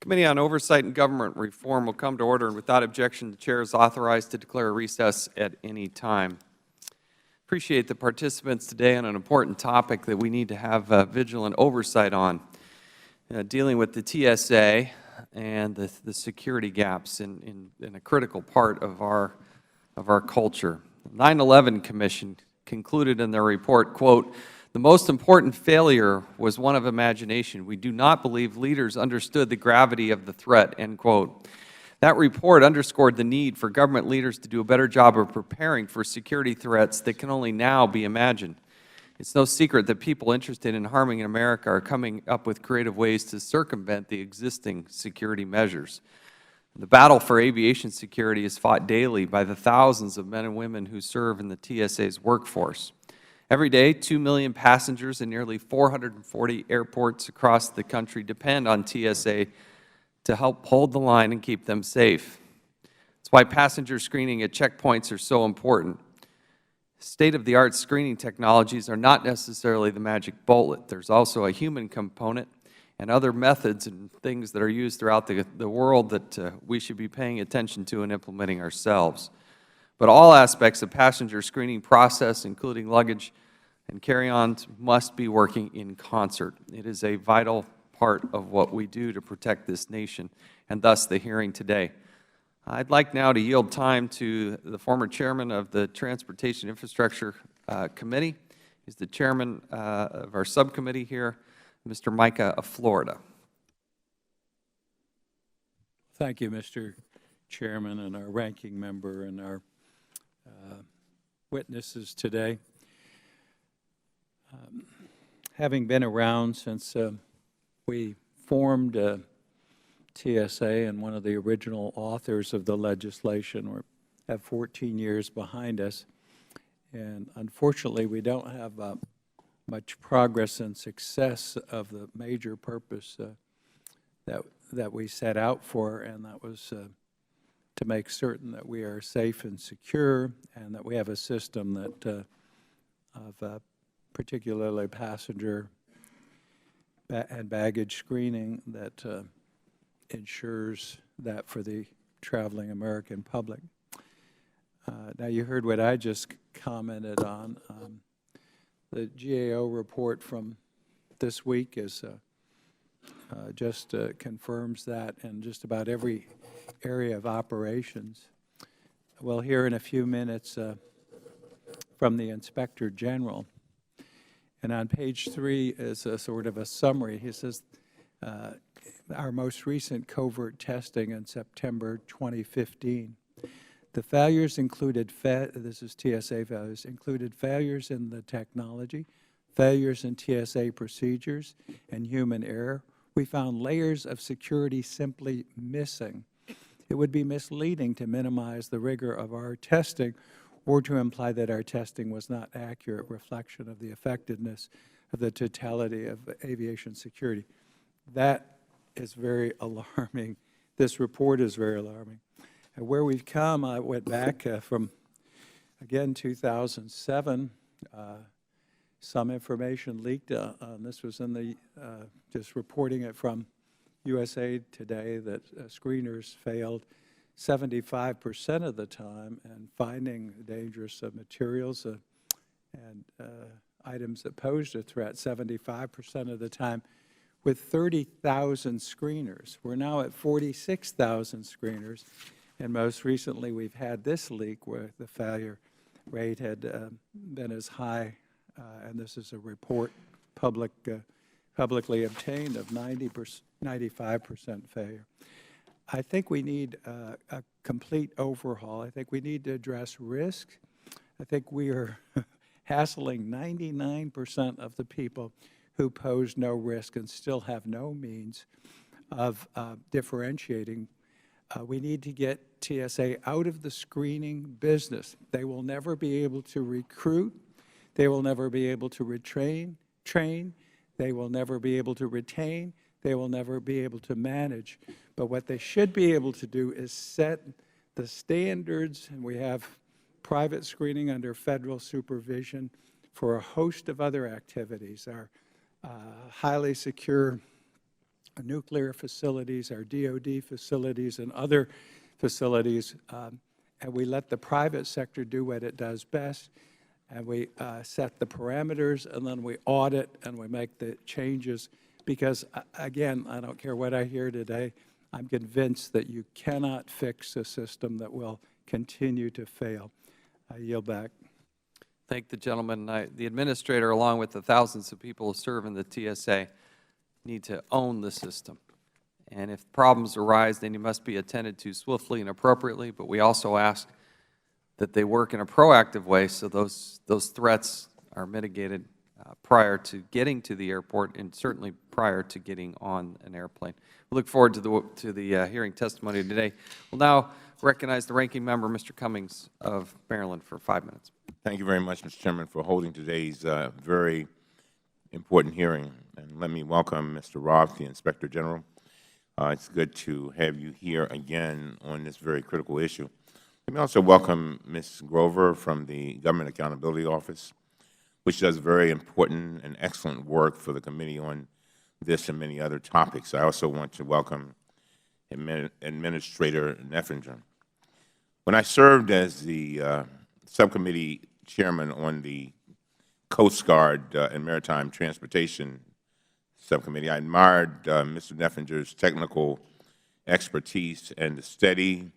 Committee on Oversight and Government Reform will come to order, and without objection, the Chair is authorized to declare a recess at any time. Appreciate the participants today on an important topic that we need to have vigilant oversight on, dealing with the TSA and the security gaps in a critical part of our culture. The 9/11 Commission concluded in their report, quote, "The most important failure was one of imagination. We do not believe leaders understood the gravity of the threat," end quote. That report underscored the need for government leaders to do a better job of preparing for security threats that can only now be imagined. It's no secret that people interested in harming America are coming up with creative ways to circumvent the existing security measures. The battle for aviation security is fought daily by the thousands of men and women who serve in the TSA's workforce. Every day, 2 million passengers in nearly 440 airports across the country depend on TSA to help hold the line and keep them safe. That's why passenger screening at checkpoints are so important. State-of-the-art screening technologies are not necessarily the magic bullet. There's also a human component and other methods and things that are used throughout the world that we should be paying attention to and implementing ourselves. But all aspects of passenger screening process, including luggage and carry-ons, must be working in concert. It is a vital part of what we do to protect this nation, and thus the hearing today. I'd like now to yield time to the former chairman of the Transportation Infrastructure Committee. He's the chairman of our subcommittee here, Mr. Micah of Florida. Thank you, Mr. Chairman, and our ranking member and our witnesses today. Having been around since we formed TSA and one of the original authors of the legislation, we have 14 years behind us, and unfortunately we don't have much progress and success of the major purpose that we set out for, and that was to make certain that we are safe and secure and that we have a system that of particularly passenger and baggage screening that ensures that for the traveling American public. Now you heard what I just commented on. The GAO report from this week is just confirms that in just about every area of operations. We'll hear in a few minutes from the Inspector General. And on page 3 is a sort of a summary. He says, our most recent covert testing in September 2015. The failures included, this is TSA failures, included failures in the technology, failures in TSA procedures, and human error. We found layers of security simply missing. It would be misleading to minimize the rigor of our testing or to imply that our testing was not accurate reflection of the effectiveness of the totality of aviation security. That is very alarming. This report is very alarming. And where we've come, I went back from, again, 2007. Some information leaked on this was in the, just reporting it from USA Today, that screeners failed 75% of the time and finding dangerous materials and items that posed a threat 75% of the time with 30,000 screeners. We're now at 46,000 screeners, and most recently we've had this leak where the failure rate had been as high, and this is a report publicly obtained, of 95% failure. I think we need a complete overhaul. I think we need to address risk. I think we are hassling 99% of the people who pose no risk and still have no means of differentiating. We need to get TSA out of the screening business. They will never be able to recruit. They will never be able to train. They will never be able to retain. They will never be able to manage. But what they should be able to do is set the standards, and we have private screening under federal supervision for a host of other activities. Our highly secure nuclear facilities, our DOD facilities, and other facilities, and we let the private sector do what it does best, and we set the parameters, and then we audit, and we make the changes, because, again, I don't care what I hear today, I'm convinced that you cannot fix a system that will continue to fail. I yield back. Thank the gentleman. The administrator, along with the thousands of people who serve in the TSA, need to own the system. And if problems arise, then you must be attended to swiftly and appropriately, but we also ask that they work in a proactive way so those threats are mitigated prior to getting to the airport and certainly prior to getting on an airplane. We look forward to the hearing testimony today. We'll now recognize the ranking member, Mr. Cummings of Maryland, for 5 minutes. Thank you very much, Mr. Chairman, for holding today's very important hearing. And let me welcome Mr. Roth, the Inspector General. It's good to have you here again on this very critical issue. Let me also welcome Ms. Grover from the Government Accountability Office, which does very important and excellent work for the committee on this and many other topics. I also want to welcome Administrator Neffinger. When I served as the subcommittee chairman on the Coast Guard and Maritime Transportation Subcommittee, I admired Mr. Neffinger's technical expertise and the steady,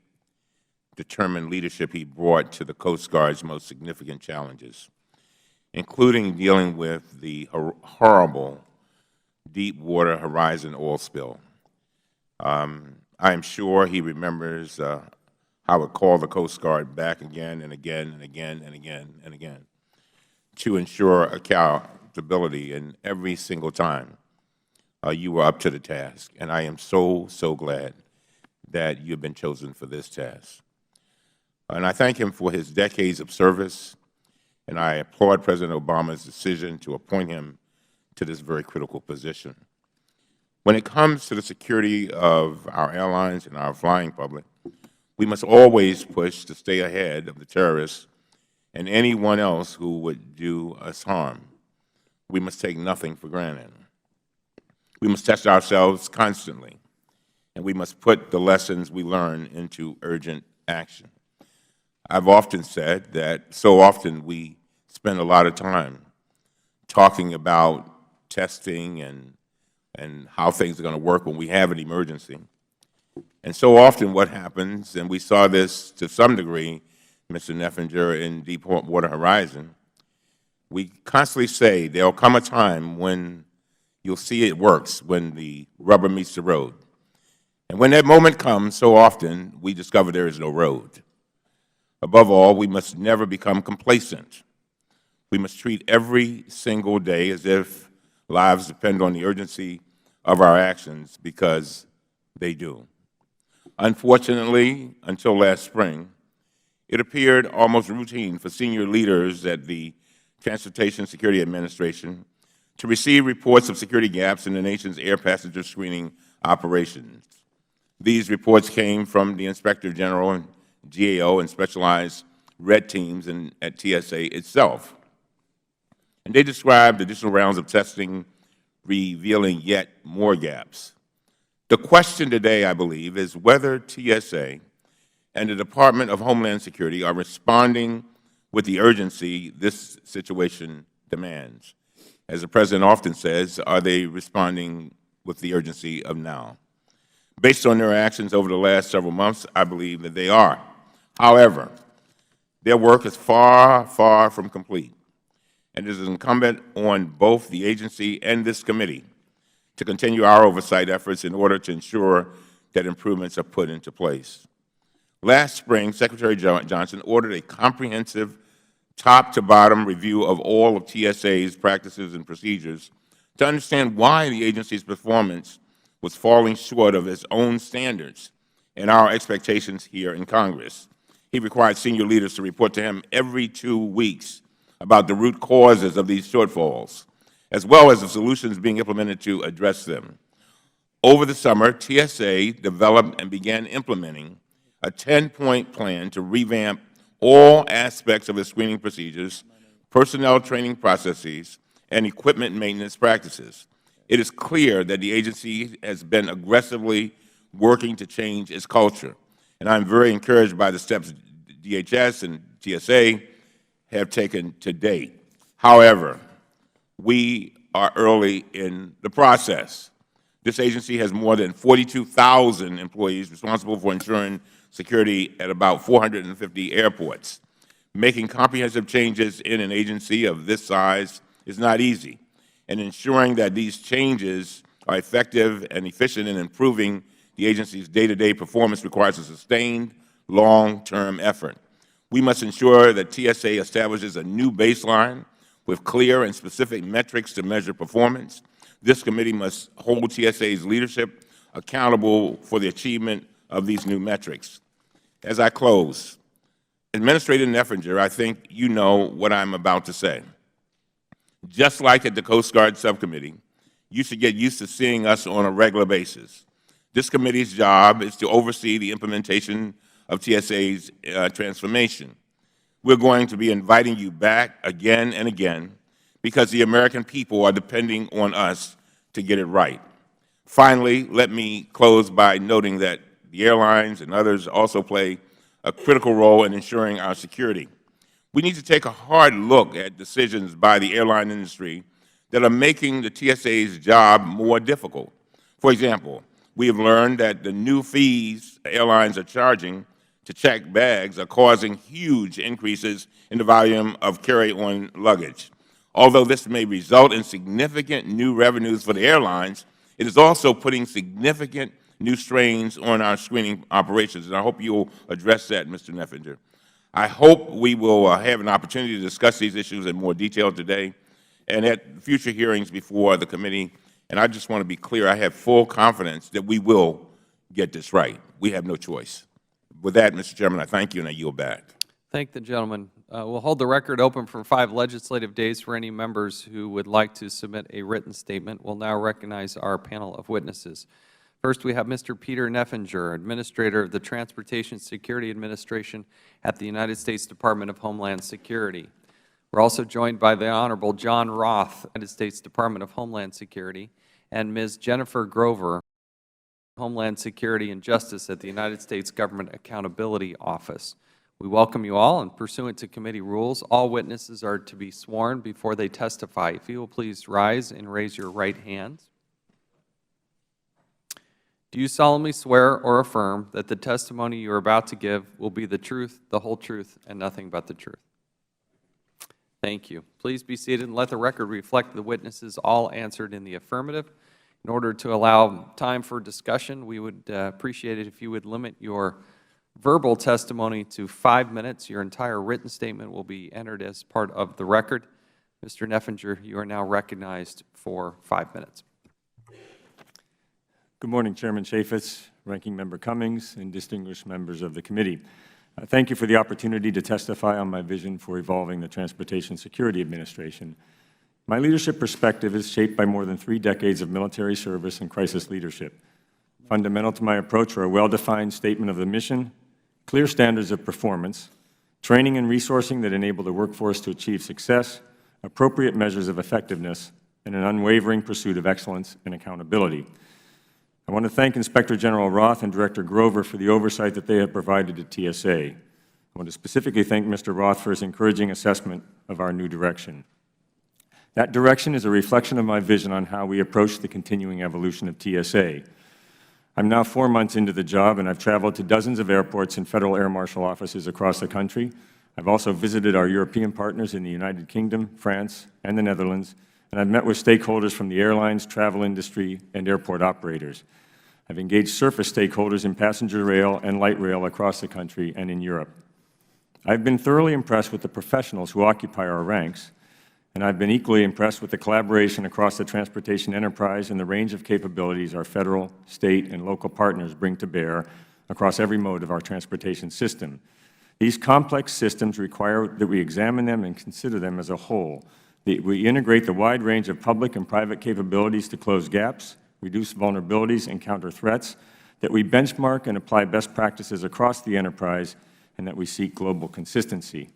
determined leadership he brought to the Coast Guard's most significant challenges, including dealing with the horrible Deepwater Horizon oil spill. I am sure he remembers how it called the Coast Guard back again and again and again and again and again to ensure accountability, and every single time you were up to the task. And I am so glad that you have been chosen for this task. And I thank him for his decades of service, and I applaud President Obama's decision to appoint him to this very critical position. When it comes to the security of our airlines and our flying public, we must always push to stay ahead of the terrorists and anyone else who would do us harm. We must take nothing for granted. We must test ourselves constantly, and we must put the lessons we learn into urgent action. I've often said that so often we spend a lot of time talking about testing and how things are going to work when we have an emergency. And so often what happens, and we saw this to some degree, Mr. Neffinger, in Deepwater Horizon, we constantly say there will come a time when you'll see it works, when the rubber meets the road. And when that moment comes, so often we discover there is no road. Above all, we must never become complacent. We must treat every single day as if lives depend on the urgency of our actions, because they do. Unfortunately, until last spring, it appeared almost routine for senior leaders at the Transportation Security Administration to receive reports of security gaps in the nation's air passenger screening operations. These reports came from the Inspector General and GAO and specialized red teams at TSA itself. And they described additional rounds of testing revealing yet more gaps. The question today, I believe, is whether TSA and the Department of Homeland Security are responding with the urgency this situation demands. As the President often says, are they responding with the urgency of now? Based on their actions over the last several months, I believe that they are. However, their work is far from complete, and it is incumbent on both the agency and this committee to continue our oversight efforts in order to ensure that improvements are put into place. Last spring, Secretary Johnson ordered a comprehensive top-to-bottom review of all of TSA's practices and procedures to understand why the agency's performance was falling short of its own standards and our expectations here in Congress. He required senior leaders to report to him every 2 weeks about the root causes of these shortfalls, as well as the solutions being implemented to address them. Over the summer, TSA developed and began implementing a 10-point plan to revamp all aspects of its screening procedures, personnel training processes, and equipment maintenance practices. it is clear that the agency has been aggressively working to change its culture, and I'm very encouraged by the steps DHS and TSA have taken to date. However, we are early in the process. This agency has more than 42,000 employees responsible for ensuring security at about 450 airports. Making comprehensive changes in an agency of this size is not easy, and ensuring that these changes are effective and efficient in improving the agency's day-to-day performance requires a sustained, long-term effort. We must ensure that TSA establishes a new baseline with clear and specific metrics to measure performance. This committee must hold TSA's leadership accountable for the achievement of these new metrics. As I close, Administrator Neffinger, I think you know what I'm about to say. Just like at the Coast Guard Subcommittee, you should get used to seeing us on a regular basis. This committee's job is to oversee the implementation of TSA's transformation. We're going to be inviting you back again and again because the American people are depending on us to get it right. Finally, let me close by noting that the airlines and others also play a critical role in ensuring our security. We need to take a hard look at decisions by the airline industry that are making the TSA's job more difficult. For example, we have learned that the new fees airlines are charging to check bags are causing huge increases in the volume of carry-on luggage. Although this may result in significant new revenues for the airlines, it is also putting significant new strains on our screening operations, and I hope you will address that, Mr. Neffinger. I hope we will have an opportunity to discuss these issues in more detail today and at future hearings before the committee, and I just want to be clear, I have full confidence that we will get this right. We have no choice. With that, Mr. Chairman, I thank you and I yield back. Thank the gentleman. We'll hold the record open for 5 legislative days for any members who would like to submit a written statement. We'll now recognize our panel of witnesses. First, we have Mr. Peter Neffinger, Administrator of the Transportation Security Administration at the United States Department of Homeland Security. We're also joined by the Honorable John Roth, United States Department of Homeland Security, and Ms. Jennifer Grover, Homeland Security and Justice at the United States Government Accountability Office. We welcome you all, and pursuant to committee rules, all witnesses are to be sworn before they testify. If you will please rise and raise your right hands. Do you solemnly swear or affirm that the testimony you are about to give will be the truth, the whole truth, and nothing but the truth? Thank you. Please be seated and let the record reflect the witnesses all answered in the affirmative. In order to allow time for discussion, we would appreciate it if you would limit your verbal testimony to 5 minutes. Your entire written statement will be entered as part of the record. Mr. Neffinger, you are now recognized for 5 minutes. Good morning, Chairman Chaffetz, Ranking Member Cummings, and distinguished members of the committee. Thank you for the opportunity to testify on my vision for evolving the Transportation Security Administration. My leadership perspective is shaped by more than 3 decades of military service and crisis leadership. Fundamental to my approach are a well-defined statement of the mission, clear standards of performance, training and resourcing that enable the workforce to achieve success, appropriate measures of effectiveness, and an unwavering pursuit of excellence and accountability. I want to thank Inspector General Roth and Director Grover for the oversight that they have provided to TSA. I want to specifically thank Mr. Roth for his encouraging assessment of our new direction. That direction is a reflection of my vision on how we approach the continuing evolution of TSA. I'm now 4 months into the job, and I've traveled to dozens of airports and Federal Air Marshal offices across the country. I've also visited our European partners in the United Kingdom, France, and the Netherlands, and I've met with stakeholders from the airlines, travel industry, and airport operators. I've engaged surface stakeholders in passenger rail and light rail across the country and in Europe. I've been thoroughly impressed with the professionals who occupy our ranks, and I've been equally impressed with the collaboration across the transportation enterprise and the range of capabilities our Federal, state, and local partners bring to bear across every mode of our transportation system. These complex systems require that we examine them and consider them as a whole. We integrate the wide range of public and private capabilities to close gaps, reduce vulnerabilities, and counter threats, that we benchmark and apply best practices across the enterprise, and that we seek global consistency.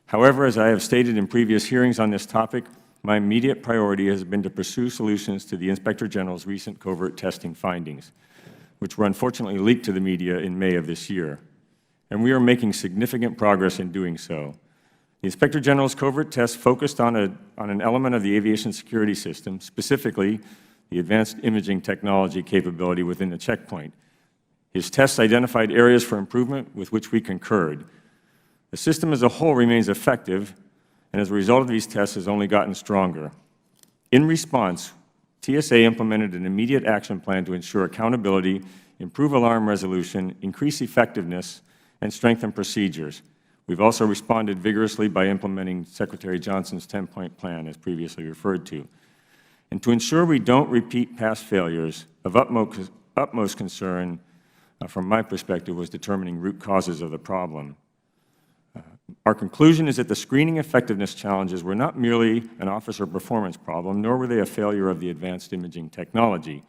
However, as I have stated in previous hearings on this topic, my immediate priority has been to pursue solutions to the Inspector General's recent covert testing findings, which were unfortunately leaked to the media in May of this year. And we are making significant progress in doing so. The Inspector General's covert tests focused on an element of the aviation security system, specifically the advanced imaging technology capability within the checkpoint. His tests identified areas for improvement with which we concurred. The system as a whole remains effective, and as a result of these tests has only gotten stronger. In response, TSA implemented an immediate action plan to ensure accountability, improve alarm resolution, increase effectiveness, and strengthen procedures. We've also responded vigorously by implementing Secretary Johnson's 10-point plan, as previously referred to. And to ensure we don't repeat past failures, of utmost concern, from my perspective, was determining root causes of the problem. Our conclusion is that the screening effectiveness challenges were not merely an officer performance problem, nor were they a failure of the advanced imaging technology.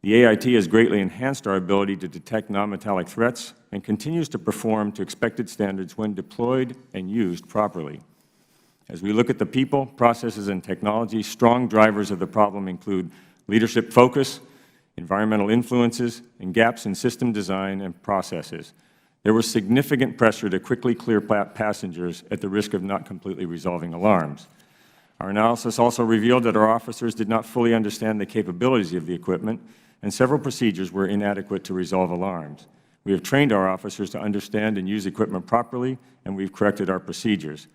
The AIT has greatly enhanced our ability to detect non-metallic threats and continues to perform to expected standards when deployed and used properly. As we look at the people, processes, and technology, strong drivers of the problem include leadership focus, environmental influences, and gaps in system design and processes. There was significant pressure to quickly clear passengers at the risk of not completely resolving alarms. Our analysis also revealed that our officers did not fully understand the capabilities of the equipment, and several procedures were inadequate to resolve alarms. We have trained our officers to understand and use equipment properly, and we've corrected our procedures.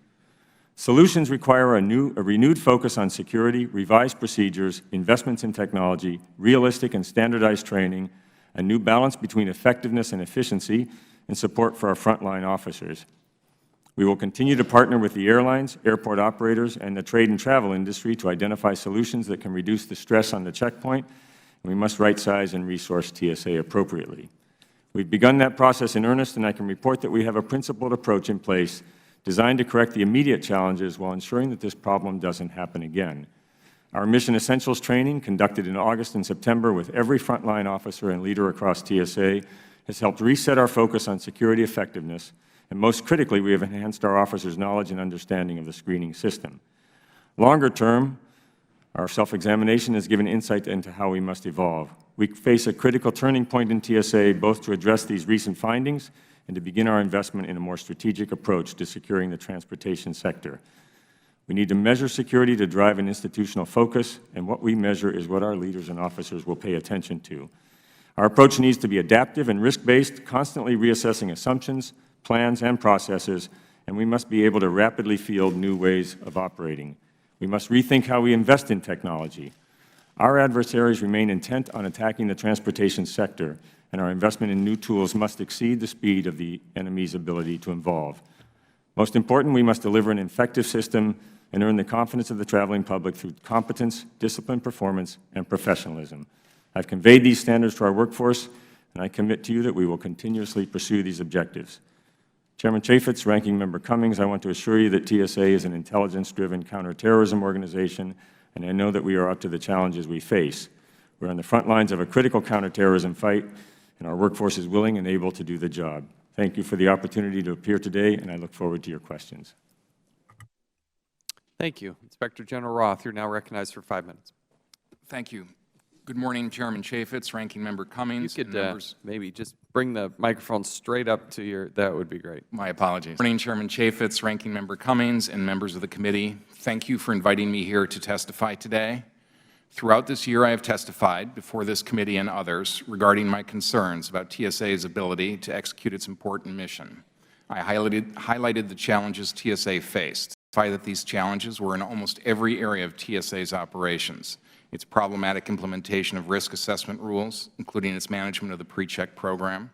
Solutions require a renewed focus on security, revised procedures, investments in technology, realistic and standardized training, a new balance between effectiveness and efficiency, and support for our frontline officers. We will continue to partner with the airlines, airport operators, and the trade and travel industry to identify solutions that can reduce the stress on the checkpoint, and we must right-size and resource TSA appropriately. We've begun that process in earnest, and I can report that we have a principled approach in place designed to correct the immediate challenges while ensuring that this problem doesn't happen again. Our Mission Essentials training, conducted in August and September with every frontline officer and leader across TSA, has helped reset our focus on security effectiveness, and most critically, we have enhanced our officers' knowledge and understanding of the screening system. Longer term, our self-examination has given insight into how we must evolve. We face a critical turning point in TSA, both to address these recent findings and to begin our investment in a more strategic approach to securing the transportation sector. We need to measure security to drive an institutional focus, and what we measure is what our leaders and officers will pay attention to. Our approach needs to be adaptive and risk-based, constantly reassessing assumptions, plans, and processes, and we must be able to rapidly field new ways of operating. We must rethink how we invest in technology. Our adversaries remain intent on attacking the transportation sector, and our investment in new tools must exceed the speed of the enemy's ability to evolve. Most important, we must deliver an effective system and earn the confidence of the traveling public through competence, disciplined performance, and professionalism. I've conveyed these standards to our workforce, and I commit to you that we will continuously pursue these objectives. Chairman Chaffetz, Ranking Member Cummings, I want to assure you that TSA is an intelligence-driven counterterrorism organization, and I know that we are up to the challenges we face. We're on the front lines of a critical counterterrorism fight, and our workforce is willing and able to do the job. Thank you for the opportunity to appear today, and I look forward to your questions. Thank you. Inspector General Roth, you're now recognized for 5 minutes. Thank you. Good morning, Chairman Chaffetz, Ranking Member Cummings. You could maybe just bring the microphone straight up to your, that would be great. My apologies. Good morning, Chairman Chaffetz, Ranking Member Cummings, and members of the committee. Thank you for inviting me here to testify today. Throughout this year, I have testified before this committee and others regarding my concerns about TSA's ability to execute its important mission. I highlighted the challenges TSA faced. I identified that these challenges were in almost every area of TSA's operations. Its problematic implementation of risk assessment rules, including its management of the pre-check program,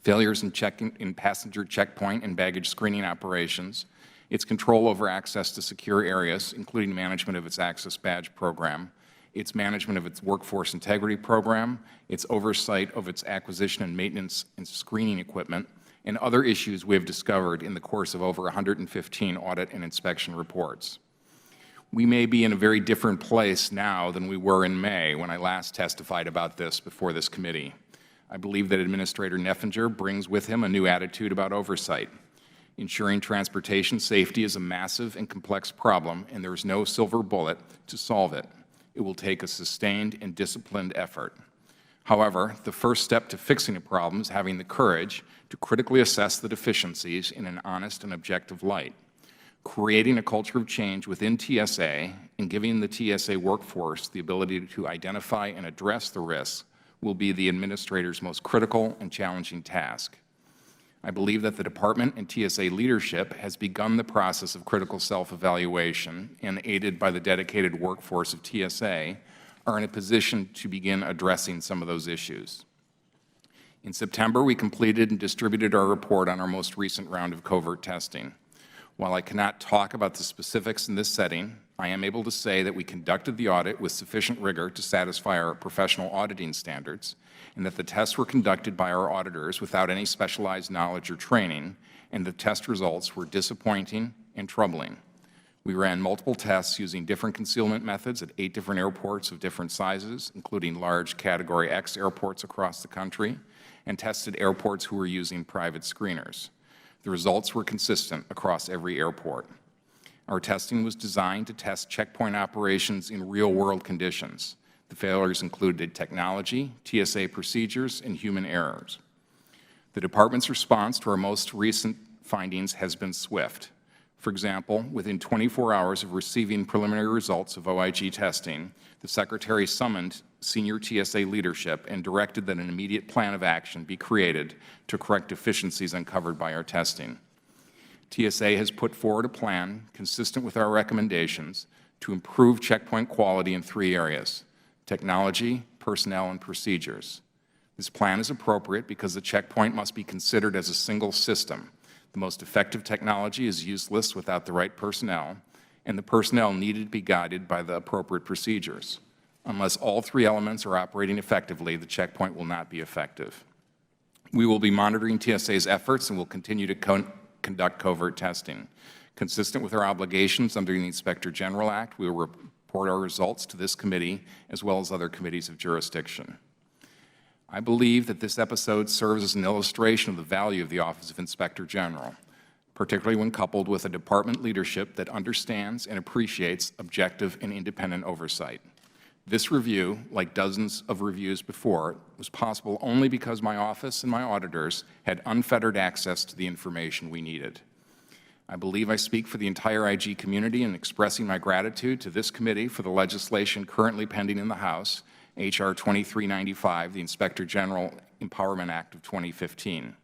failures in passenger checkpoint and baggage screening operations, its control over access to secure areas, including management of its access badge program, its management of its workforce integrity program, its oversight of its acquisition and maintenance and screening equipment, and other issues we have discovered in the course of over 115 audit and inspection reports. We may be in a very different place now than we were in May when I last testified about this before this committee. I believe that Administrator Neffinger brings with him a new attitude about oversight. Ensuring transportation safety is a massive and complex problem, and there is no silver bullet to solve it. It will take a sustained and disciplined effort. However, the first step to fixing a problem is having the courage to critically assess the deficiencies in an honest and objective light. Creating a culture of change within TSA and giving the TSA workforce the ability to identify and address the risks will be the Administrator's most critical and challenging task. I believe that the Department and TSA leadership has begun the process of critical self-evaluation and, aided by the dedicated workforce of TSA, are in a position to begin addressing some of those issues. In September, we completed and distributed our report on our most recent round of covert testing. While I cannot talk about the specifics in this setting, I am able to say that we conducted the audit with sufficient rigor to satisfy our professional auditing standards, and that the tests were conducted by our auditors without any specialized knowledge or training, and the test results were disappointing and troubling. We ran multiple tests using different concealment methods at 8 different airports of different sizes, including large Category X airports across the country, and tested airports who were using private screeners. The results were consistent across every airport. Our testing was designed to test checkpoint operations in real-world conditions. The failures included technology, TSA procedures, and human errors. The Department's response to our most recent findings has been swift. For example, within 24 hours of receiving preliminary results of OIG testing, the Secretary summoned senior TSA leadership and directed that an immediate plan of action be created to correct deficiencies uncovered by our testing. TSA has put forward a plan consistent with our recommendations to improve checkpoint quality in 3 areas: technology, personnel, and procedures. This plan is appropriate because the checkpoint must be considered as a single system. The most effective technology is useless without the right personnel, and the personnel needed to be guided by the appropriate procedures. Unless all 3 elements are operating effectively, the checkpoint will not be effective. We will be monitoring TSA's efforts and will continue to conduct covert testing. Consistent with our obligations under the Inspector General Act, we will report our results to this committee as well as other committees of jurisdiction. I believe that this episode serves as an illustration of the value of the Office of Inspector General, particularly when coupled with a Department leadership that understands and appreciates objective and independent oversight. This review, like dozens of reviews before, was possible only because my office and my auditors had unfettered access to the information we needed. I believe I speak for the entire IG community in expressing my gratitude to this committee for the legislation currently pending in the House, H.R. 2395, the Inspector General Empowerment Act of 2015.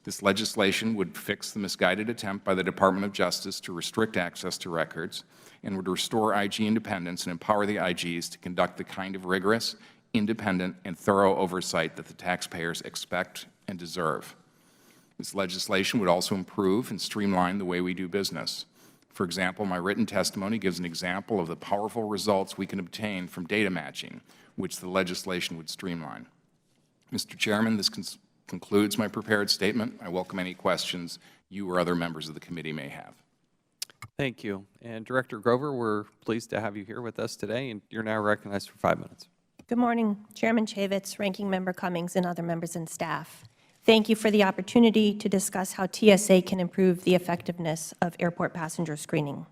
This legislation would fix the misguided attempt by the Department of Justice to restrict access to records and would restore IG independence and empower the IGs to conduct the kind of rigorous, independent, and thorough oversight that the taxpayers expect and deserve. This legislation would also improve and streamline the way we do business. For example, my written testimony gives an example of the powerful results we can obtain from data matching, which the legislation would streamline. Mr. Chairman, this concludes my prepared statement. I welcome any questions you or other members of the committee may have. Thank you. And Director Grover, we're pleased to have you here with us today, and you're now recognized for 5 minutes. Good morning, Chairman Chaffetz, Ranking Member Cummings, and other members and staff. Thank you for the opportunity to discuss how TSA can improve the effectiveness of airport passenger screening.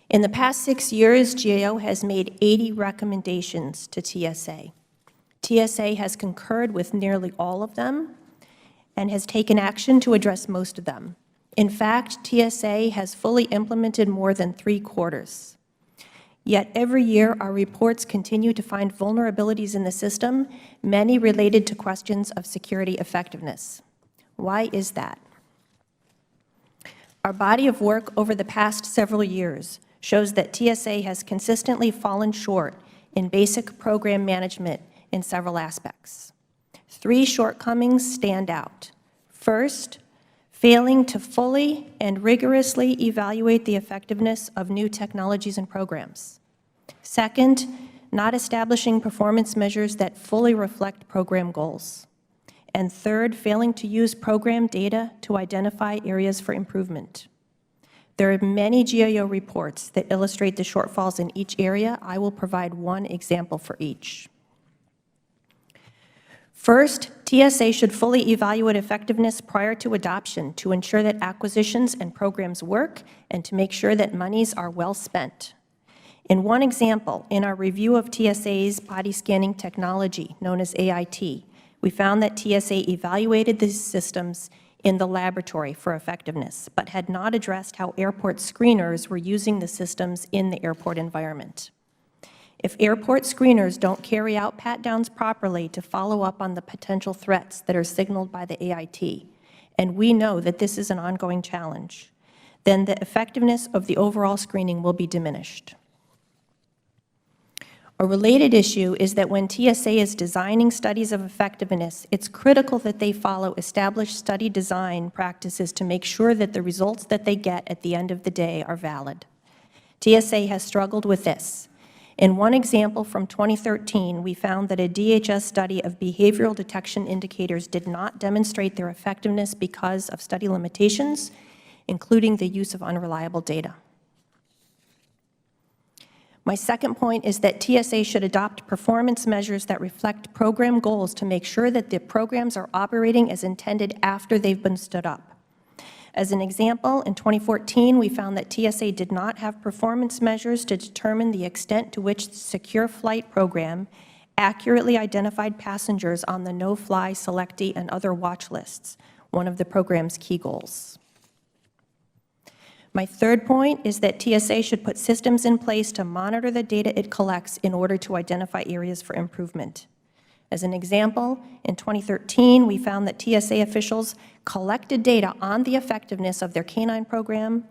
In the past 6 years, GAO has made 80 recommendations to TSA. TSA has concurred with nearly all of them and has taken action to address most of them. In fact, TSA has fully implemented more than 3/4. Yet every year, our reports continue to find vulnerabilities in the system, many related to questions of security effectiveness. Why is that? Our body of work over the past several years shows that TSA has consistently fallen short in basic program management in several aspects. 3 shortcomings stand out. First, failing to fully and rigorously evaluate the effectiveness of new technologies and programs. Second, not establishing performance measures that fully reflect program goals. And third, failing to use program data to identify areas for improvement. There are many GAO reports that illustrate the shortfalls in each area. I will provide one example for each. First, TSA should fully evaluate effectiveness prior to adoption to ensure that acquisitions and programs work and to make sure that monies are well spent. In one example, in our review of TSA's body scanning technology, known as AIT, we found that TSA evaluated these systems in the laboratory for effectiveness, but had not addressed how airport screeners were using the systems in the airport environment. If airport screeners don't carry out pat-downs properly to follow up on the potential threats that are signaled by the AIT, and we know that this is an ongoing challenge, then the effectiveness of the overall screening will be diminished. A related issue is that when TSA is designing studies of effectiveness, it's critical that they follow established study design practices to make sure that the results that they get at the end of the day are valid. TSA has struggled with this. In one example from 2013, we found that a DHS study of behavioral detection indicators did not demonstrate their effectiveness because of study limitations, including the use of unreliable data. My second point is that TSA should adopt performance measures that reflect program goals to make sure that the programs are operating as intended after they've been stood up. As an example, in 2014, we found that TSA did not have performance measures to determine the extent to which the Secure Flight program accurately identified passengers on the no-fly, selectee, and other watch lists, one of the program's key goals. My third point is that TSA should put systems in place to monitor the data it collects in order to identify areas for improvement. As an example, in 2013, we found that TSA officials collected data on the effectiveness of their canine program,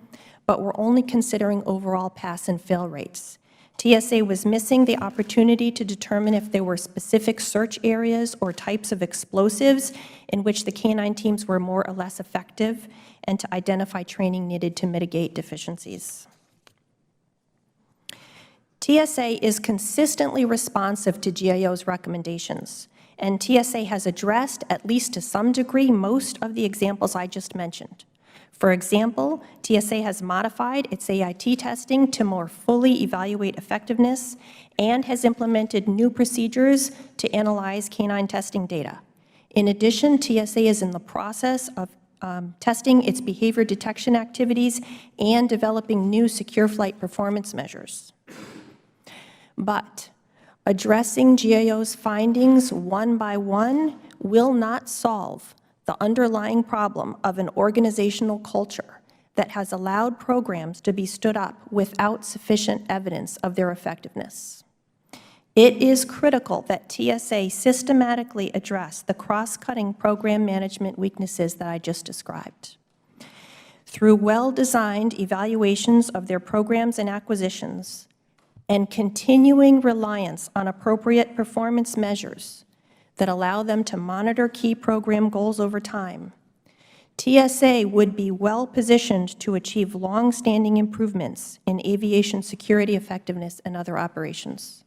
but were only considering overall pass and fail rates. TSA was missing the opportunity to determine if there were specific search areas or types of explosives in which the canine teams were more or less effective, and to identify training needed to mitigate deficiencies. TSA is consistently responsive to GAO's recommendations, and TSA has addressed, at least to some degree, most of the examples I just mentioned. For example, TSA has modified its AIT testing to more fully evaluate effectiveness and has implemented new procedures to analyze canine testing data. In addition, TSA is in the process of testing its behavior detection activities and developing new secure flight performance measures. But addressing GAO's findings one by one will not solve the underlying problem of an organizational culture that has allowed programs to be stood up without sufficient evidence of their effectiveness. It is critical that TSA systematically address the cross-cutting program management weaknesses that I just described. Through well-designed evaluations of their programs and acquisitions, and continuing reliance on appropriate performance measures that allow them to monitor key program goals over time, TSA would be well-positioned to achieve long-standing improvements in aviation security effectiveness and other operations.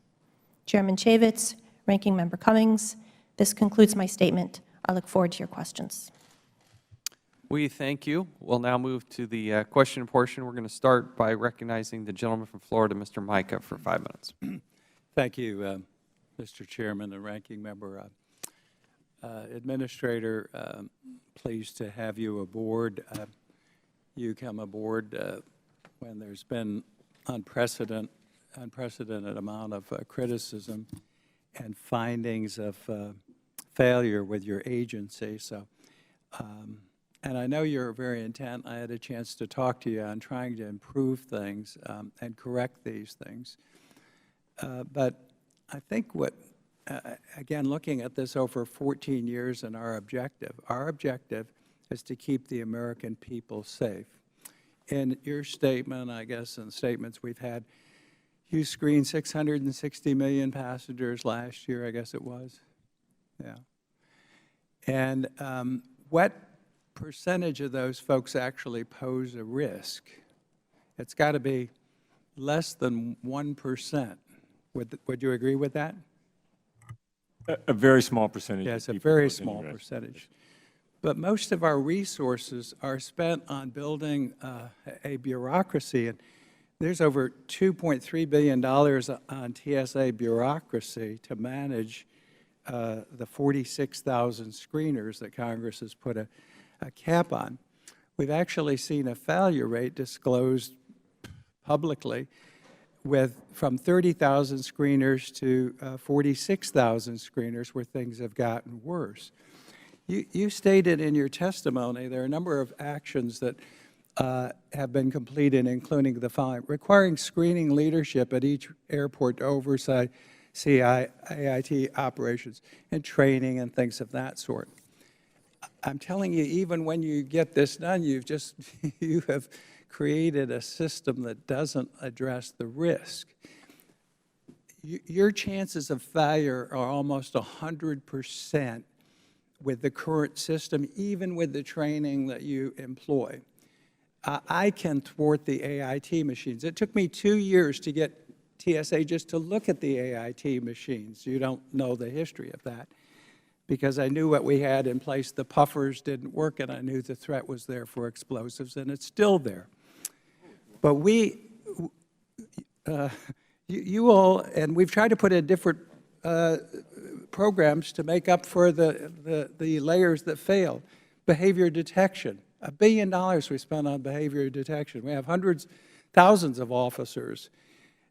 Chairman Chaffetz, Ranking Member Cummings, this concludes my statement. I look forward to your questions. We thank you. We'll now move to the question portion. We're going to start by recognizing the gentleman from Florida, Mr. Micah, for 5 minutes. Thank you, Mr. Chairman and Ranking Member. Administrator, pleased to have you aboard. You come aboard when there's been unprecedented amount of criticism and findings of failure with your agency. So, and I know you're very intent. I had a chance to talk to you on trying to improve things and correct these things. But I think what, again, looking at this over 14 years and our objective is to keep the American people safe. In your statement, I guess, and statements we've had, you screened 660 million passengers last year, I guess it was. Yeah. And what percentage of those folks actually pose a risk? It's got to be less than 1%. Would you agree with that? A very small percentage. Yes, a very small percentage. But most of our resources are spent on building a bureaucracy. And there's over $2.3 billion on TSA bureaucracy to manage the 46,000 screeners that Congress has put a cap on, we've actually seen a failure rate disclosed publicly from 30,000 screeners to 46,000 screeners, where things have gotten worse. You stated in your testimony there are a number of actions that have been completed, including the following: requiring screening leadership at each airport to oversight AIT operations and training and things of that sort. I'm telling you, even when you get this done, you have created a system that doesn't address the risk. Your chances of failure are almost 100% with the current system, even with the training that you employ. I can thwart the AIT machines. It took me 2 years to get TSA just to look at the AIT machines. You don't know the history of that, because I knew what we had in place. The puffers didn't work, and I knew the threat was there for explosives, and it's still there. But you all, and we've tried to put in different programs to make up for the layers that failed. Behavior detection, $1 billion we spent on behavior detection. We have thousands of officers.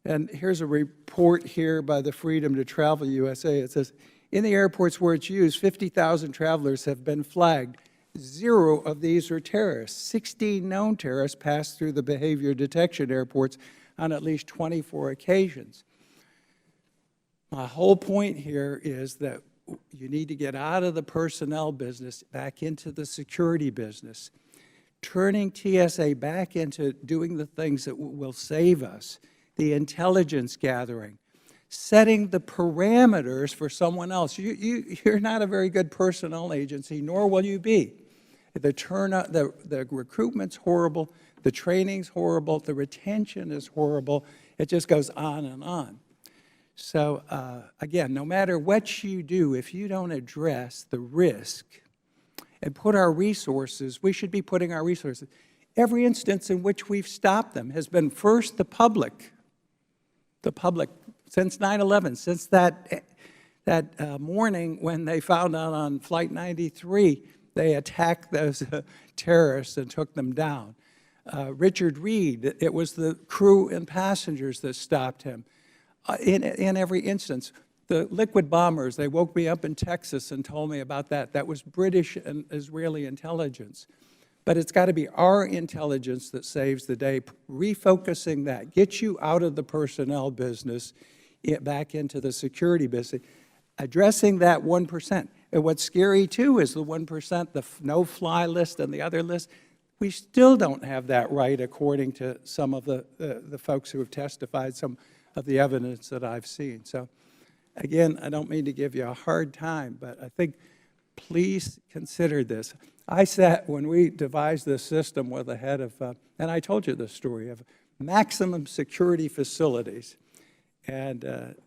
And here's a report here by the Freedom to Travel USA. It says, in the airports where it's used, 50,000 travelers have been flagged. 0 of these are terrorists. 16 known terrorists passed through the behavior detection airports on at least 24 occasions. My whole point here is that you need to get out of the personnel business, back into the security business, turning TSA back into doing the things that will save us, the intelligence gathering, setting the parameters for someone else. You're not a very good personnel agency, nor will you be. The recruitment's horrible, the training's horrible, the retention is horrible. It just goes on and on. So again, no matter what you do, if you don't address the risk and put our resources, we should be putting our resources. Every instance in which we've stopped them has been first the public, since 9/11, since that morning when they found out on Flight 93, they attacked those terrorists and took them down. Richard Reed, it was the crew and passengers that stopped him. In every instance, the liquid bombers, they woke me up in Texas and told me about that. That was British and Israeli intelligence. But it's got to be our intelligence that saves the day. Refocusing that, get you out of the personnel business, back into the security business, addressing that 1%. And what's scary, too, is the 1%, the no-fly list and the other list. We still don't have that right, according to some of the folks who have testified, some of the evidence that I've seen. So, again, I don't mean to give you a hard time, but I think please consider this. I sat, when we devised this system, with the head of, and I told you this story, of maximum security facilities. And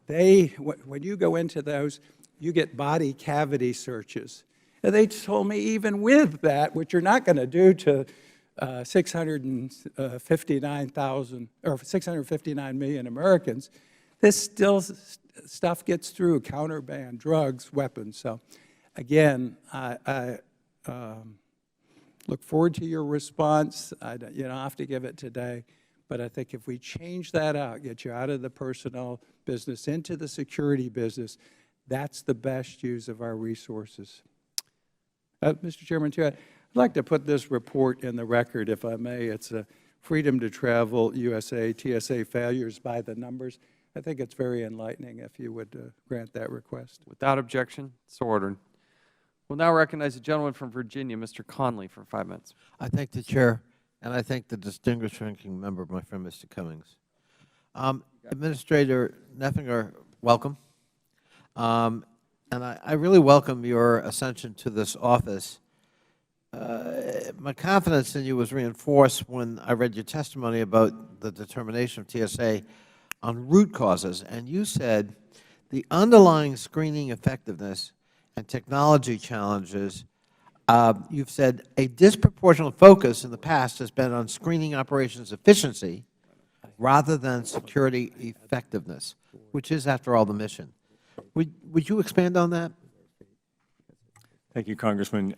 when you go into those, you get body cavity searches. And they told me even with that, which you're not going to do to 659,000 or 659 million Americans, this still stuff gets through: counterband, drugs, weapons. So, again, I look forward to your response. You don't have to give it today, but I think if we change that out, get you out of the personnel business into the security business, that's the best use of our resources. Mr. Chairman, too, I'd like to put this report in the record, if I may. It's a Freedom to Travel USA TSA failures by the numbers. I think it's very enlightening if you would grant that request. Without objection, so ordered. We'll now recognize the gentleman from Virginia, Mr. Conley, for 5 minutes. I thank the Chair, and I thank the distinguished ranking member, my friend Mr. Cummings. Administrator Neffinger, welcome. And I really welcome your ascension to this office. My confidence in you was reinforced when I read your testimony about the determination of TSA on root causes. And you said the underlying screening effectiveness and technology challenges, you've said a disproportionate focus in the past has been on screening operations efficiency rather than security effectiveness, which is, after all, the mission. Would you expand on that? Thank you, Congressman.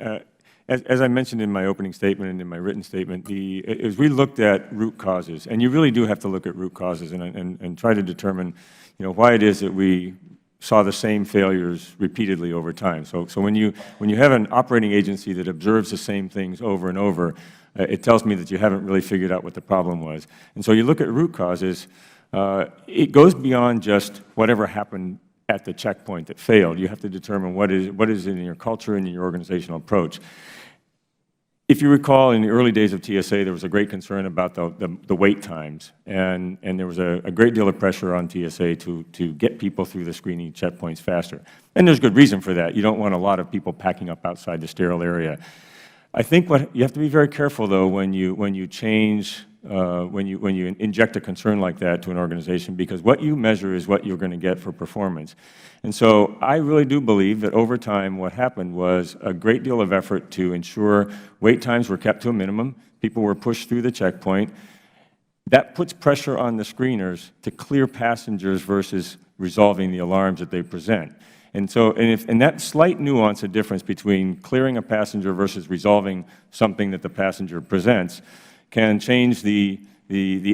As I mentioned in my opening statement and in my written statement, as we looked at root causes, and you really do have to look at root causes and try to determine, why it is that we saw the same failures repeatedly over time. So when you have an operating agency that observes the same things over and over, it tells me that you haven't really figured out what the problem was. And so you look at root causes, it goes beyond just whatever happened at the checkpoint that failed. You have to determine what is in your culture and in your organizational approach. If you recall, in the early days of TSA, there was a great concern about the wait times, and there was a great deal of pressure on TSA to get people through the screening checkpoints faster. And there's good reason for that. You don't want a lot of people packing up outside the sterile area. I think you have to be very careful, though, when you change, when you inject a concern like that to an organization, because what you measure is what you're going to get for performance. And so I really do believe that over time what happened was a great deal of effort to ensure wait times were kept to a minimum, people were pushed through the checkpoint. That puts pressure on the screeners to clear passengers versus resolving the alarms that they present. And so, and that slight nuance of difference between clearing a passenger versus resolving something that the passenger presents can change the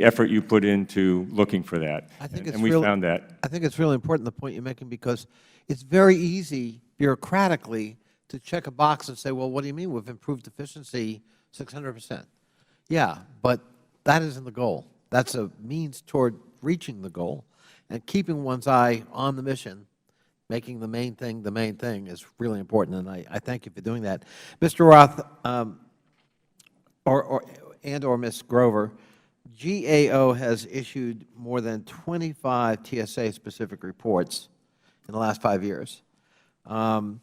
effort you put into looking for that. And we found that. I think it's really important, the point you're making, because it's very easy bureaucratically to check a box and say, well, what do you mean we've improved efficiency 600%? Yeah, but that isn't the goal. That's a means toward reaching the goal. And keeping one's eye on the mission, making the main thing is really important, and I thank you for doing that. Mr. Roth or Ms. Grover, GAO has issued more than 25 TSA-specific reports in the last 5 years. The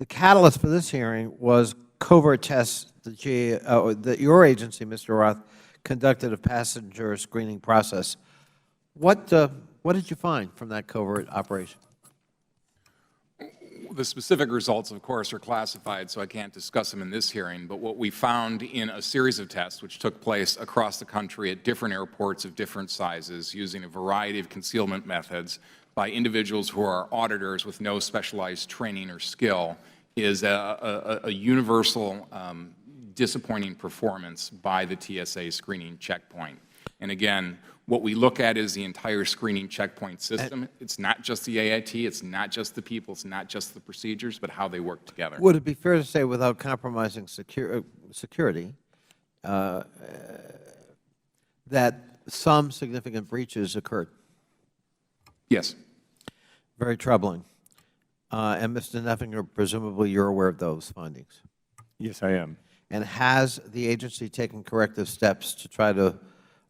catalyst for this hearing was covert tests that your agency, Mr. Roth, conducted of passenger screening process. What did you find from that covert operation? The specific results, of course, are classified, so I can't discuss them in this hearing, but what we found in a series of tests which took place across the country at different airports of different sizes using a variety of concealment methods by individuals who are auditors with no specialized training or skill is a universal disappointing performance by the TSA screening checkpoint. And again, what we look at is the entire screening checkpoint system. It's not just the AIT, it's not just the people, it's not just the procedures, but how they work together. Would it be fair to say, without compromising security, that some significant breaches occurred? Yes. Very troubling. And Mr. Neffinger, presumably you're aware of those findings. Yes, I am. And has the agency taken corrective steps to try to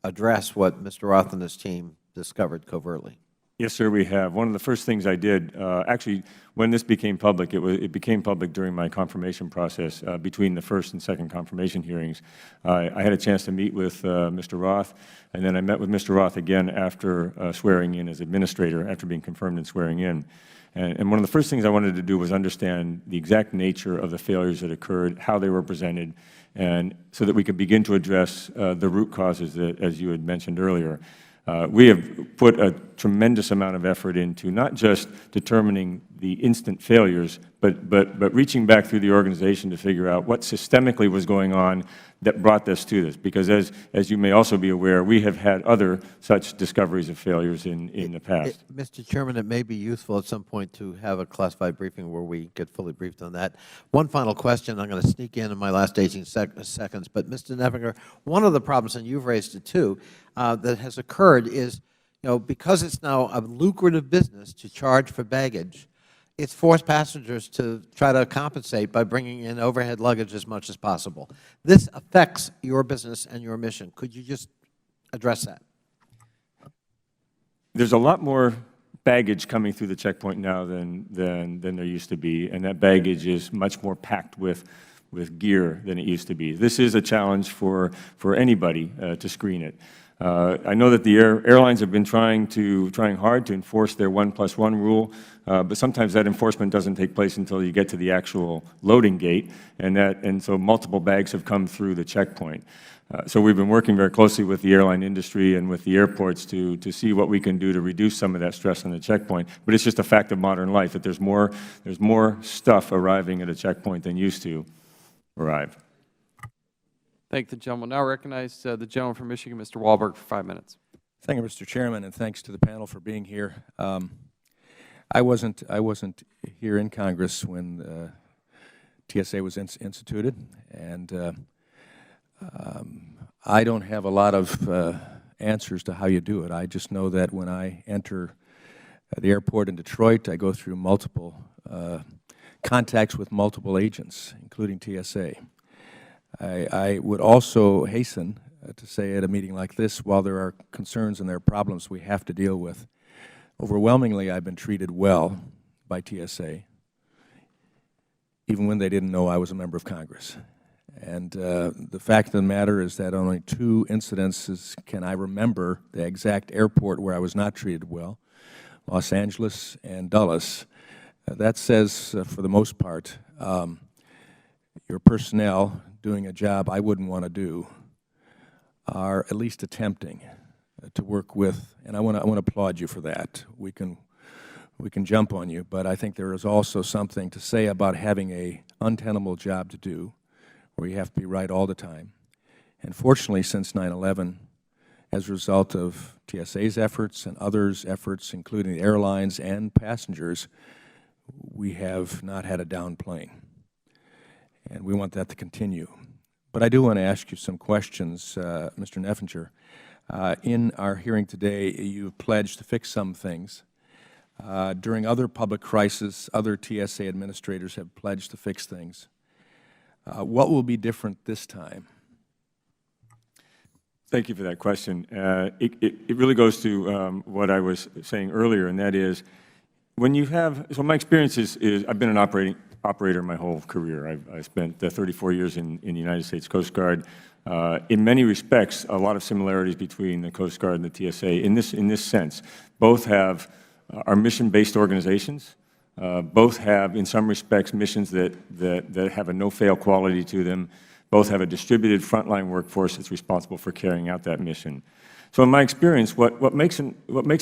address what Mr. Roth and his team discovered covertly? Yes, sir, we have. One of the first things I did, actually, when this became public, it became public during my confirmation process between the first and second confirmation hearings. I had a chance to meet with Mr. Roth, and then I met with Mr. Roth again after swearing in as administrator, after being confirmed and swearing in. And one of the first things I wanted to do was understand the exact nature of the failures that occurred, how they were presented, and so that we could begin to address the root causes that, as you had mentioned earlier. We have put a tremendous amount of effort into not just determining the instant failures, but reaching back through the organization to figure out what systemically was going on that brought this to this. Because as you may also be aware, we have had other such discoveries of failures in the past. Mr. Chairman, it may be useful at some point to have a classified briefing where we get fully briefed on that. One final question. I'm going to sneak in my last 18 seconds. But Mr. Neffinger, one of the problems, and you've raised it too, that has occurred is, because it's now a lucrative business to charge for baggage, it's forced passengers to try to compensate by bringing in overhead luggage as much as possible. This affects your business and your mission. Could you just address that? There's a lot more baggage coming through the checkpoint now than there used to be, and that baggage is much more packed with gear than it used to be. This is a challenge for anybody to screen it. I know that the airlines have been trying hard to enforce their 1+1 rule, but sometimes that enforcement doesn't take place until you get to the actual loading gate, and so multiple bags have come through the checkpoint. So we've been working very closely with the airline industry and with the airports to see what we can do to reduce some of that stress on the checkpoint. But it's just a fact of modern life that there's more stuff arriving at a checkpoint than used to arrive. Thank the gentleman. Now recognize the gentleman from Michigan, Mr. Walberg, for 5 minutes. Thank you, Mr. Chairman, and thanks to the panel for being here. I wasn't here in Congress when TSA was instituted, and I don't have a lot of answers to how you do it. I just know that when I enter the airport in Detroit, I go through multiple contacts with multiple agents, including TSA. I would also hasten to say at a meeting like this, while there are concerns and there are problems we have to deal with, overwhelmingly I've been treated well by TSA, even when they didn't know I was a member of Congress. And the fact of the matter is that only 2 incidences can I remember the exact airport where I was not treated well, Los Angeles and Dulles. That says, for the most part, your personnel doing a job I wouldn't want to do are at least attempting to work with, and I want to applaud you for that. We can jump on you, but I think there is also something to say about having a untenable job to do, where you have to be right all the time. And fortunately, since 9/11, as a result of TSA's efforts and others' efforts, including the airlines and passengers, we have not had a down plane. And we want that to continue. But I do want to ask you some questions, Mr. Neffinger. In our hearing today, you pledged to fix some things. During other public crises, other TSA administrators have pledged to fix things. What will be different this time? Thank you for that question. It really goes to what I was saying earlier, and that is, when you have, so my experience is I've been an operator my whole career. I spent 34 years in the United States Coast Guard. In many respects, a lot of similarities between the Coast Guard and the TSA in this sense. Both are mission-based organizations. Both have, in some respects, missions that have a no-fail quality to them. Both have a distributed frontline workforce that's responsible for carrying out that mission. So in my experience, what makes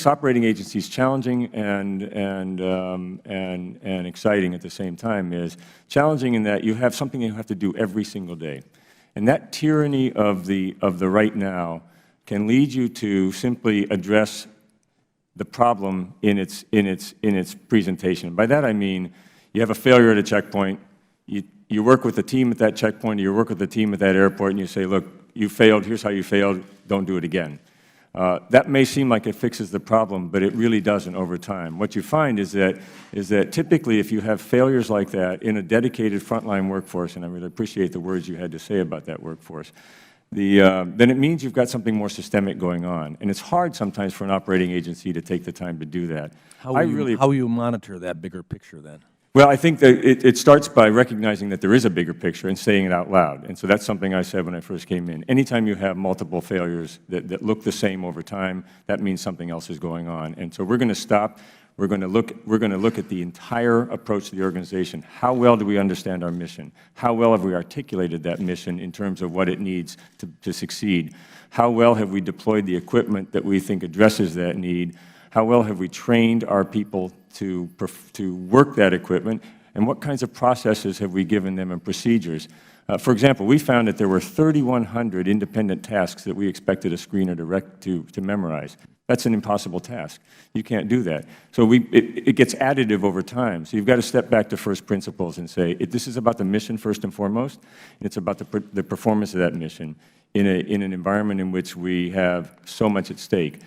operating agencies challenging and exciting at the same time is challenging in that you have something you have to do every single day. And that tyranny of the right now can lead you to simply address the problem in its presentation. By that I mean, you have a failure at a checkpoint, you work with the team at that checkpoint, or you work with the team at that airport, and you say, look, you failed, here's how you failed, don't do it again. That may seem like it fixes the problem, but it really doesn't over time. What you find is that typically if you have failures like that in a dedicated frontline workforce, and I really appreciate the words you had to say about that workforce, then it means you've got something more systemic going on. And it's hard sometimes for an operating agency to take the time to do that. How will you monitor that bigger picture then? Well, I think that it starts by recognizing that there is a bigger picture and saying it out loud. And so that's something I said when I first came in. Anytime you have multiple failures that look the same over time, that means something else is going on. And so we're going to stop. We're going to look at the entire approach to the organization. How well do we understand our mission? How well have we articulated that mission in terms of what it needs to succeed? How well have we deployed the equipment that we think addresses that need? How well have we trained our people to work that equipment? And what kinds of processes have we given them and procedures? For example, we found that there were 3,100 independent tasks that we expected a screener to memorize. That's an impossible task. You can't do that. So it gets additive over time. So you've got to step back to first principles and say, this is about the mission first and foremost, and it's about the performance of that mission in an environment in which we have so much at stake.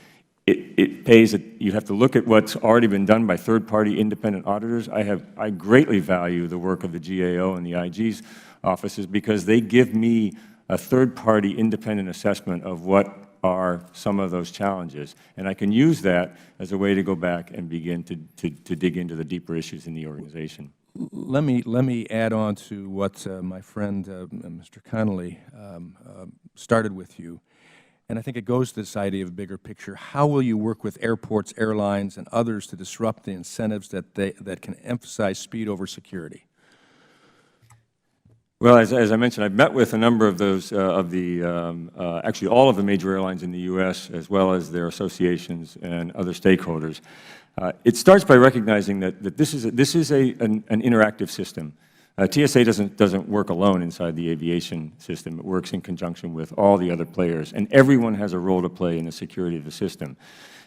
It pays. You have to look at what's already been done by third-party independent auditors. I greatly value the work of the GAO and the IG's offices because they give me a third-party independent assessment of what are some of those challenges. And I can use that as a way to go back and begin to dig into the deeper issues in the organization. Let me add on to what my friend Mr. Connolly started with you. And I think it goes to this idea of a bigger picture. How will you work with airports, airlines, and others to disrupt the incentives that can emphasize speed over security? Well, as I mentioned, I've met with a number of those, actually all of the major airlines in the U.S., as well as their associations and other stakeholders. It starts by recognizing that this is an interactive system. TSA doesn't work alone inside the aviation system. It works in conjunction with all the other players, and everyone has a role to play in the security of the system.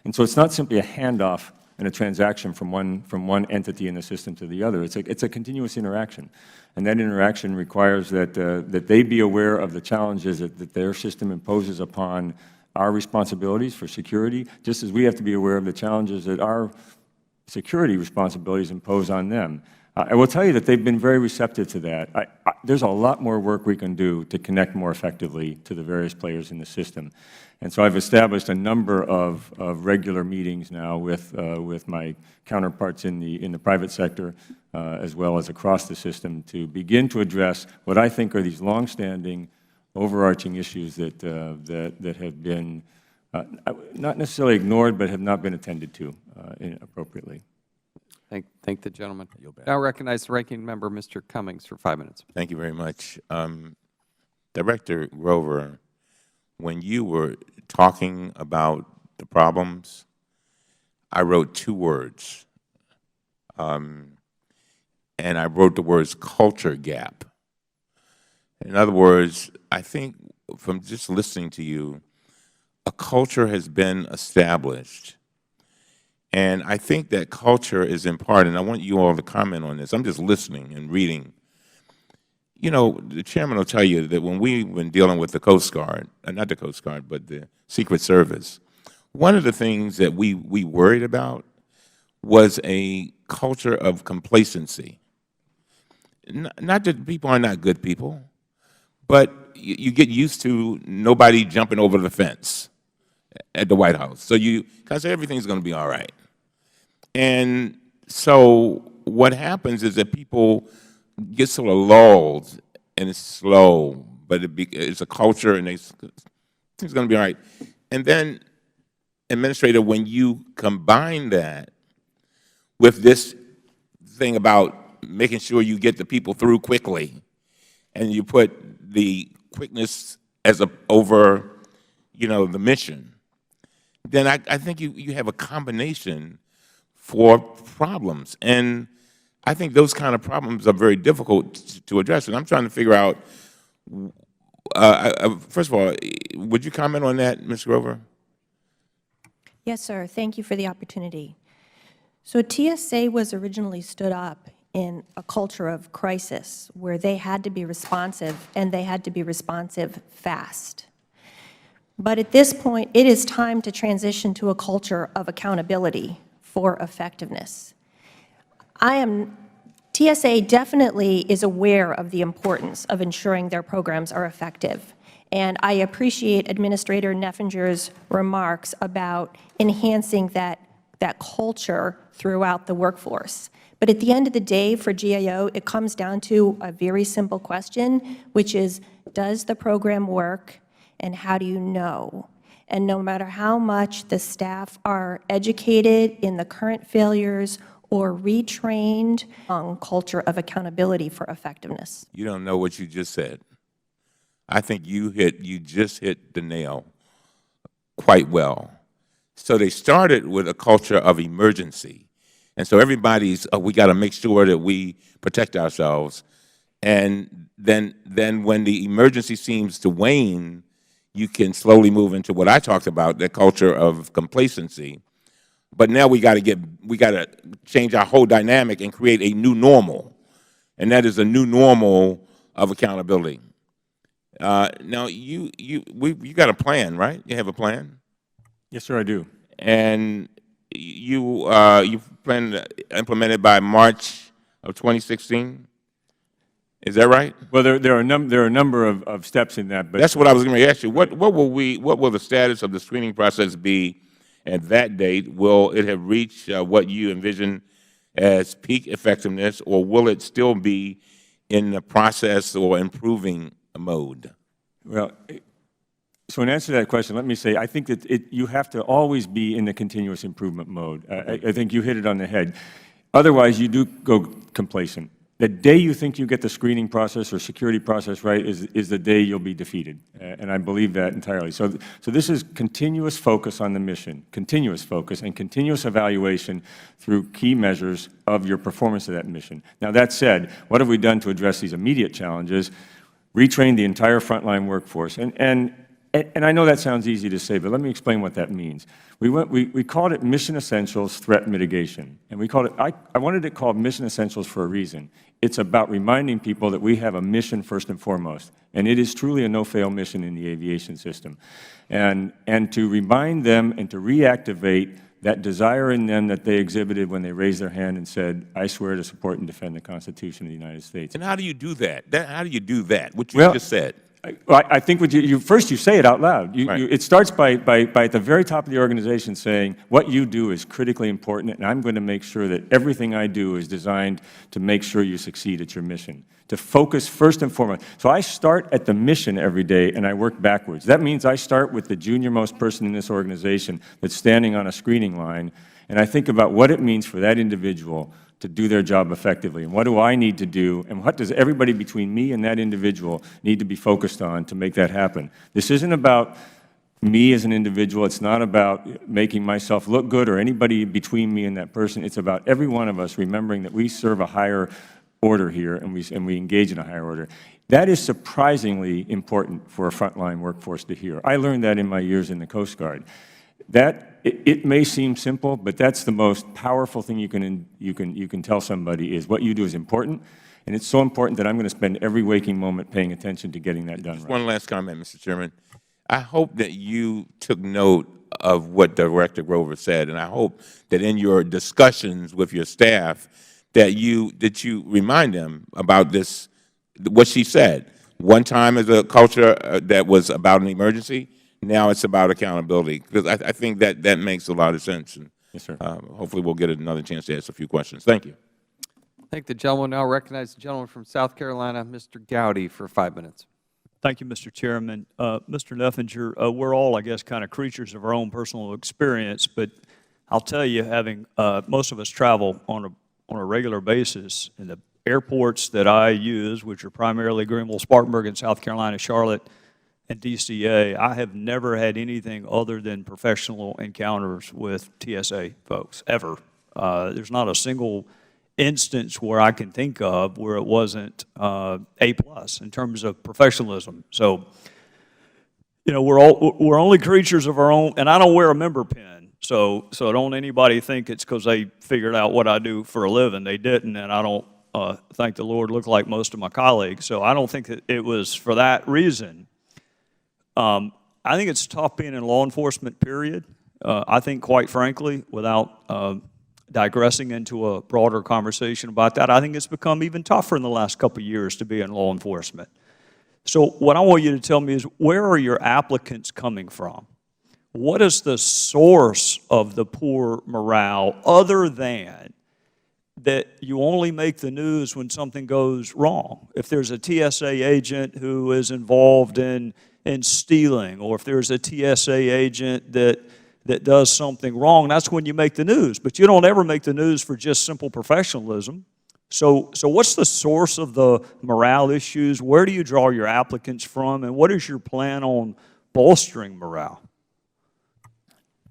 And so it's not simply a handoff and a transaction from one entity in the system to the other. It's a continuous interaction, and that interaction requires that they be aware of the challenges that their system imposes upon our responsibilities for security, just as we have to be aware of the challenges that our security responsibilities impose on them. I will tell you that they've been very receptive to that. There's a lot more work we can do to connect more effectively to the various players in the system. And so I've established a number of regular meetings now with my counterparts in the private sector, as well as across the system, to begin to address what I think are these longstanding, overarching issues that have been not necessarily ignored, but have not been attended to appropriately. Thank the gentleman. Now recognize the ranking member, Mr. Cummings, for 5 minutes. Thank you very much. Director Grover, when you were talking about the problems, I wrote 2 words, and I wrote the words culture gap. In other words, I think from just listening to you, a culture has been established. And I think that culture is in part, and I want you all to comment on this. I'm just listening and reading. You know, the chairman will tell you that when we've been dealing with the Coast Guard, not the Coast Guard, but the Secret Service, one of the things that we worried about was a culture of complacency. Not that people are not good people, but you get used to nobody jumping over the fence at the White House. So because everything's going to be all right. And so what happens is that people get sort of lulled, and it's slow, but it's a culture, and it's going to be all right. And then, Administrator, when you combine that with this thing about making sure you get the people through quickly, and you put the quickness over, the mission, then I think you have a combination for problems. And I think those kind of problems are very difficult to address. And I'm trying to figure out, first of all, would you comment on that, Ms. Grover? Yes, sir. Thank you for the opportunity. So TSA was originally stood up in a culture of crisis where they had to be responsive, and they had to be responsive fast. But at this point, it is time to transition to a culture of accountability for effectiveness. TSA definitely is aware of the importance of ensuring their programs are effective. And I appreciate Administrator Neffinger's remarks about enhancing that culture throughout the workforce. But at the end of the day, for GAO, it comes down to a very simple question, which is, does the program work, and how do you know? And no matter how much the staff are educated in the current failures or retrained on culture of accountability for effectiveness. You don't know what you just said. I think you just hit the nail quite well. So they started with a culture of emergency. And so everybody's, we got to make sure that we protect ourselves. And then when the emergency seems to wane, you can slowly move into what I talked about, that culture of complacency. But now we got to change our whole dynamic and create a new normal. And that is a new normal of accountability. Now, you got a plan, right? You have a plan? Yes, sir, I do. And you plan to implement it by March of 2016? Is that right? Well, there are a number of steps in that, but that's what I was going to ask you. What will the status of the screening process be at that date? Will it have reached what you envision as peak effectiveness, or will it still be in the process or improving mode? Well, So in answer to that question, let me say, I think that you have to always be in the continuous improvement mode. I think you hit it on the head. Otherwise, you do go complacent. The day you think you get the screening process or security process right is the day you'll be defeated, and I believe that entirely. So this is continuous focus on the mission, continuous focus and continuous evaluation through key measures of your performance of that mission. Now, that said, what have we done to address these immediate challenges? Retrain the entire frontline workforce. And I know that sounds easy to say, but let me explain what that means. We called it Mission Essentials Threat Mitigation, and we called it, I wanted it called Mission Essentials for a reason. It's about reminding people that we have a mission first and foremost, and it is truly a no-fail mission in the aviation system. And to remind them and to reactivate that desire in them that they exhibited when they raised their hand and said, I swear to support and defend the Constitution of the United States. And how do you do that? How do you do that, what you just said? I think what first you say it out loud. Right. It starts by at the very top of the organization saying, what you do is critically important, and I'm going to make sure that everything I do is designed to make sure you succeed at your mission, to focus first and foremost. So I start at the mission every day, and I work backwards. That means I start with the junior-most person in this organization that's standing on a screening line, and I think about what it means for that individual to do their job effectively, and what do I need to do, and what does everybody between me and that individual need to be focused on to make that happen. This isn't about me as an individual. It's not about making myself look good or anybody between me and that person. It's about every one of us remembering that we serve a higher order here, and we engage in a higher order. That is surprisingly important for a frontline workforce to hear. I learned that in my years in the Coast Guard. It may seem simple, but that's the most powerful thing you can tell somebody is what you do is important, and it's so important that I'm going to spend every waking moment paying attention to getting that done right. One last comment, Mr. Chairman. I hope that you took note of what Director Grover said, and I hope that in your discussions with your staff that you remind them about this, what she said. One time as a culture that was about an emergency, now it's about accountability, because I think that makes a lot of sense. And, yes, sir. Hopefully we'll get another chance to ask a few questions. Thank you. I think the gentleman now recognize the gentleman from South Carolina, Mr. Gowdy, for 5 minutes. Thank you, Mr. Chairman. Mr. Neffinger, we're all, I guess, kind of creatures of our own personal experience, but I'll tell you, having most of us travel on a regular basis, in the airports that I use, which are primarily Greenville, Spartanburg, and South Carolina, Charlotte, and DCA, I have never had anything other t+than professional encounters with TSA folks, ever. There's not a single instance where I can think of where it wasn't A+ in terms of professionalism. So, you know, we're only creatures of our own, and I don't wear a member pin. So don't anybody think it's because they figured out what I do for a living. They didn't, and I don't, thank the Lord, look like most of my colleagues. So I don't think that it was for that reason. I think it's tough being in law enforcement, period. I think, quite frankly, without digressing into a broader conversation about that, I think it's become even tougher in the last couple of years to be in law enforcement. So what I want you to tell me is, where are your applicants coming from? What is the source of the poor morale, other than that you only make the news when something goes wrong? If there's a TSA agent who is involved in stealing, or if there's a TSA agent that does something wrong, that's when you make the news. But you don't ever make the news for just simple professionalism. So what's the source of the morale issues? Where do you draw your applicants from? And what is your plan on bolstering morale?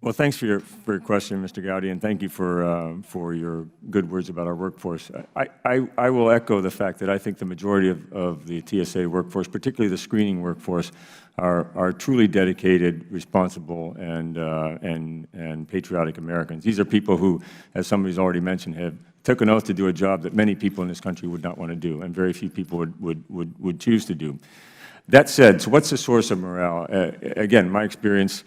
Well, thanks for your question, Mr. Gowdy, and thank you for your good words about our workforce. I will echo the fact that I think the majority of the TSA workforce, particularly the screening workforce, are truly dedicated, responsible, and patriotic Americans. These are people who, as somebody's already mentioned, have took an oath to do a job that many people in this country would not want to do, and very few people would choose to do. That said, so what's the source of morale? Again, my experience,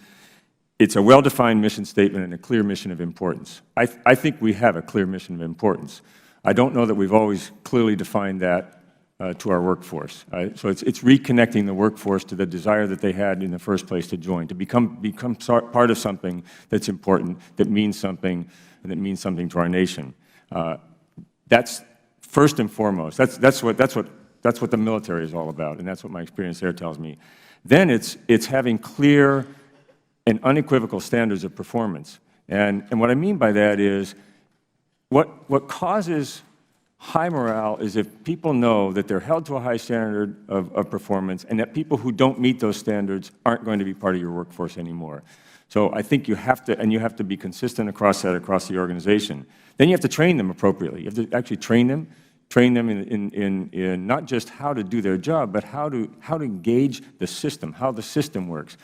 it's a well-defined mission statement and a clear mission of importance. I think we have a clear mission of importance. I don't know that we've always clearly defined that to our workforce. So it's reconnecting the workforce to the desire that they had in the first place to join, to become part of something that's important, that means something, and that means something to our nation. That's first and foremost. That's That's what the military is all about, and that's what my experience there tells me. Then it's having clear and unequivocal standards of performance. And what I mean by that is what causes high morale is if people know that they're held to a high standard of performance and that people who don't meet those standards aren't going to be part of your workforce anymore. So I think you have to be consistent across the organization. Then you have to train them appropriately. You have to actually train them in not just how to do their job, but how to engage the system, how the system works.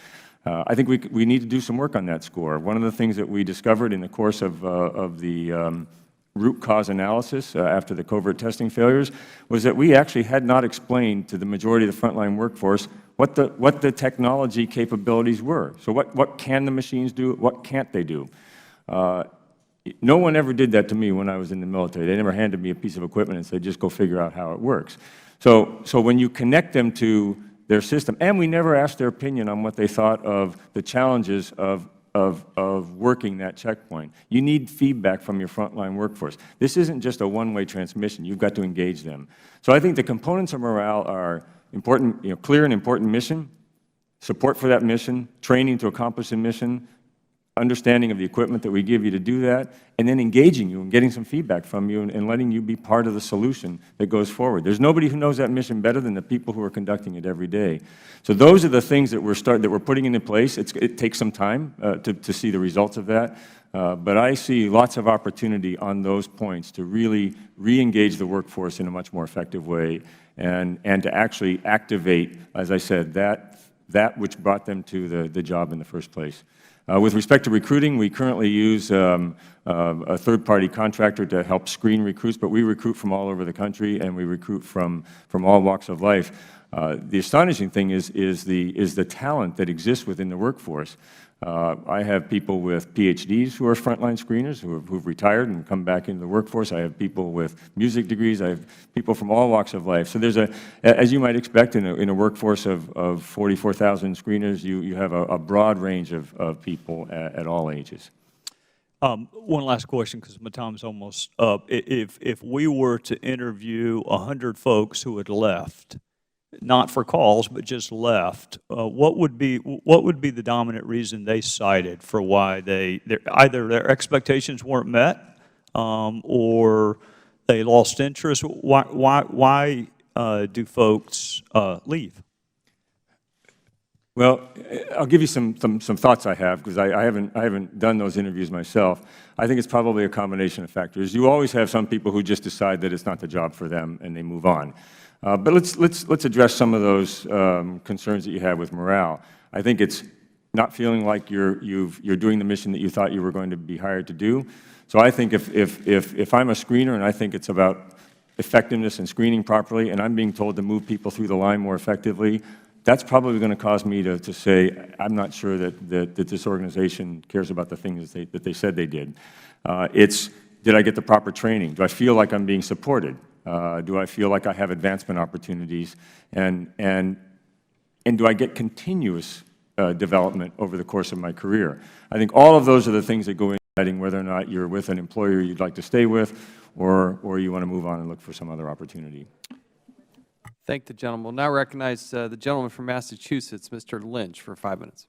I think we need to do some work on that score. One of the things that we discovered in the course of the root cause analysis after the covert testing failures was that we actually had not explained to the majority of the frontline workforce what the technology capabilities were. So what can the machines do, what can't they do? No one ever did that to me when I was in the military. They never handed me a piece of equipment and said, just go figure out how it works. So when you connect them to their system, and we never asked their opinion on what they thought of the challenges of working that checkpoint. You need feedback from your frontline workforce. This isn't just a one-way transmission. You've got to engage them. So I think the components of morale are important, clear and important mission, support for that mission, training to accomplish the mission, understanding of the equipment that we give you to do that, and then engaging you and getting some feedback from you and letting you be part of the solution that goes forward. There's nobody who knows that mission better than the people who are conducting it every day. So those are the things that we're putting into place. It takes some time to see the results of that, but I see lots of opportunity on those points to really re-engage the workforce in a much more effective way and to actually activate, as I said, that which brought them to the job in the first place. With respect to recruiting, we currently use a third-party contractor to help screen recruits, but we recruit from all over the country, and we recruit from all walks of life. The astonishing thing is the talent that exists within the workforce. I have people with PhDs who are frontline screeners who've retired and come back into the workforce. I have people with music degrees. I have people from all walks of life. So there's as you might expect in a workforce of 44,000 screeners, you have a broad range of people at all ages. One last question, because my time's almost up. If we were to interview 100 folks who had left, not for cause, but just left, what would be the dominant reason they cited for why either their expectations weren't met or they lost interest? Why do folks leave? Well, I'll give you some thoughts I have, because I haven't done those interviews myself. I think it's probably a combination of factors. You always have some people who just decide that it's not the job for them and they move on. But let's address some of those concerns that you have with morale. I think it's not feeling like you're doing the mission that you thought you were going to be hired to do. So I think if I'm a screener and I think it's about effectiveness and screening properly, and I'm being told to move people through the line more effectively, that's probably going to cause me to say, I'm not sure that this organization cares about the things that they said they did. Did I get the proper training? Do I feel like I'm being supported? Do I feel like I have advancement opportunities? And do I get continuous development over the course of my career? I think all of those are the things that go into deciding whether or not you're with an employer you'd like to stay with or you want to move on and look for some other opportunity. Thank the gentleman. We'll now recognize the gentleman from Massachusetts, Mr. Lynch, for 5 minutes.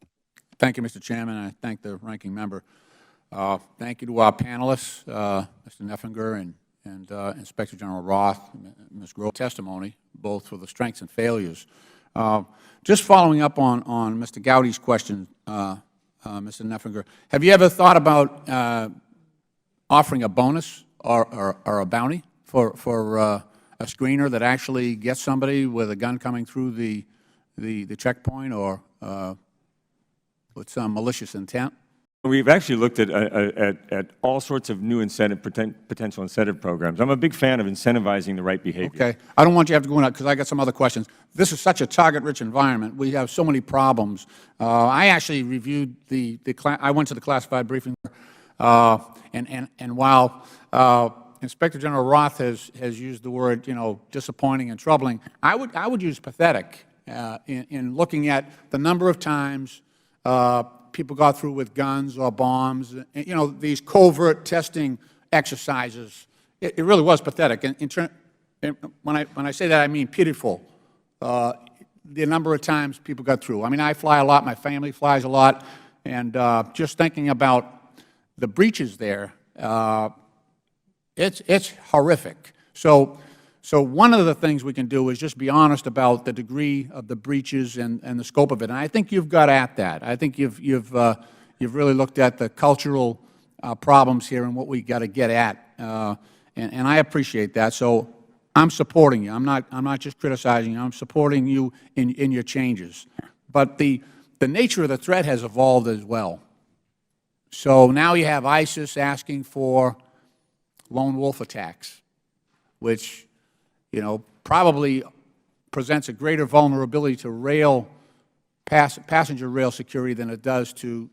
Thank you, Mr. Chairman. I thank the ranking member. Thank you to our panelists, Mr. Neffinger and Inspector General Roth, Ms. Grove's testimony, both for the strengths and failures. Just following up on Mr. Gowdy's question, Mr. Neffinger, have you ever thought about offering a bonus or a bounty for a screener that actually gets somebody with a gun coming through the checkpoint or with some malicious intent? We've actually looked at all sorts of new potential incentive programs. I'm a big fan of incentivizing the right behavior. Okay. I don't want you to have to go into that because I got some other questions. This is such a target-rich environment. We have so many problems. I actually reviewed I went to the classified briefing, and while Inspector General Roth has used the word, disappointing and troubling, I would use pathetic in looking at the number of times people got through with guns or bombs, these covert testing exercises. It really was pathetic. And when I say that, I mean pitiful. The number of times people got through. I mean, I fly a lot. My family flies a lot. And just thinking about the breaches there, it's horrific. So one of the things we can do is just be honest about the degree of the breaches and the scope of it. And I think you've got at that. I think you've really looked at the cultural problems here and what we got to get at. And I appreciate that. So I'm supporting you. I'm not just criticizing you. I'm supporting you in your changes. But the nature of the threat has evolved as well. So now you have ISIS asking for lone wolf attacks, which, probably presents a greater vulnerability to passenger rail security than it does to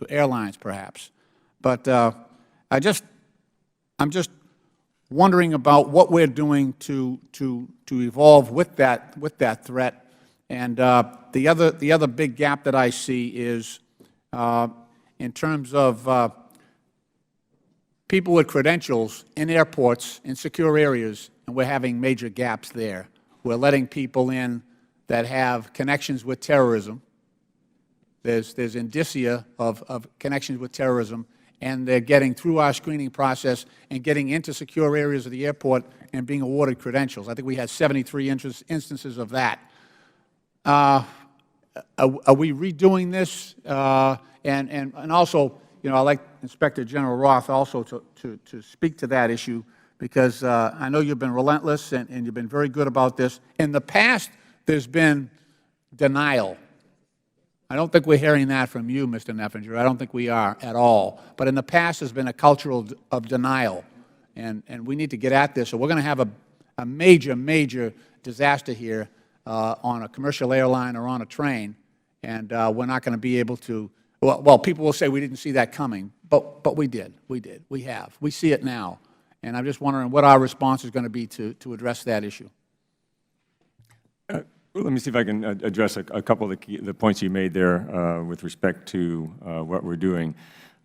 airlines, perhaps. But I'm just wondering about what we're doing to evolve with that threat. And the other big gap that I see is in terms of people with credentials in airports, in secure areas, and we're having major gaps there. We're letting people in that have connections with terrorism. There's indicia of connections with terrorism, and they're getting through our screening process and getting into secure areas of the airport and being awarded credentials. I think we had 73 instances of that. Are we redoing this? And also, I'd like Inspector General Roth also to speak to that issue, because I know you've been relentless and you've been very good about this. In the past, there's been denial. I don't think we're hearing that from you, Mr. Neffinger. I don't think we are at all. But in the past, there's been a culture of denial, and we need to get at this. So we're going to have a major disaster here on a commercial airline or on a train, and we're not going to be able to. Well, people will say we didn't see that coming, but we did. We have. We see it now, and I'm just wondering what our response is going to be to address that issue. Let me see if I can address a couple of the points you made there with respect to what we're doing.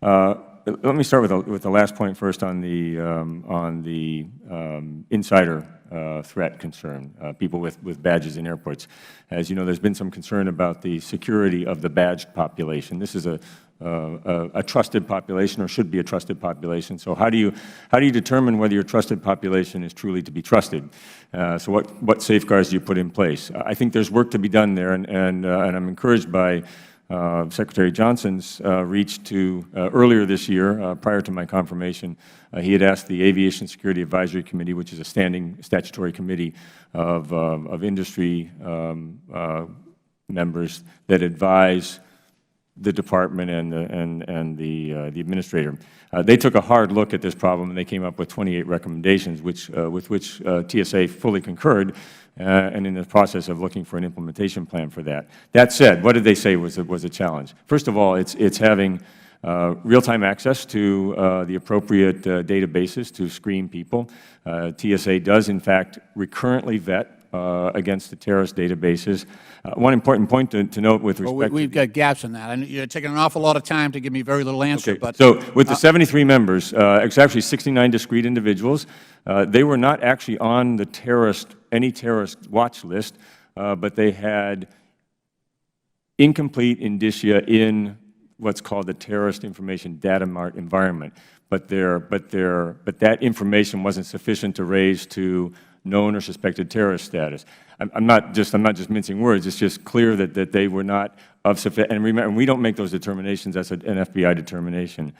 Let me start with the last point first on the insider threat concern, people with badges in airports. As you know, there's been some concern about the security of the badged population. This is a trusted population, or should be a trusted population. So how do you determine whether your trusted population is truly to be trusted? So what safeguards do you put in place? I think there's work to be done there, and I'm encouraged by Secretary Johnson's reach to, earlier this year, prior to my confirmation, he had asked the Aviation Security Advisory Committee, which is a standing statutory committee of industry members that advise the Department and the Administrator. They took a hard look at this problem, and they came up with 28 recommendations, with which TSA fully concurred, and in the process of looking for an implementation plan for that. That said, what did they say was a challenge? First of all, it's having real-time access to the appropriate databases to screen people. TSA does, in fact, recurrently vet against the terrorist databases. One important point to note with respect well, we've got gaps in that. And you're taking an awful lot of time to give me very little answer. Okay. But so with the 73 members, it's actually 69 discrete individuals. They were not actually on the any terrorist watch list, but they had incomplete indicia in what's called the Terrorist Information Data Mart environment. But that information wasn't sufficient to raise to known or suspected terrorist status. I'm not just mincing words. It's just clear that they were not of sufficient. And remember, we don't make those determinations. That's an FBI determination.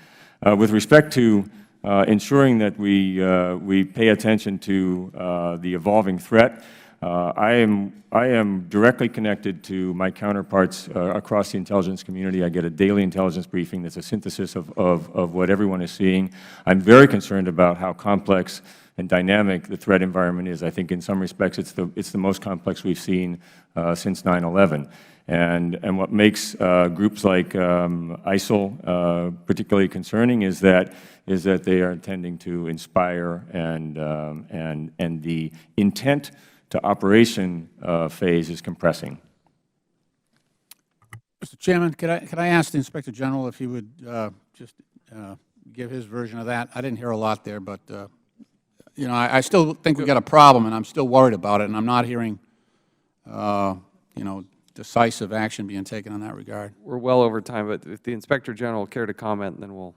With respect to ensuring that we pay attention to the evolving threat, I am directly connected to my counterparts across the intelligence community. I get a daily intelligence briefing that's a synthesis of what everyone is seeing. I'm very concerned about how complex and dynamic the threat environment is. I think in some respects it's the most complex we've seen since 9/11. And what makes groups like ISIL particularly concerning is that they are intending to inspire, and the intent to operation phase is compressing. Mr. Chairman, could I ask the Inspector General if he would just give his version of that? I didn't hear a lot there, but you know, I still think we've got a problem, and I'm still worried about it, and I'm not hearing, you know, decisive action being taken in that regard. We're well over time, but if the Inspector General care to comment, then we'll.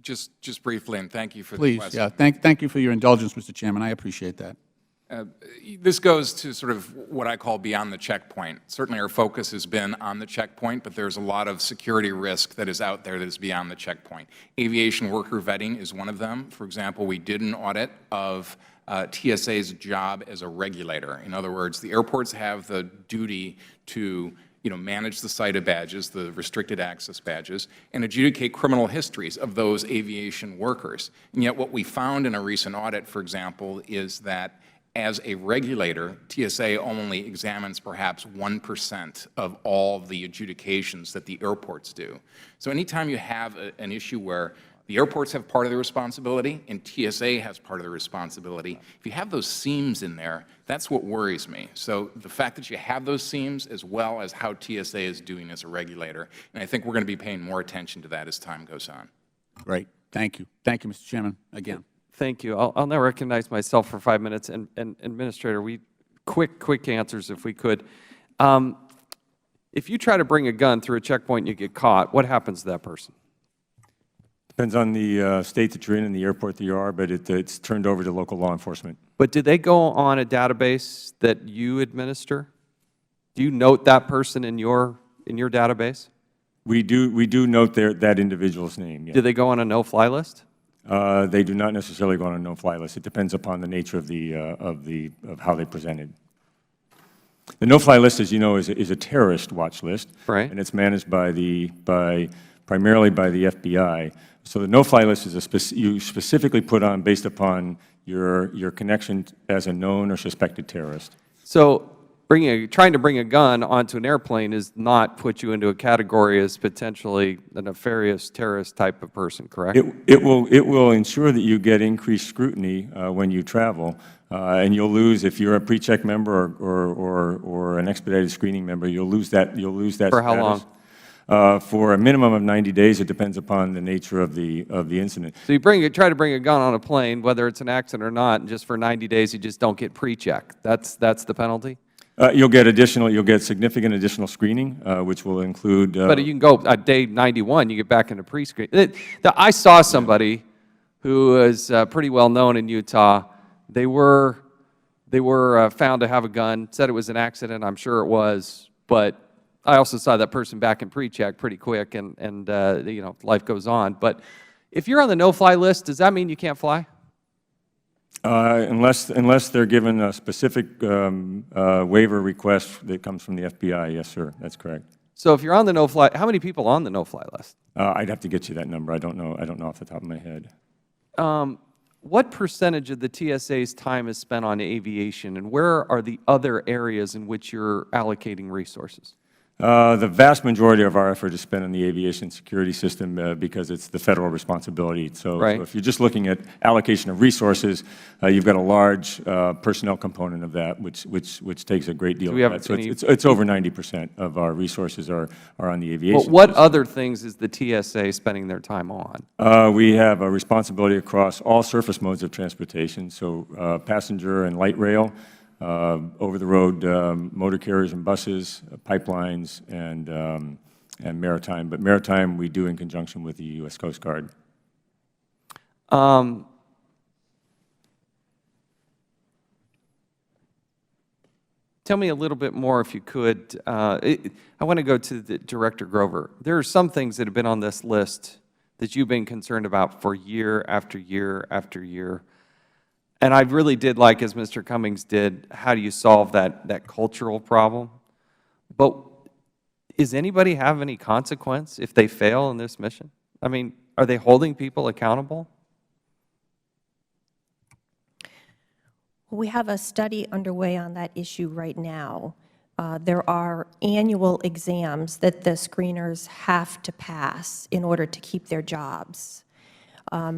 Just briefly, and thank you for the Please, question. yeah, thank you for your indulgence, Mr. Chairman. I appreciate that. This goes to sort of what I call beyond the checkpoint. Certainly our focus has been on the checkpoint, but there's a lot of security risk that is out there that is beyond the checkpoint. Aviation worker vetting is one of them. For example, we did an audit of TSA's job as a regulator. In other words, the airports have the duty to manage the CITA badges, the restricted access badges, and adjudicate criminal histories of those aviation workers. And yet what we found in a recent audit, for example, is that as a regulator, TSA only examines perhaps 1% of all the adjudications that the airports do. So anytime you have an issue where the airports have part of the responsibility and TSA has part of the responsibility, if you have those seams in there, that's what worries me. So the fact that you have those seams as well as how TSA is doing as a regulator, and I think we're going to be paying more attention to that as time goes on. Great. Thank you. Thank you, Mr. Chairman, again. Thank you. I'll now recognize myself for 5 minutes. And Administrator, quick answers if we could. If you try to bring a gun through a checkpoint and you get caught, what happens to that person? Depends on the state that you're in and the airport that you are, but it's turned over to local law enforcement. But do they go on a database that you administer? Do you note that person in your database? We do note that individual's name. Yeah. Do they go on a no-fly list? They do not necessarily go on a no-fly list. It depends upon the nature of how they presented. The no-fly list, as you know, is a terrorist watch list, right? And it's managed primarily by the FBI. So the no-fly list is you specifically put on based upon your connection as a known or suspected terrorist. So trying to bring a gun onto an airplane is not put you into a category as potentially a nefarious terrorist type of person, correct? It will ensure that you get increased scrutiny when you travel, and you'll lose if you're a pre-check member or an expedited screening member. You'll lose that. For how long? For a minimum of 90 days. It depends upon the nature of the incident. So you try to bring a gun on a plane, whether it's an accident or not, and just for 90 days you just don't get pre-check. That's the penalty? You'll get significant additional screening, which will include. But you can go day 91, you get back into pre-screen. I saw somebody who is pretty well known in Utah. They were found to have a gun. Said it was an accident. I'm sure it was, but I also saw that person back in pre-check pretty quick, and life goes on. But if you're on the no-fly list, does that mean you can't fly? Unless they're given a specific waiver request that comes from the FBI, yes, sir, that's correct. So if you're on the no-fly, how many people on the no-fly list? I'd have to get you that number. I don't know off the top of my head. What percentage of the TSA's time is spent on aviation, and where are the other areas in which you're allocating resources? The vast majority of our effort is spent on the aviation security system because it's the federal responsibility. So if you're just looking at allocation of resources, you've got a large personnel component of that, which takes a great deal of that. So it's over 90% of our resources are on the aviation system. What other things is the TSA spending their time on? We have a responsibility across all surface modes of transportation, so passenger and light rail, over-the-road motor carriers and buses, pipelines, and maritime. But maritime we do in conjunction with the U.S. Coast Guard. Tell me a little bit more, if you could. I want to go to the Director Grover. There are some things that have been on this list that you've been concerned about for year after year after year. And I really did like, as Mr. Cummings did, how do you solve that cultural problem? But does anybody have any consequence if they fail in this mission? I mean, are they holding people accountable? We have a study underway on that issue right now. There are annual exams that the screeners have to pass in order to keep their jobs.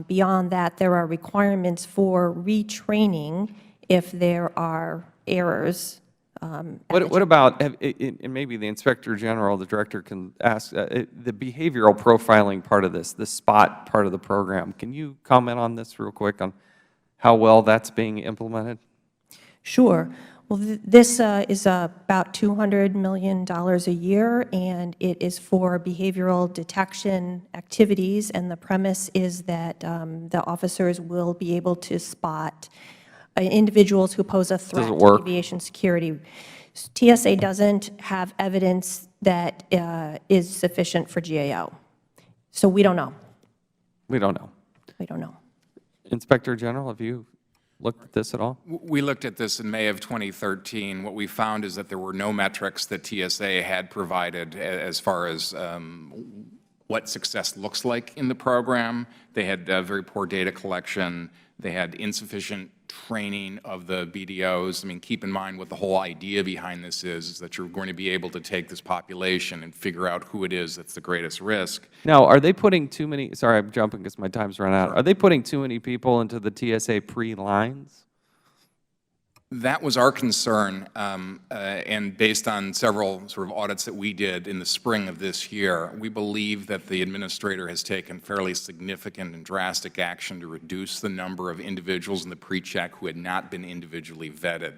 Beyond that, there are requirements for retraining if there are errors. What about, and maybe the Inspector General, the Director can ask, the behavioral profiling part of this, the SPOT part of the program. Can you comment on this real quick on how well that's being implemented? Sure. Well, this is about $200 million a year, and it is for behavioral detection activities, and the premise is that the officers will be able to spot individuals who pose a threat Does it to work? aviation security. TSA doesn't have evidence that is sufficient for GAO, so we don't know. We don't know. We don't know. Inspector General, have you looked at this at all? We looked at this in May of 2013. What we found is that there were no metrics that TSA had provided as far as what success looks like in the program. They had very poor data collection. They had insufficient training of the BDOs. I mean, keep in mind what the whole idea behind this is that you're going to be able to take this population and figure out who it is that's the greatest risk. Now, are they putting too many, sorry, I'm jumping because my time's run out. Are they putting too many people into the TSA pre-lines? That was our concern, and based on several sort of audits that we did in the spring of this year, we believe that the administrator has taken fairly significant and drastic action to reduce the number of individuals in the pre-check who had not been individually vetted.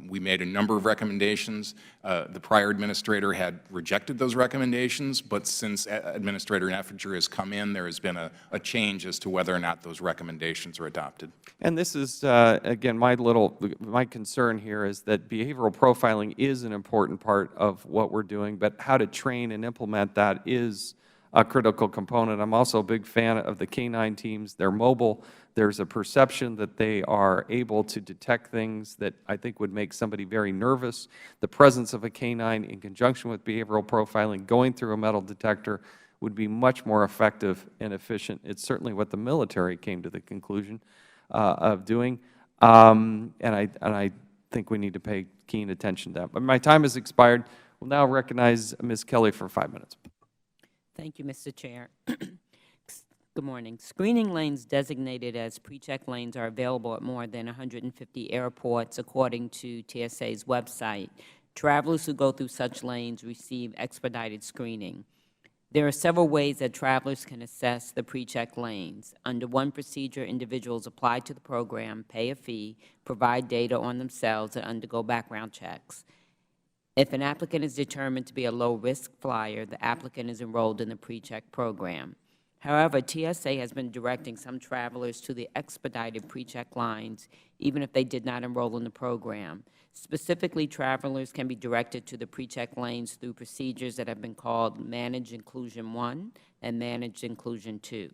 We made a number of recommendations. The prior administrator had rejected those recommendations, but since Administrator Neffinger has come in, there has been a change as to whether or not those recommendations are adopted. And this is, again, my concern here is that behavioral profiling is an important part of what we're doing, but how to train and implement that is a critical component. I'm also a big fan of the K-9 teams. They're mobile. There's a perception that they are able to detect things that I think would make somebody very nervous. The presence of a K-9 in conjunction with behavioral profiling, going through a metal detector, would be much more effective and efficient. It's certainly what the military came to the conclusion of doing, and I think we need to pay keen attention to that. But my time has expired. We'll now recognize Ms. Kelly for 5 minutes. Thank you, Mr. Chair. Good morning. Screening lanes designated as pre-check lanes are available at more than 150 airports, according to TSA's website. Travelers who go through such lanes receive expedited screening. There are several ways that travelers can assess the pre-check lanes. Under one procedure, individuals apply to the program, pay a fee, provide data on themselves, and undergo background checks. If an applicant is determined to be a low-risk flyer, the applicant is enrolled in the pre-check program. However, TSA has been directing some travelers to the expedited pre-check lines, even if they did not enroll in the program. Specifically, travelers can be directed to the pre-check lanes through procedures that have been called Managed Inclusion 1 and Managed Inclusion 2.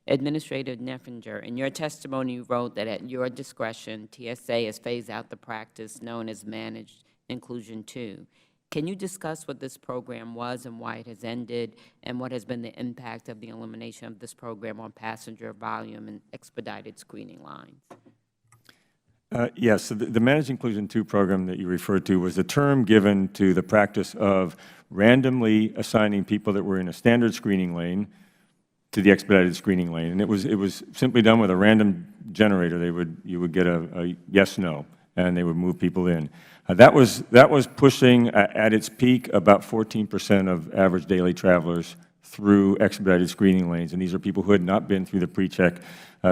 Administrator Neffinger, in your testimony, you wrote that at your discretion, TSA has phased out the practice known as Managed Inclusion 2. Can you discuss what this program was and why it has ended, and what has been the impact of the elimination of this program on passenger volume and expedited screening lines? Yes, so the Managed Inclusion 2 program that you referred to was a term given to the practice of randomly assigning people that were in a standard screening lane to the expedited screening lane. And it was simply done with a random generator. You would get a yes/no, and they would move people in. That was pushing at its peak about 14% of average daily travelers through expedited screening lanes, and these are people who had not been through the pre-check,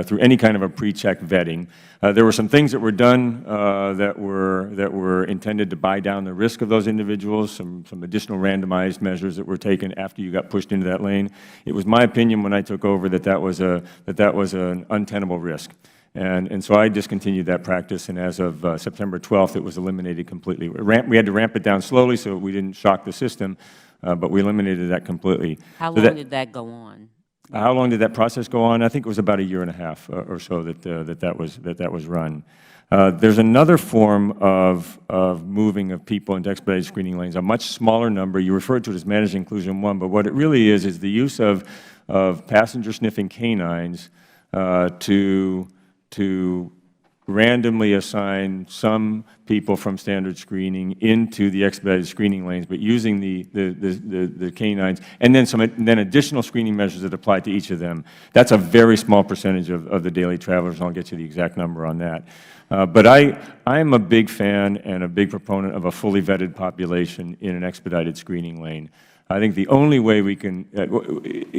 through any kind of a pre-check vetting. There were some things that were done that were intended to buy down the risk of those individuals, some additional randomized measures that were taken after you got pushed into that lane. It was my opinion when I took over that was an untenable risk. And so I discontinued that practice, and as of September 12th, it was eliminated completely. We had to ramp it down slowly so we didn't shock the system, but we eliminated that completely. How long did that go on? How long did that process go on? I think it was about 1.5 years or so that was run. There's another form of moving of people into expedited screening lanes, a much smaller number. You referred to it as Managed Inclusion 1, but what it really is the use of passenger sniffing canines to randomly assign some people from standard screening into the expedited screening lanes, but using the canines, and then additional screening measures that apply to each of them. That's a very small percentage of the daily travelers, and I'll get you the exact number on that. But I am a big fan and a big proponent of a fully vetted population in an expedited screening lane. I think the only way we can,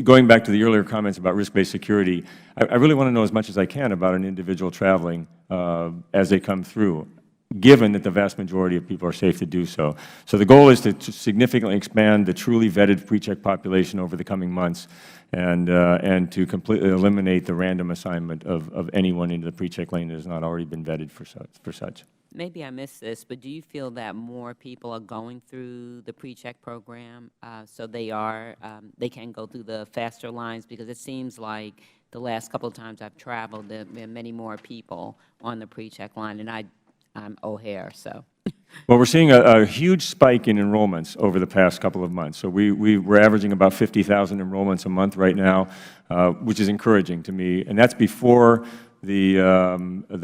going back to the earlier comments about risk-based security, I really want to know as much as I can about an individual traveling as they come through, given that the vast majority of people are safe to do so. So the goal is to significantly expand the truly vetted pre-check population over the coming months and to completely eliminate the random assignment of anyone into the pre-check lane that has not already been vetted for such. Maybe I missed this, but do you feel that more people are going through the pre-check program, so they can go through the faster lines? Because it seems like the last couple of times I've traveled, there have been many more people on the pre-check line, and I'm O'Hare, so. Well, we're seeing a huge spike in enrollments over the past couple of months. So we're averaging about 50,000 enrollments a month right now, which is encouraging to me. And that's before the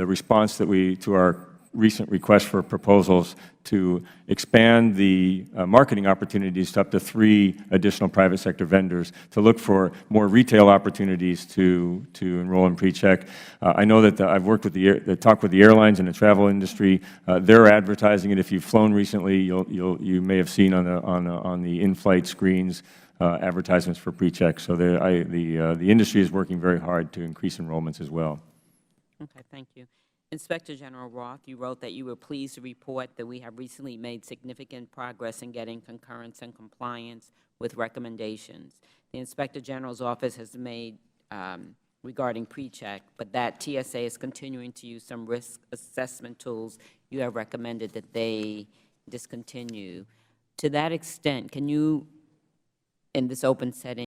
response that to our recent request for proposals to expand the marketing opportunities to up to 3 additional private sector vendors to look for more retail opportunities to enroll in pre-check. I know that I've worked with talked with the airlines and the travel industry. They're advertising it. If you've flown recently, you may have seen on the in-flight screens advertisements for pre-check. So the industry is working very hard to increase enrollments as well. Okay, thank you. Inspector General Roth, you wrote that you were pleased to report that we have recently made significant progress in getting concurrence and compliance with recommendations the Inspector General's office has made regarding pre-check, but that TSA is continuing to use some risk assessment tools you have recommended that they discontinue. To that extent, can you, in this open setting,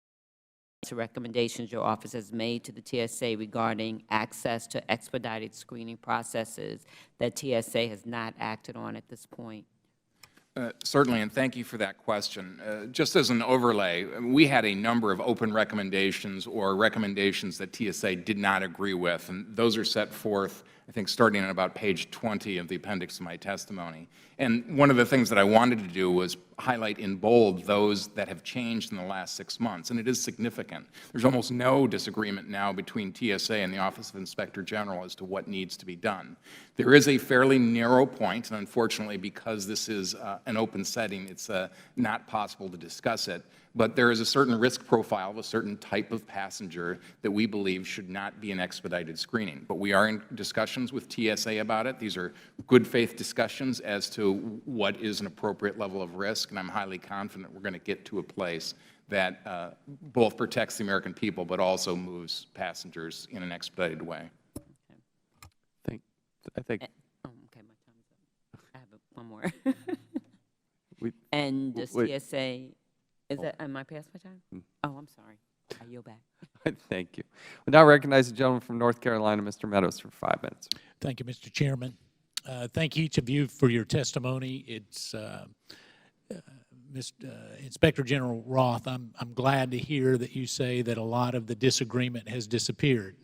to recommendations your office has made to the TSA regarding access to expedited screening processes that TSA has not acted on at this point? Certainly, and thank you for that question. Just as an overlay, we had a number of open recommendations or recommendations that TSA did not agree with, and those are set forth, I think, starting on about page 20 of the appendix to my testimony. And one of the things that I wanted to do was highlight in bold those that have changed in the last 6 months, and it is significant. There's almost no disagreement now between TSA and the Office of Inspector General as to what needs to be done. There is a fairly narrow point, and unfortunately, because this is an open setting, it's not possible to discuss it. But there is a certain risk profile of a certain type of passenger that we believe should not be an expedited screening. But we are in discussions with TSA about it. These are good faith discussions as to what is an appropriate level of risk, and I'm highly confident we're going to get to a place that both protects the American people but also moves passengers in an expedited way. I think. Oh, okay, my time's up. I have one more. And does TSA, am I past my time? Oh, I'm sorry. I yield back. Thank you. We now recognize the gentleman from North Carolina, Mr. Meadows, for 5 minutes. Thank you, Mr. Chairman. Thank each of you for your testimony. It's Inspector General Roth, I'm glad to hear that you say that a lot of the disagreement has disappeared,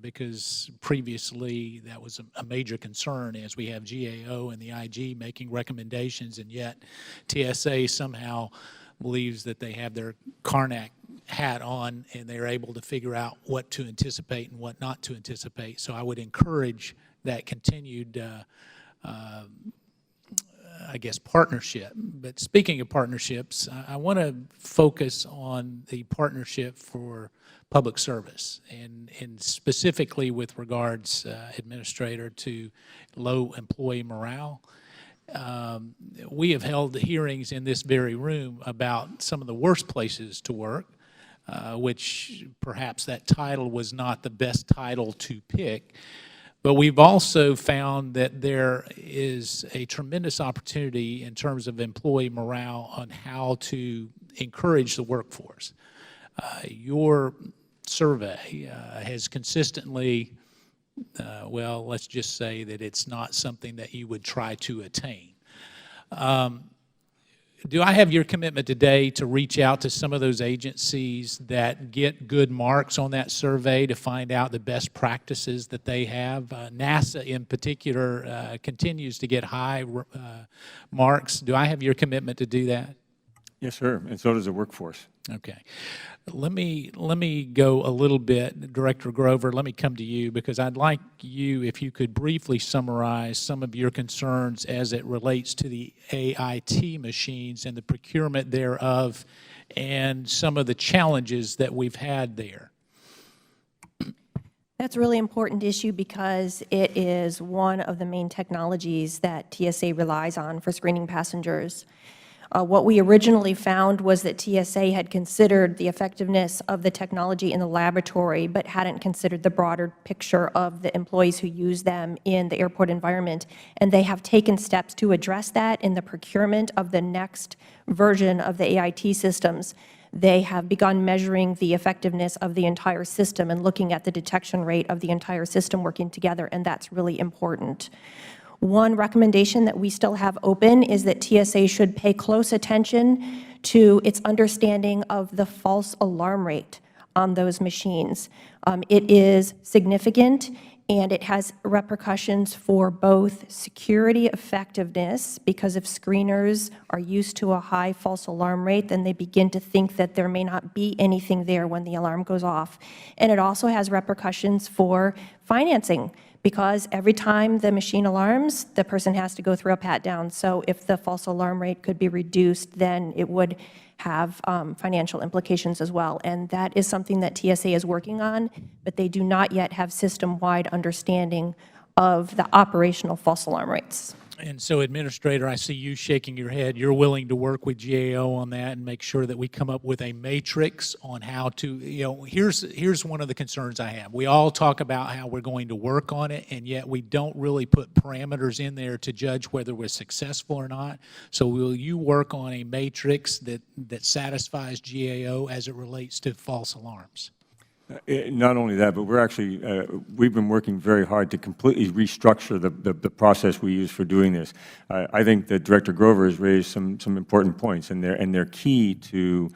because previously that was a major concern as we have GAO and the IG making recommendations, and yet TSA somehow believes that they have their Karnak hat on and they're able to figure out what to anticipate and what not to anticipate. So I would encourage that continued I guess, partnership. But speaking of partnerships, I want to focus on the partnership for public service, and specifically with regards, Administrator, to low employee morale. We have held hearings in this very room about some of the worst places to work, which perhaps that title was not the best title to pick. But we've also found that there is a tremendous opportunity in terms of employee morale on how to encourage the workforce. Your survey has consistently, well, let's just say that it's not something that you would try to attain. Do I have your commitment today to reach out to some of those agencies that get good marks on that survey to find out the best practices that they have? NASA in particular continues to get high marks. Do I have your commitment to do that? Yes, sir, and so does the workforce. Okay. Let me go a little bit, Director Grover, let me come to you, because I'd like you, if you could briefly summarize some of your concerns as it relates to the AIT machines and the procurement thereof and some of the challenges that we've had there. That's a really important issue because it is one of the main technologies that TSA relies on for screening passengers. What we originally found was that TSA had considered the effectiveness of the technology in the laboratory, but hadn't considered the broader picture of the employees who use them in the airport environment. And they have taken steps to address that in the procurement of the next version of the AIT systems. They have begun measuring the effectiveness of the entire system and looking at the detection rate of the entire system working together, and that's really important. One recommendation that we still have open is that TSA should pay close attention to its understanding of the false alarm rate on those machines. It is significant, and it has repercussions for both security effectiveness, because if screeners are used to a high false alarm rate, then they begin to think that there may not be anything there when the alarm goes off. And it also has repercussions for financing, because every time the machine alarms, the person has to go through a pat-down. So if the false alarm rate could be reduced, then it would have financial implications as well. And that is something that TSA is working on, but they do not yet have system-wide understanding of the operational false alarm rates. And so, Administrator, I see you shaking your head. You're willing to work with GAO on that and make sure that we come up with a matrix on how to, here's one of the concerns I have. We all talk about how we're going to work on it, and yet we don't really put parameters in there to judge whether we're successful or not. So will you work on a matrix that satisfies GAO as it relates to false alarms? Not only that, but we've been working very hard to completely restructure the process we use for doing this. I think that Director Grover has raised some important points, and they're key to,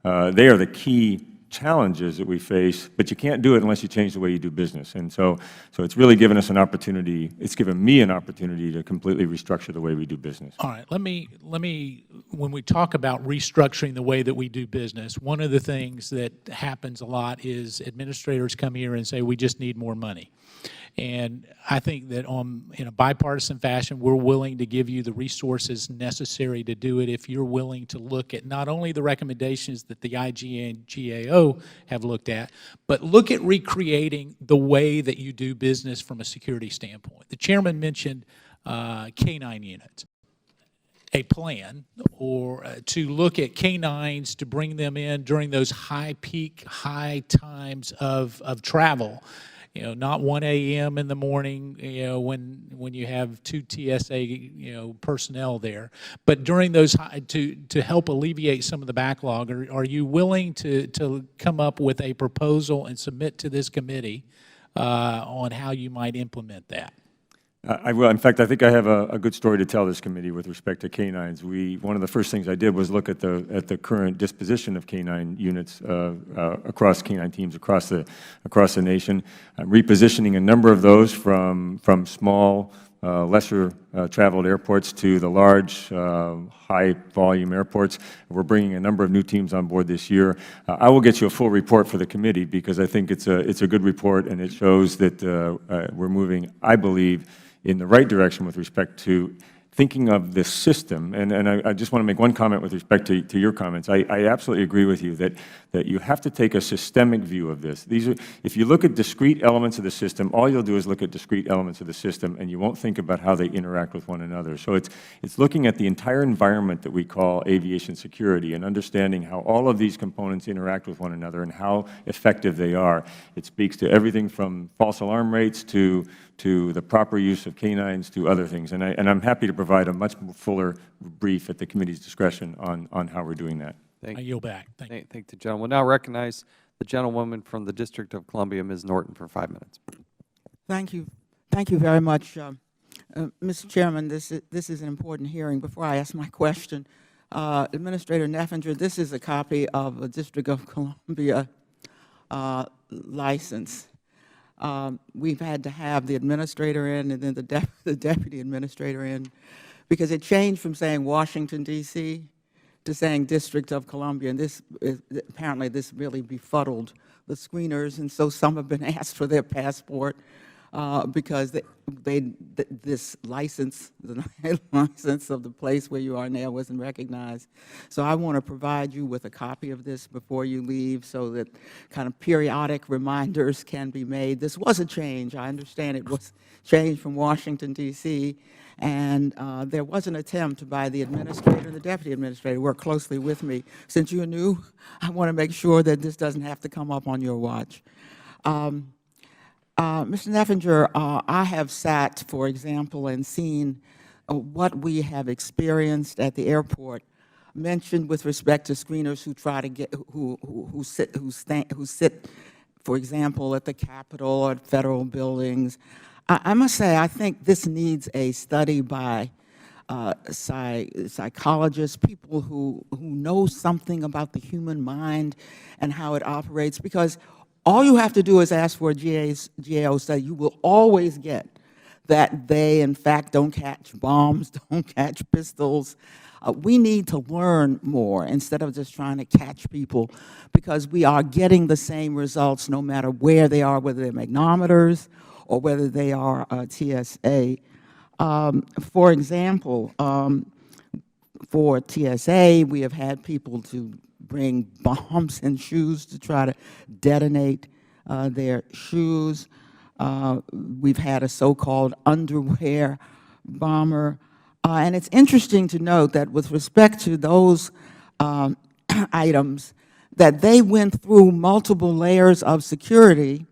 they are the key challenges that we face, but you can't do it unless you change the way you do business. And so it's really given us an opportunity, it's given me an opportunity to completely restructure the way we do business. All right, let me, when we talk about restructuring the way that we do business, one of the things that happens a lot is administrators come here and say, we just need more money. And I think that in a bipartisan fashion, we're willing to give you the resources necessary to do it if you're willing to look at not only the recommendations that the IGA and GAO have looked at, but look at recreating the way that you do business from a security standpoint. The chairman mentioned K-9 units. A plan or to look at K-9s to bring them in during those high peak, high times of travel. Not 1 a.m. in the morning, when you have 2 TSA, personnel there, but during those to help alleviate some of the backlog. Are you willing to come up with a proposal and submit to this committee on how you might implement that? I will. In fact, I think I have a good story to tell this committee with respect to K-9s. One of the first things I did was look at the current disposition of K-9 units across K-9 teams across the nation, repositioning a number of those from small, lesser traveled airports to the large, high-volume airports. We're bringing a number of new teams on board this year. I will get you a full report for the committee because I think it's a good report, and it shows that we're moving, I believe, in the right direction with respect to thinking of this system. And I just want to make one comment with respect to your comments. I absolutely agree with you that you have to take a systemic view of this. If you look at discrete elements of the system, all you'll do is look at discrete elements of the system, and you won't think about how they interact with one another. So it's looking at the entire environment that we call aviation security and understanding how all of these components interact with one another and how effective they are. It speaks to everything from false alarm rates to the proper use of K-9s to other things. And I'm happy to provide a much fuller brief at the committee's discretion on how we're doing that. I yield back. Thank you. Thank the gentleman. We'll now recognize the gentlewoman from the District of Columbia, Ms. Norton, for 5 minutes. Thank you. Thank you very much. Mr. Chairman, this is an important hearing. Before I ask my question, Administrator Neffinger, this is a copy of a District of Columbia license. We've had to have the administrator in and then the deputy administrator in because it changed from saying Washington, D.C. to saying District of Columbia, and apparently this really befuddled the screeners, and so some have been asked for their passport because this license, the license of the place where you are now wasn't recognized. So I want to provide you with a copy of this before you leave so that kind of periodic reminders can be made. This was a change. I understand it was changed from Washington, D.C., and there was an attempt by the administrator and the deputy administrator to work closely with me. Since you're new, I want to make sure that this doesn't have to come up on your watch. Mr. Neffinger, I have sat, for example, and seen what we have experienced at the airport, mentioned with respect to screeners who try to get, who sit, for example, at the Capitol or at federal buildings. I must say, I think this needs a study by psychologists, people who know something about the human mind and how it operates, because all you have to do is ask for a GAO study. You will always get that they, in fact, don't catch bombs, don't catch pistols. We need to learn more instead of just trying to catch people, because we are getting the same results no matter where they are, whether they're magnometers or whether they are TSA. For example, for TSA, we have had people to bring bombs and shoes to try to detonate their shoes. We've had a so-called underwear bomber. And it's interesting to note that with respect to those items, that they went through multiple layers of security,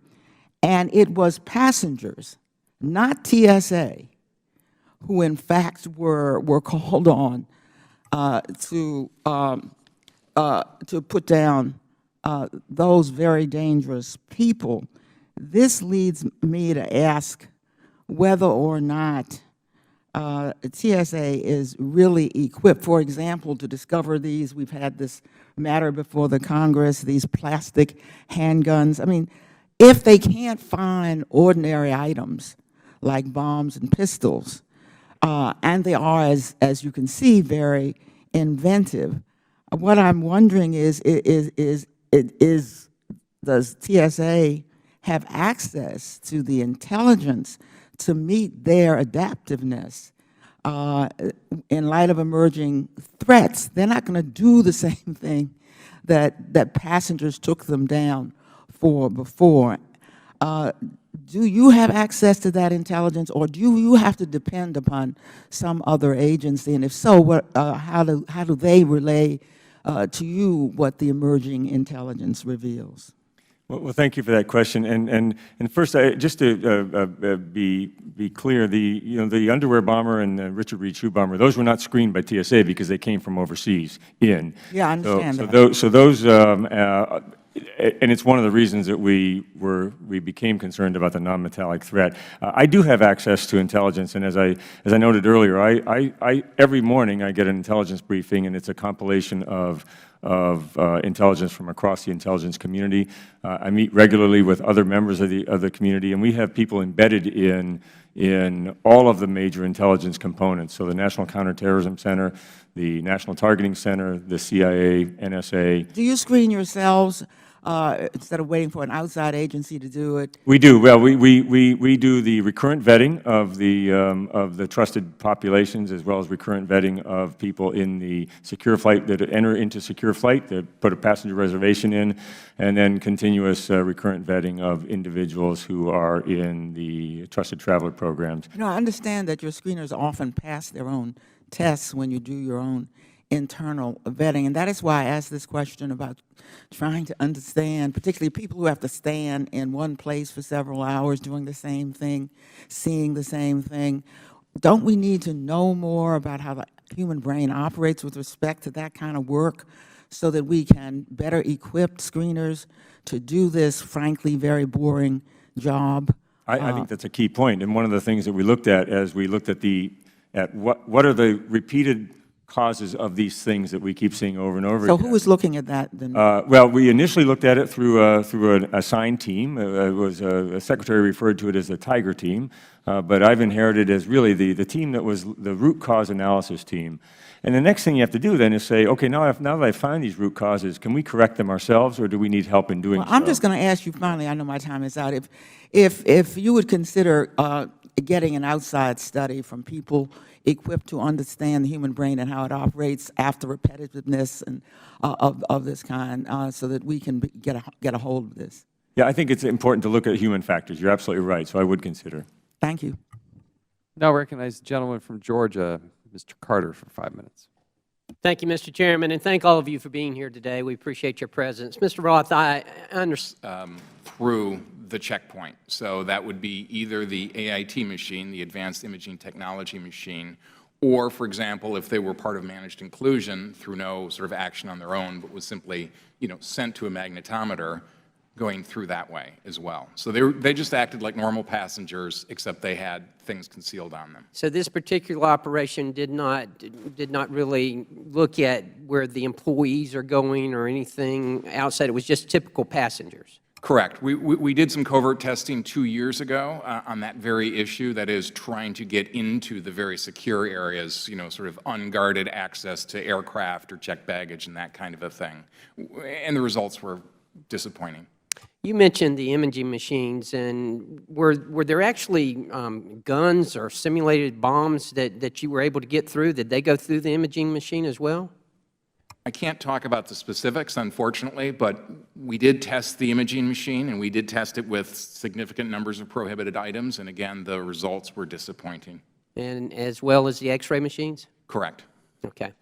and it was passengers, not TSA, who in fact were called on to put down those very dangerous people. This leads me to ask whether or not TSA is really equipped, for example, to discover these. We've had this matter before the Congress, these plastic handguns. I mean, if they can't find ordinary items like bombs and pistols, and they are, as you can see, very inventive, what I'm wondering is does TSA have access to the intelligence to meet their adaptiveness in light of emerging threats? They're not going to do the same thing that passengers took them down for before. Do you have access to that intelligence, or do you have to depend upon some other agency? And if so, how do they relay to you what the emerging intelligence reveals? Well, thank you for that question. And first, just to be clear, the underwear bomber and the Richard Reed shoe bomber, those were not screened by TSA because they came from overseas in. Yeah, I understand that. So those, and it's one of the reasons that we became concerned about the non-metallic threat. I do have access to intelligence, and as I noted earlier, every morning I get an intelligence briefing, and it's a compilation of intelligence from across the intelligence community. I meet regularly with other members of the community, and we have people embedded in all of the major intelligence components. So the National Counterterrorism Center, the National Targeting Center, the CIA, NSA. Do you screen yourselves instead of waiting for an outside agency to do it? We do. Well, we do the recurrent vetting of the trusted populations, as well as recurrent vetting of people in the secure flight that enter into secure flight, that put a passenger reservation in, and then continuous recurrent vetting of individuals who are in the trusted traveler programs. You know, I understand that your screeners often pass their own tests when you do your own internal vetting, and that is why I asked this question about trying to understand, particularly people who have to stand in one place for several hours doing the same thing, seeing the same thing. Don't we need to know more about how the human brain operates with respect to that kind of work so that we can better equip screeners to do this, frankly, very boring job? I think that's a key point, and one of the things that we looked at as we looked at what are the repeated causes of these things that we keep seeing over and over So again. who is looking at that then? Well, we initially looked at it through an assigned team. It was a secretary referred to it as the Tiger team, but I've inherited as really the team that was the root cause analysis team. And the next thing you have to do then is say, okay, now that I find these root causes, can we correct them ourselves, or do we need help in doing so? I'm just going to ask you finally, I know my time is out, if you would consider getting an outside study from people equipped to understand the human brain and how it operates after repetitiveness and of this kind, so that we can get a hold of this. Yeah, I think it's important to look at human factors. You're absolutely right, so I would consider. Thank you. Now I recognize the gentleman from Georgia, Mr. Carter, for 5 minutes. Thank you, Mr. Chairman, and thank all of you for being here today. We appreciate your presence. Mr. Roth, I understand. Through the checkpoint. So that would be either the AIT machine, the Advanced Imaging Technology machine, or, for example, if they were part of managed inclusion through no sort of action on their own, but was simply, sent to a magnetometer, going through that way as well. So they just acted like normal passengers, except they had things concealed on them. So this particular operation did not really look at where the employees are going or anything outside. It was just typical passengers. Correct. We did some covert testing 2 years ago on that very issue, that is trying to get into the very secure areas, sort of unguarded access to aircraft or checked baggage and that kind of a thing. And the results were disappointing. You mentioned the imaging machines, and were there actually guns or simulated bombs that you were able to get through? Did they go through the imaging machine as well? I can't talk about the specifics, unfortunately, but we did test the imaging machine, and we did test it with significant numbers of prohibited items, and again, the results were disappointing. And as well as the X-ray machines? Correct. Okay.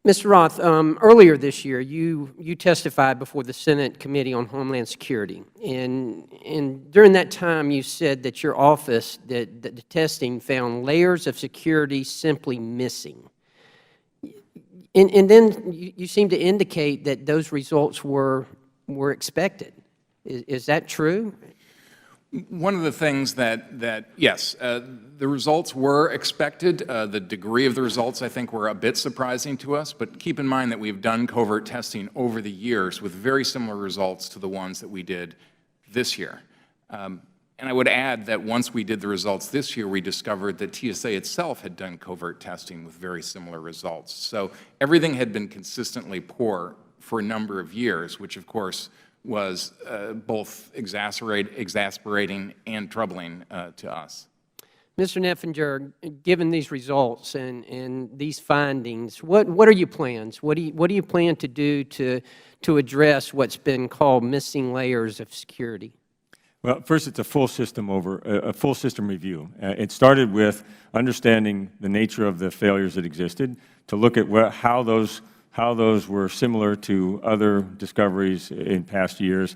Mr. Roth, earlier this year, you testified before the Senate Committee on Homeland Security, and during that time, you said that your office, that the testing found layers of security simply missing. And then you seem to indicate that those results were expected. Is that true? One of the things that yes, the results were expected. The degree of the results, I think, were a bit surprising to us, but keep in mind that we've done covert testing over the years with very similar results to the ones that we did this year. And I would add that once we did the results this year, we discovered that TSA itself had done covert testing with very similar results. So everything had been consistently poor for a number of years, which of course was both exasperating and troubling to us. Mr. Neffinger, given these results and these findings, what are your plans? What do you plan to do to address what's been called missing layers of security? Well, first, it's a full system review. It started with understanding the nature of the failures that existed, to look at how those were similar to other discoveries in past years,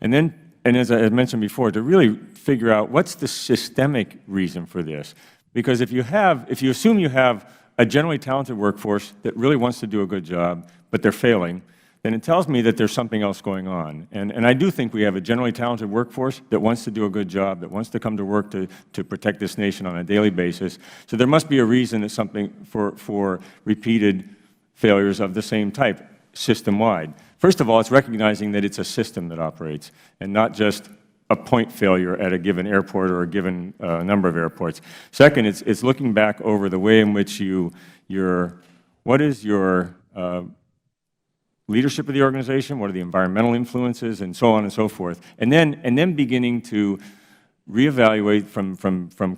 and as I mentioned before, to really figure out what's the systemic reason for this. Because if you assume you have a generally talented workforce that really wants to do a good job, but they're failing, then it tells me that there's something else going on. And I do think we have a generally talented workforce that wants to do a good job, that wants to come to work to protect this nation on a daily basis. So there must be a reason that something for repeated failures of the same type system-wide. First of all, it's recognizing that it's a system that operates and not just a point failure at a given airport or a given number of airports. Second, it's looking back over the way in which what is your leadership of the organization, what are the environmental influences, and so on and so forth, and then beginning to reevaluate from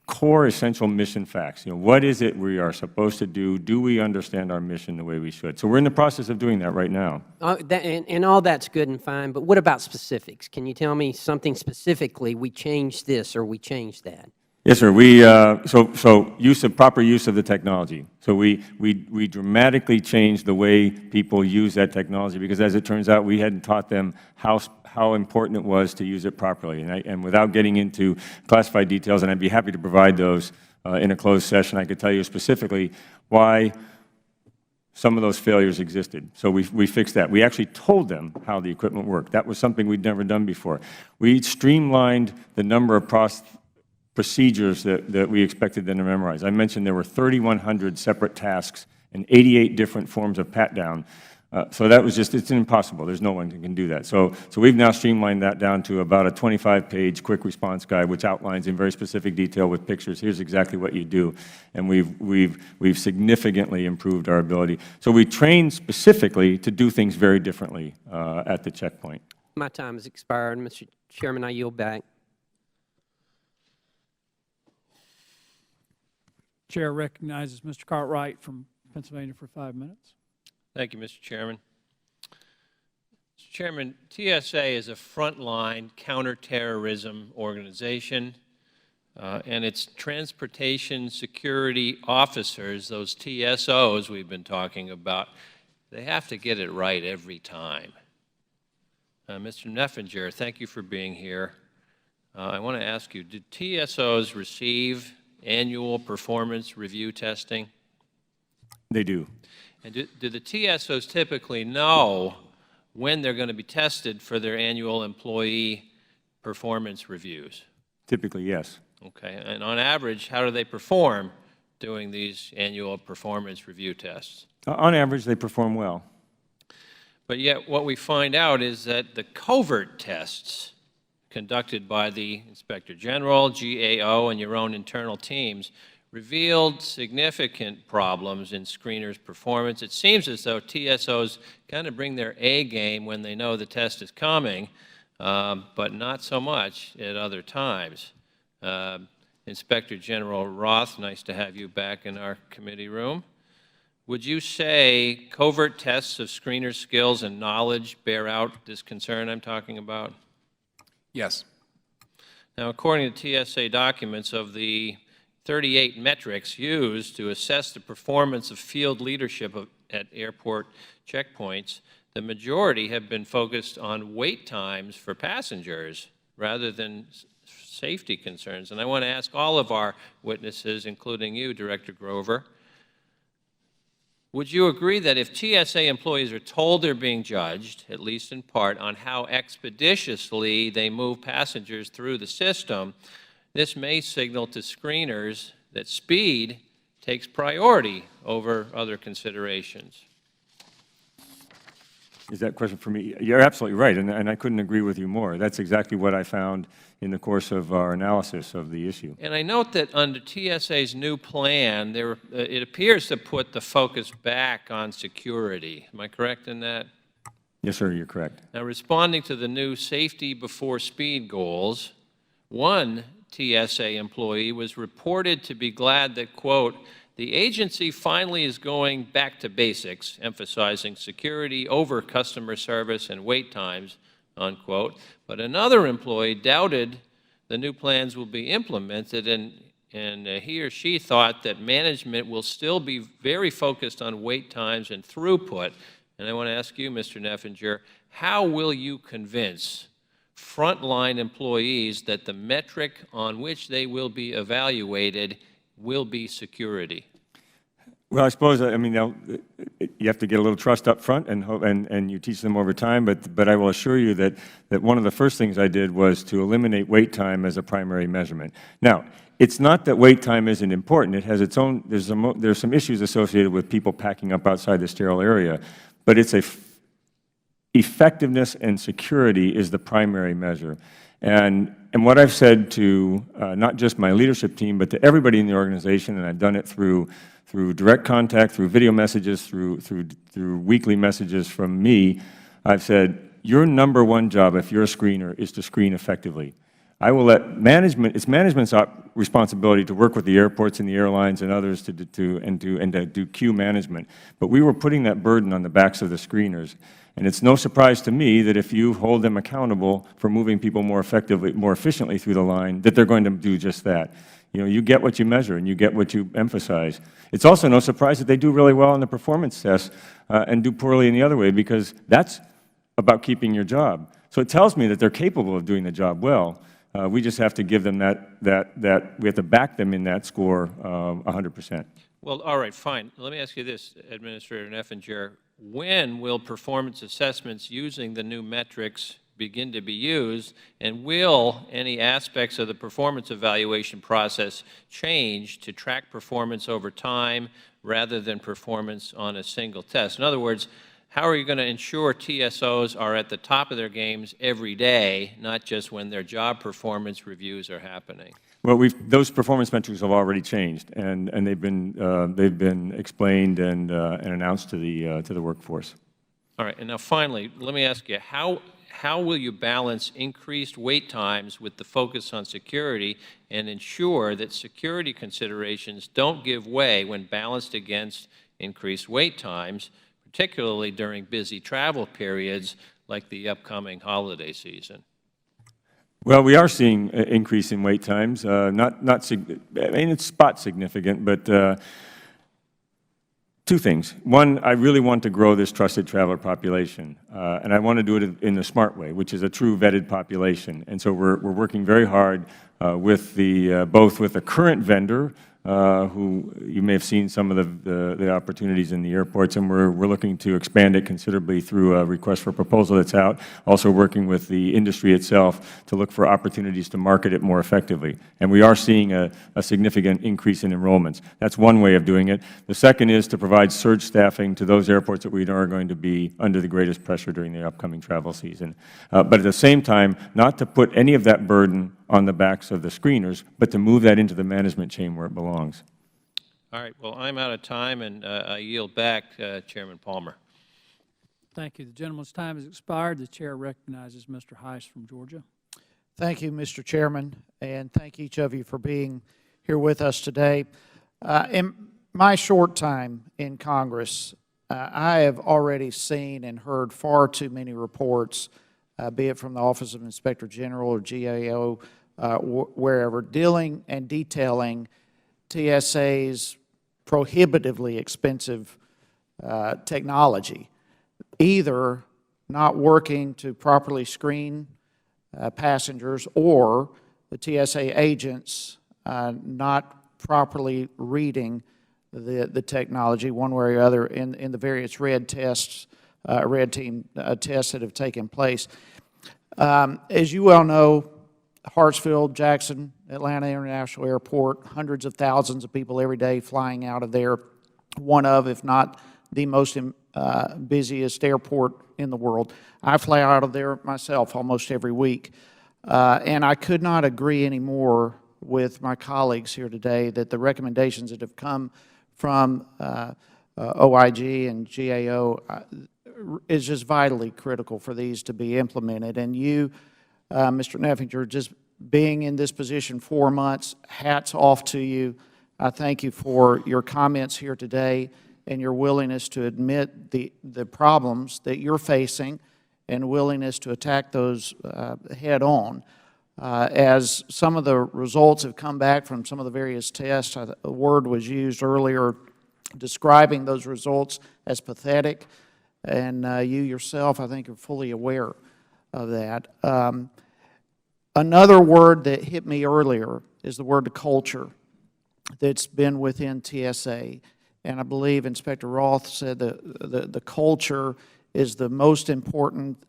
core essential mission facts. What is it we are supposed to do? Do we understand our mission the way we should? So we're in the process of doing that right now. And all that's good and fine, but what about specifics? Can you tell me something specifically, we changed this or we changed that? Yes, sir. Proper use of the technology. So we dramatically changed the way people use that technology, because as it turns out, we hadn't taught them how important it was to use it properly. And without getting into classified details, and I'd be happy to provide those in a closed session, I could tell you specifically why some of those failures existed. So we fixed that. We actually told them how the equipment worked. That was something we'd never done before. We streamlined the number of procedures that we expected them to memorize. I mentioned there were 3,100 separate tasks and 88 different forms of pat-down. So that was just, it's impossible. There's no one who can do that. So we've now streamlined that down to about a 25-page quick response guide, which outlines in very specific detail with pictures, here's exactly what you do. And we've significantly improved our ability. So we train specifically to do things very differently at the checkpoint. My time has expired. Mr. Chairman, I yield back. Chair recognizes Mr. Cartwright from Pennsylvania for 5 minutes. Thank you, Mr. Chairman. Mr. Chairman, TSA is a frontline counterterrorism organization, and its transportation security officers, those TSOs we've been talking about, they have to get it right every time. Mr. Neffinger, thank you for being here. I want to ask you, did TSOs receive annual performance review testing? They do. And do the TSOs typically know when they're going to be tested for their annual employee performance reviews? Typically, yes. Okay. And on average, how do they perform doing these annual performance review tests? On average, they perform well. But yet what we find out is that the covert tests conducted by the Inspector General, GAO, and your own internal teams revealed significant problems in screeners' performance. It seems as though TSOs kind of bring their A game when they know the test is coming, but not so much at other times. Inspector General Roth, nice to have you back in our committee room. Would you say covert tests of screener skills and knowledge bear out this concern I'm talking about? Yes. Now, according to TSA documents, of the 38 metrics used to assess the performance of field leadership at airport checkpoints, the majority have been focused on wait times for passengers rather than safety concerns. And I want to ask all of our witnesses, including you, Director Grover, would you agree that if TSA employees are told they're being judged, at least in part, on how expeditiously they move passengers through the system, this may signal to screeners that speed takes priority over other considerations? Is that question for me? You're absolutely right, and I couldn't agree with you more. That's exactly what I found in the course of our analysis of the issue. And I note that under TSA's new plan, it appears to put the focus back on security. Am I correct in that? Yes, sir, you're correct. Now, responding to the new safety before speed goals, one TSA employee was reported to be glad that, quote, the agency finally is going back to basics, emphasizing security over customer service and wait times, unquote. But another employee doubted the new plans will be implemented, and he or she thought that management will still be very focused on wait times and throughput. And I want to ask you, Mr. Neffinger, how will you convince frontline employees that the metric on which they will be evaluated will be security? Well, I suppose, I mean, you have to get a little trust up front, and you teach them over time, but I will assure you that one of the first things I did was to eliminate wait time as a primary measurement. Now, it's not that wait time isn't important. It has its own, there's some issues associated with people packing up outside the sterile area, but it's effectiveness and security is the primary measure. And what I've said to not just my leadership team, but to everybody in the organization, and I've done it through direct contact, through video messages, through weekly messages from me, I've said, your number one job, if you're a screener, is to screen effectively. I will let management, it's management's responsibility to work with the airports and the airlines and others to do queue management. But we were putting that burden on the backs of the screeners. And it's no surprise to me that if you hold them accountable for moving people more effectively, more efficiently through the line, that they're going to do just that. You know, you get what you measure and you get what you emphasize. It's also no surprise that they do really well on the performance tests and do poorly in the other way, because that's about keeping your job. So it tells me that they're capable of doing the job well. We just have to give them we have to back them in that score 100%. Well, all right, fine. Let me ask you this, Administrator Neffinger. When will performance assessments using the new metrics begin to be used? And will any aspects of the performance evaluation process change to track performance over time rather than performance on a single test? In other words, how are you going to ensure TSOs are at the top of their games every day, not just when their job performance reviews are happening? Well, those performance metrics have already changed, and they've been explained and announced to the workforce. All right, and now finally, let me ask you, how will you balance increased wait times with the focus on security and ensure that security considerations don't give way when balanced against increased wait times, particularly during busy travel periods like the upcoming holiday season? Well, we are seeing an increase in wait times. I mean, it's spot significant, but two things. One, I really want to grow this trusted traveler population, and I want to do it in the smart way, which is a true vetted population. And so we're working very hard with both with the current vendor, who you may have seen some of the opportunities in the airports, and we're looking to expand it considerably through a request for proposal that's out, also working with the industry itself to look for opportunities to market it more effectively. And we are seeing a significant increase in enrollments. That's one way of doing it. The second is to provide surge staffing to those airports that we know are going to be under the greatest pressure during the upcoming travel season. But at the same time, not to put any of that burden on the backs of the screeners, but to move that into the management chain where it belongs. All right, well, I'm out of time, and I yield back Chairman Palmer. Thank you. The gentleman's time has expired. The chair recognizes Mr. Heiss from Georgia. Thank you, Mr. Chairman, and thank each of you for being here with us today. In my short time in Congress, I have already seen and heard far too many reports, be it from the Office of Inspector General or GAO, wherever, dealing and detailing TSA's prohibitively expensive technology, either not working to properly screen passengers or the TSA agents not properly reading the technology one way or other in the various red team tests that have taken place. As you well know, Hartsfield, Jackson, Atlanta International Airport, hundreds of thousands of people every day flying out of there, one of, if not the most busiest airport in the world. I fly out of there myself almost every week. And I could not agree any more with my colleagues here today that the recommendations that have come from OIG and GAO is just vitally critical for these to be implemented. And you, Mr. Neffinger, just being in this position 4 months, hats off to you. I thank you for your comments here today and your willingness to admit the problems that you're facing and willingness to attack those head on. As some of the results have come back from some of the various tests, a word was used earlier describing those results as pathetic, and you yourself, I think, are fully aware of that. Another word that hit me earlier is the word culture that's been within TSA, and I believe Inspector Roth said that the culture is the most important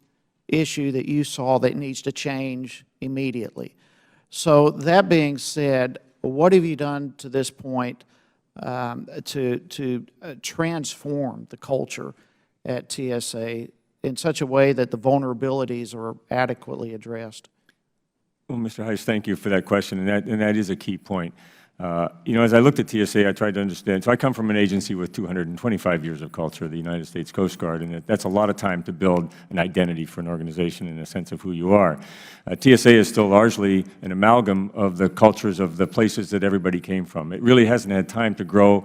issue that you saw that needs to change immediately. So that being said, what have you done to this point to transform the culture at TSA in such a way that the vulnerabilities are adequately addressed? Well, Mr. Heiss, thank you for that question, and that is a key point. You know, as I looked at TSA, I tried to understand. So I come from an agency with 225 years of culture, the United States Coast Guard, and that's a lot of time to build an identity for an organization and a sense of who you are. TSA is still largely an amalgam of the cultures of the places that everybody came from. It really hasn't had time to grow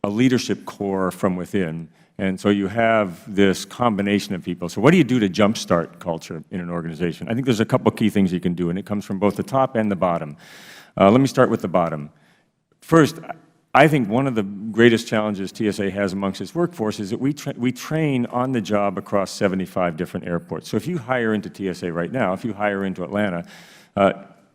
a leadership core from within. And so you have this combination of people. So what do you do to jumpstart culture in an organization? I think there's a couple key things you can do, and it comes from both the top and the bottom. Let me start with the bottom. First, I think one of the greatest challenges TSA has amongst its workforce is that we train on the job across 75 different airports. So if you hire into TSA right now, if you hire into Atlanta,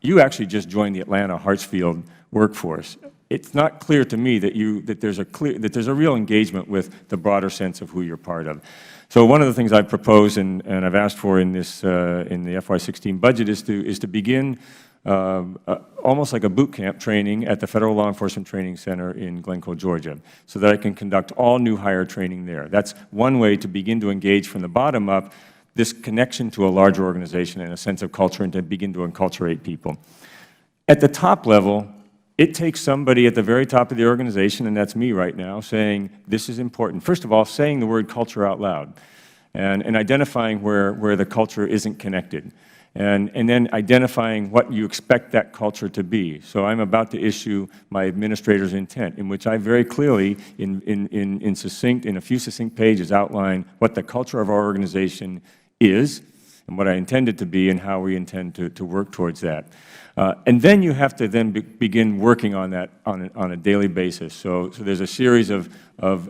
you actually just joined the Atlanta Hartsfield workforce. it's not clear to me that there's a real engagement with the broader sense of who you're part of. So one of the things I've proposed and I've asked for in this in the FY16 budget is to begin almost like a boot camp training at the Federal Law Enforcement Training Center in Glencoe, Georgia, so that I can conduct all new hire training there. That's one way to begin to engage from the bottom up this connection to a larger organization and a sense of culture, and to begin to enculturate people. At the top level, it takes somebody at the very top of the organization, and that's me right now, saying this is important. First of all, saying the word culture out loud and identifying where the culture isn't connected. And then identifying what you expect that culture to be. So I'm about to issue my administrator's intent, in which I very clearly, in a few succinct pages, outline what the culture of our organization is, and what I intend it to be, and how we intend to work towards that. And then you have to then begin working on that on a daily basis. So there's a series of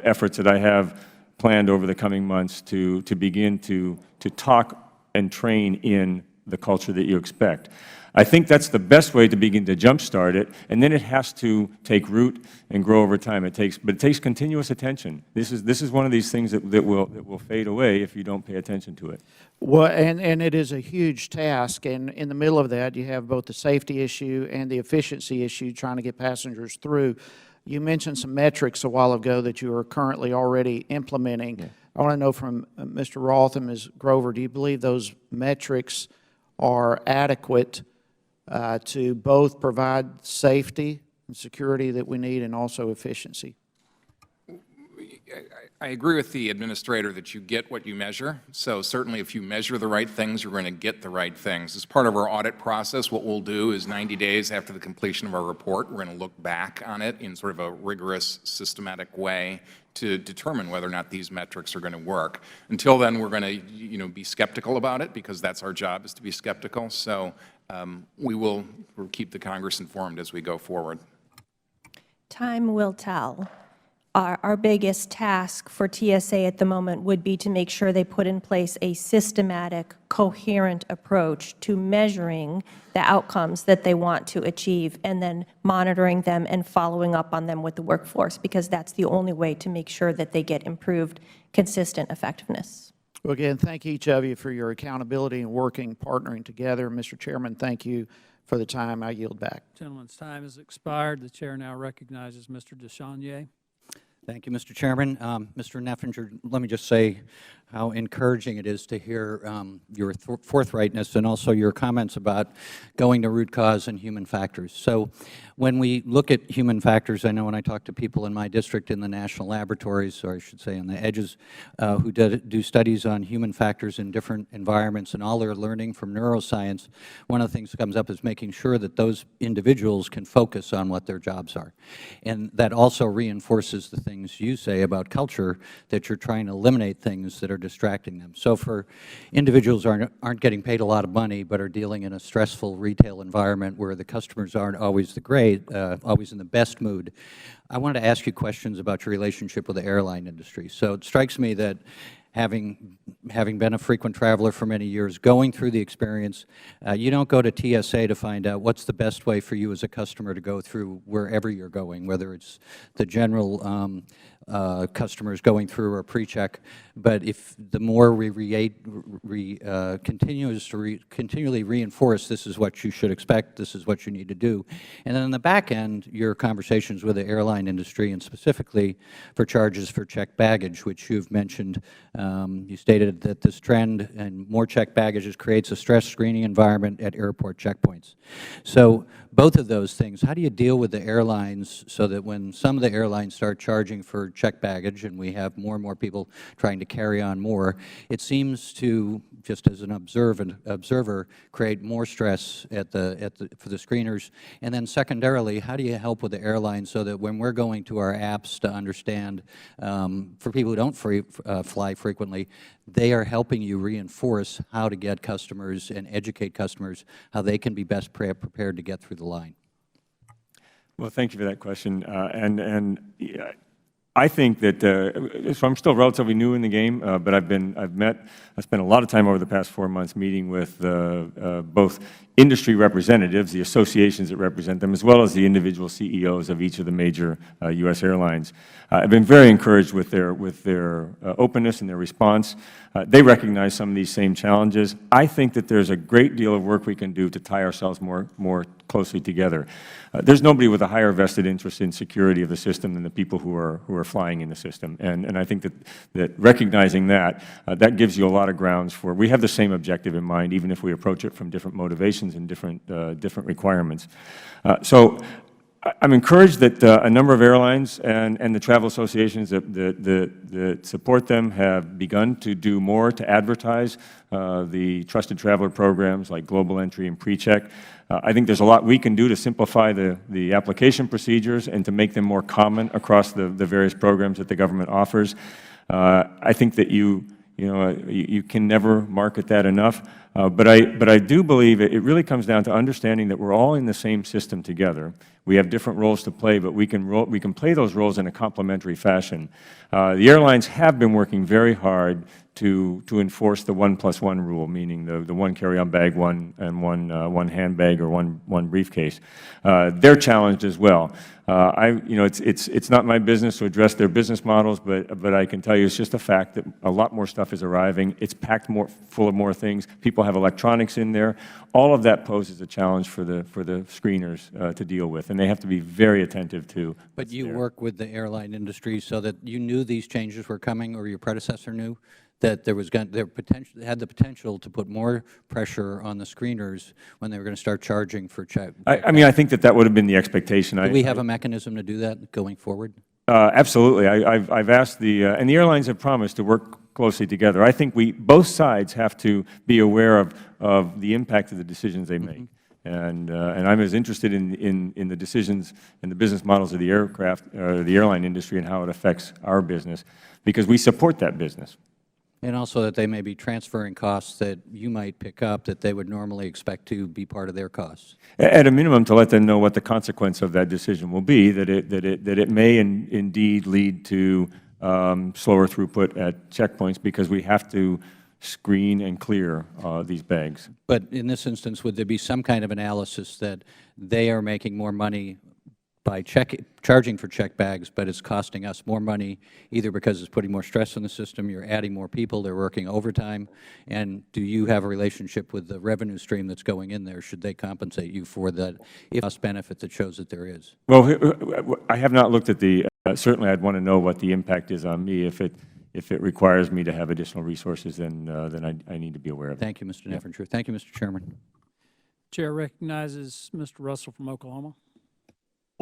efforts that I have planned over the coming months to begin to talk and train in the culture that you expect. I think that's the best way to begin to jumpstart it, and then it has to take root and grow over time. But it takes continuous attention. This is one of these things that will fade away if you don't pay attention to it. Well, and it is a huge task, and in the middle of that, you have both the safety issue and the efficiency issue, trying to get passengers through. You mentioned some metrics a while ago that you are currently already implementing. Yeah. I want to know from Mr. Roth and Ms. Grover, do you believe those metrics are adequate to both provide safety and security that we need, and also efficiency? I agree with the administrator that you get what you measure. So certainly if you measure the right things, you're going to get the right things. As part of our audit process, what we'll do is 90 days after the completion of our report, we're going to look back on it in sort of a rigorous, systematic way to determine whether or not these metrics are going to work. Until then, we're going to be skeptical about it, because that's our job, is to be skeptical. So we'll keep the Congress informed as we go forward. Time will tell. Our biggest task for TSA at the moment would be to make sure they put in place a systematic, coherent approach to measuring the outcomes that they want to achieve, and then monitoring them and following up on them with the workforce, because that's the only way to make sure that they get improved, consistent effectiveness. Well, again, thank each of you for your accountability and partnering together. Mr. Chairman, thank you for the time. I yield back. Gentleman's time has expired. The Chair now recognizes Mr. DeShanier. Thank you, Mr. Chairman. Mr. Neffinger, let me just say how encouraging it is to hear your forthrightness and also your comments about going to root cause and human factors. So when we look at human factors, I know when I talk to people in my district in the national laboratories, or I should say on the edges, who do studies on human factors in different environments and all their learning from neuroscience, one of the things that comes up is making sure that those individuals can focus on what their jobs are. And that also reinforces the things you say about culture, that you're trying to eliminate things that are distracting them. So for individuals who aren't getting paid a lot of money but are dealing in a stressful retail environment where the customers aren't always always in the best mood, I wanted to ask you questions about your relationship with the airline industry. So it strikes me that having been a frequent traveler for many years, going through the experience, you don't go to TSA to find out what's the best way for you as a customer to go through wherever you're going, whether it's the general customers going through or pre-check. But if the more we continually reinforce, this is what you should expect, this is what you need to do. And then on the back end, your conversations with the airline industry, and specifically for charges for checked baggage, which you've mentioned. You stated that this trend and more checked baggages creates a stress screening environment at airport checkpoints. So both of those things, how do you deal with the airlines so that when some of the airlines start charging for checked baggage, and we have more and more people trying to carry on more, it seems to, just as an observer, create more stress for the screeners? And then secondarily, how do you help with the airlines so that when we're going to our apps to understand, for people who don't fly frequently, they are helping you reinforce how to get customers and educate customers how they can be best prepared to get through the line? Well, thank you for that question. I think that, so I'm still relatively new in the game, but I spent a lot of time over the past 4 months meeting with both industry representatives, the associations that represent them, as well as the individual CEOs of each of the major U.S. airlines. I've been very encouraged with their openness and their response. They recognize some of these same challenges. I think that there's a great deal of work we can do to tie ourselves more closely together. There's nobody with a higher vested interest in security of the system than the people who are flying in the system. And I think that recognizing that, that gives you a lot of grounds for, we have the same objective in mind, even if we approach it from different motivations and different requirements. So I'm encouraged that a number of airlines and the travel associations that support them have begun to do more to advertise the trusted traveler programs like Global Entry and PreCheck. I think there's a lot we can do to simplify the application procedures and to make them more common across the various programs that the government offers. I think that you can never market that enough. But I do believe it really comes down to understanding that we're all in the same system together. We have different roles to play, but we can play those roles in a complementary fashion. The airlines have been working very hard to enforce the 1+1 rule, meaning the one carry-on bag, one handbag, or one briefcase. They're challenged as well. It's not my business to address their business models, but I can tell you it's just a fact that a lot more stuff is arriving. It's packed full of more things. People have electronics in there. All of that poses a challenge for the screeners to deal with, and they have to be very attentive to. But you work with the airline industry so that you knew these changes were coming, or your predecessor knew that there had the potential to put more pressure on the screeners when they were going to start charging for check. I mean, I think that would have been the expectation. Do we have a mechanism to do that going forward? Absolutely. I've asked and the airlines have promised to work closely together. I think both sides have to be aware of the impact of the decisions they make. And I'm as interested in the decisions and the business models of the airline industry and how it affects our business, because we support that business. And also that they may be transferring costs that you might pick up that they would normally expect to be part of their costs. At a minimum, to let them know what the consequence of that decision will be, that it may indeed lead to slower throughput at checkpoints, because we have to screen and clear these bags. But in this instance, would there be some kind of analysis that they are making more money by charging for check bags, but it's costing us more money, either because it's putting more stress on the system, you're adding more people, they're working overtime, and do you have a relationship with the revenue stream that's going in there? Should they compensate you for that cost benefit that shows that there is? Well, I have not looked at certainly I'd want to know what the impact is on me. If it requires me to have additional resources, then I need to be aware of it. Thank you, Mr. Neffinger. Thank you, Mr. Chairman. Chair recognizes Mr. Russell from Oklahoma.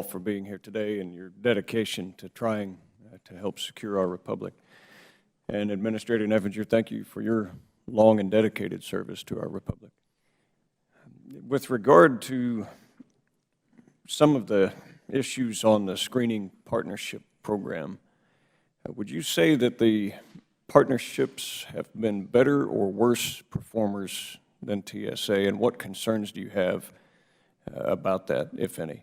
For being here today and your dedication to trying to help secure our republic. And Administrator Neffinger, thank you for your long and dedicated service to our republic. With regard to some of the issues on the screening partnership program, would you say that the partnerships have been better or worse performers than TSA, and what concerns do you have about that, if any?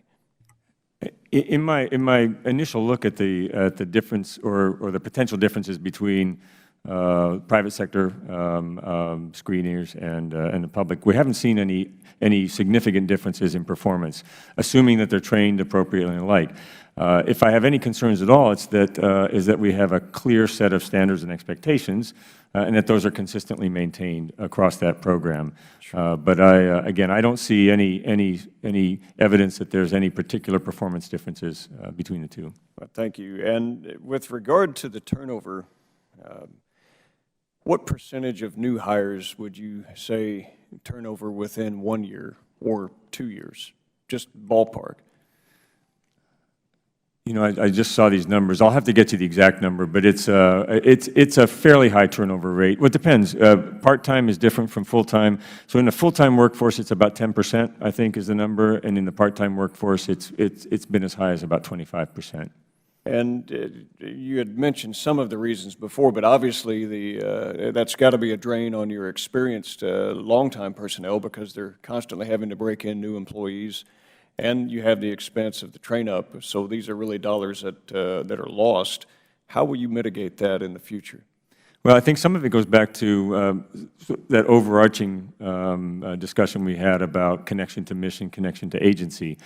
In my initial look at the difference or the potential differences between private sector screeners and the public, we haven't seen any significant differences in performance, assuming that they're trained appropriately and the like. If I have any concerns at all, is that we have a clear set of standards and expectations, and that those are consistently maintained across that program. But again, I don't see any evidence that there's any particular performance differences between the two. Thank you. And with regard to the turnover, what percentage of new hires would you say turnover within 1 year or 2 years? Just ballpark. You know, I just saw these numbers. I'll have to get you the exact number, but it's a fairly high turnover rate. Well, it depends. Part-time is different from full-time. So in the full-time workforce, it's about 10%, I think, is the number, and in the part-time workforce, it's been as high as about 25%. And you had mentioned some of the reasons before, but obviously that's got to be a drain on your experienced long-time personnel, because they're constantly having to break in new employees. And you have the expense of the train-up, so these are really dollars that are lost. How will you mitigate that in the future? Well, I think some of it goes back to that overarching discussion we had about connection to mission, connection to agency.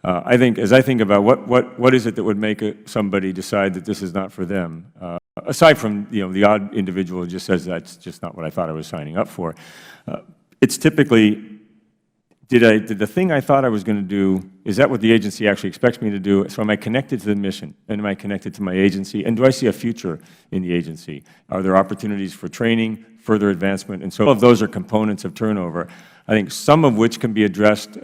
I think, as I think about what is it that would make somebody decide that this is not for them, aside from the odd individual who just says that's just not what I thought I was signing up for, it's typically, did the thing I thought I was going to do, is that what the agency actually expects me to do? So am I connected to the mission? And am I connected to my agency? And do I see a future in the agency? Are there opportunities for training, further advancement? And so all of those are components of turnover. I think some of which can be addressed,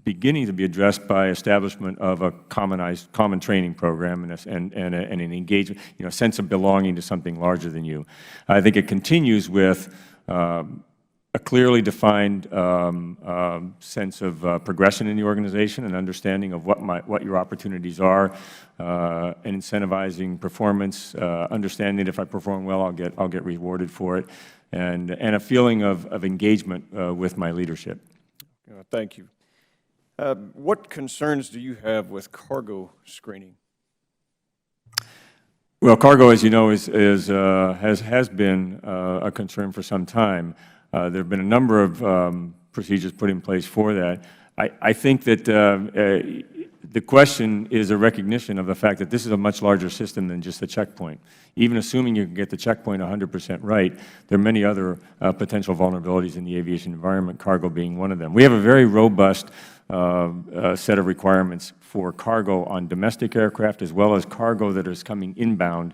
beginning to be addressed by establishment of a common training program and an engagement, a sense of belonging to something larger than you. I think it continues with a clearly defined sense of progression in the organization and understanding of what your opportunities are, and incentivizing performance, understanding that if I perform well, I'll get rewarded for it, and a feeling of engagement with my leadership. Thank you. What concerns do you have with cargo screening? Well, cargo, as you know, has been a concern for some time. There have been a number of procedures put in place for that. I think that the question is a recognition of the fact that this is a much larger system than just a checkpoint. Even assuming you can get the checkpoint 100% right, there are many other potential vulnerabilities in the aviation environment, cargo being one of them. We have a very robust set of requirements for cargo on domestic aircraft as well as cargo that is coming inbound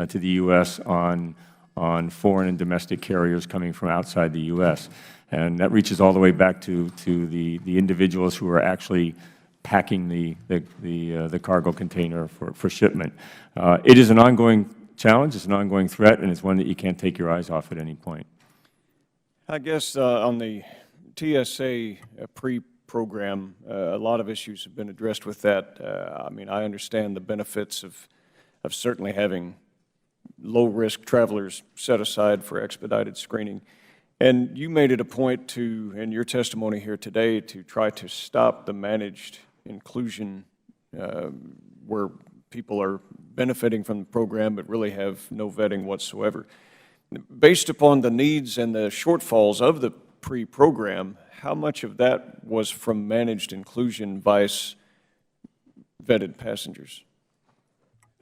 to the U.S. on foreign and domestic carriers coming from outside the U.S. And that reaches all the way back to the individuals who are actually packing the cargo container for shipment. It is an ongoing challenge, it's an ongoing threat, and it's one that you can't take your eyes off at any point. I guess on the TSA pre-program, a lot of issues have been addressed with that. I mean, I understand the benefits of certainly having low-risk travelers set aside for expedited screening. And you made it a point to, in your testimony here today, to try to stop the managed inclusion where people are benefiting from the program but really have no vetting whatsoever. Based upon the needs and the shortfalls of the pre-program, how much of that was from managed inclusion vice vetted passengers?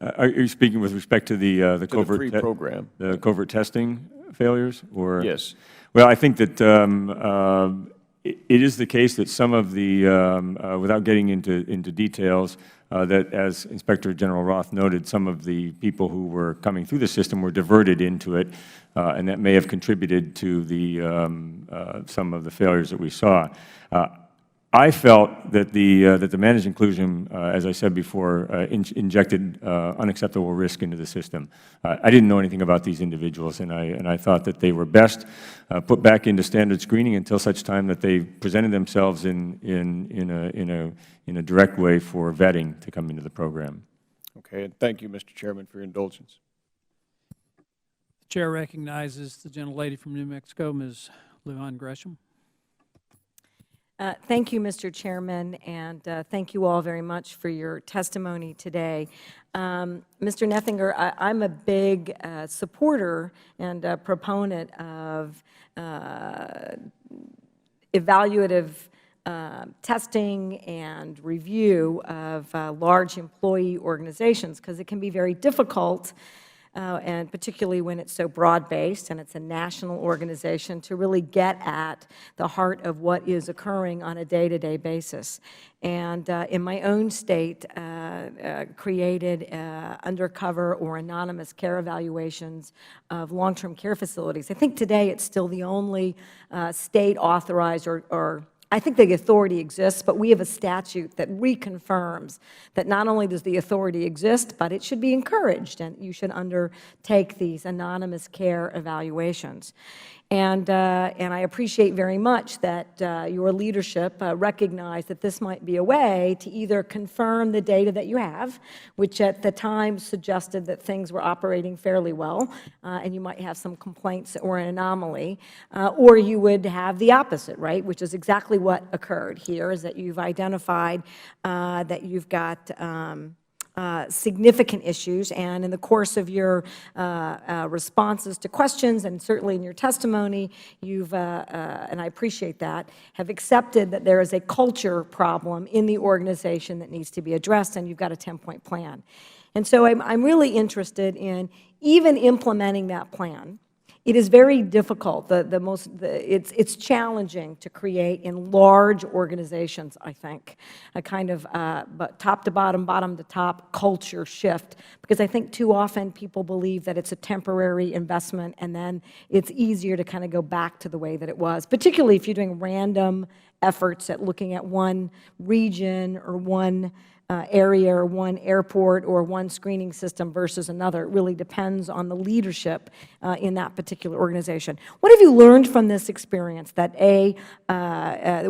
Are you speaking with respect to the covert pre-program, the covert testing failures, or? Yes. Well, I think that it is the case that some of the, without getting into details, that as Inspector General Roth noted, some of the people who were coming through the system were diverted into it, and that may have contributed to some of the failures that we saw. I felt that the managed inclusion, as I said before, injected unacceptable risk into the system. I didn't know anything about these individuals, and I thought that they were best put back into standard screening until such time that they presented themselves in a direct way for vetting to come into the program. Okay, and thank you, Mr. Chairman, for your indulgence. The Chair recognizes the gentlelady from New Mexico, Ms. Lujan Gresham. Thank you, Mr. Chairman, and thank you all very much for your testimony today. Mr. Neffenger, I'm a big supporter and proponent of evaluative testing and review of large employee organizations, because it can be very difficult, and particularly when it's so broad-based and it's a national organization, to really get at the heart of what is occurring on a day-to-day basis. And in my own state, created undercover or anonymous care evaluations of long-term care facilities. I think today it's still the only state authorized or I think the authority exists, but we have a statute that reconfirms that not only does the authority exist, but it should be encouraged, and you should undertake these anonymous care evaluations. And I appreciate very much that your leadership recognized that this might be a way to either confirm the data that you have, which at the time suggested that things were operating fairly well, and you might have some complaints or an anomaly, or you would have the opposite, right, which is exactly what occurred here, is that you've identified that you've got significant issues, and in the course of your responses to questions, and certainly in your testimony, you've, and I appreciate that, have accepted that there is a culture problem in the organization that needs to be addressed, and you've got a 10-point plan. And so I'm really interested in even implementing that plan. It is very difficult. It's challenging to create in large organizations, I think, a kind of top to bottom, bottom to top culture shift, because I think too often people believe that it's a temporary investment and then it's easier to kind of go back to the way that it was, particularly if you're doing random efforts at looking at one region or one area or one airport or one screening system versus another. It really depends on the leadership in that particular organization. What have you learned from this experience that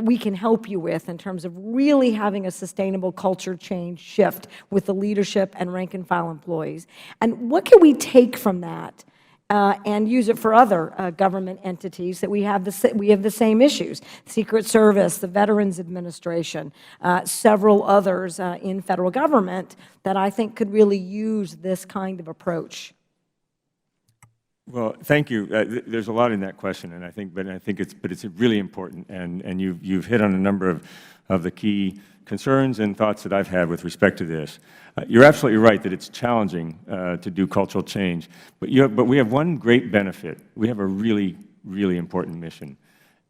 we can help you with in terms of really having a sustainable culture change shift with the leadership and rank and file employees? And what can we take from that and use it for other government entities that we have the same issues? Secret Service, the Veterans Administration, several others in federal government that I think could really use this kind of approach. Well, thank you. There's a lot in that question, and I think it's really important, and you've hit on a number of the key concerns and thoughts that I've had with respect to this. You're absolutely right that it's challenging to do cultural change, but we have one great benefit. We have a really, really important mission,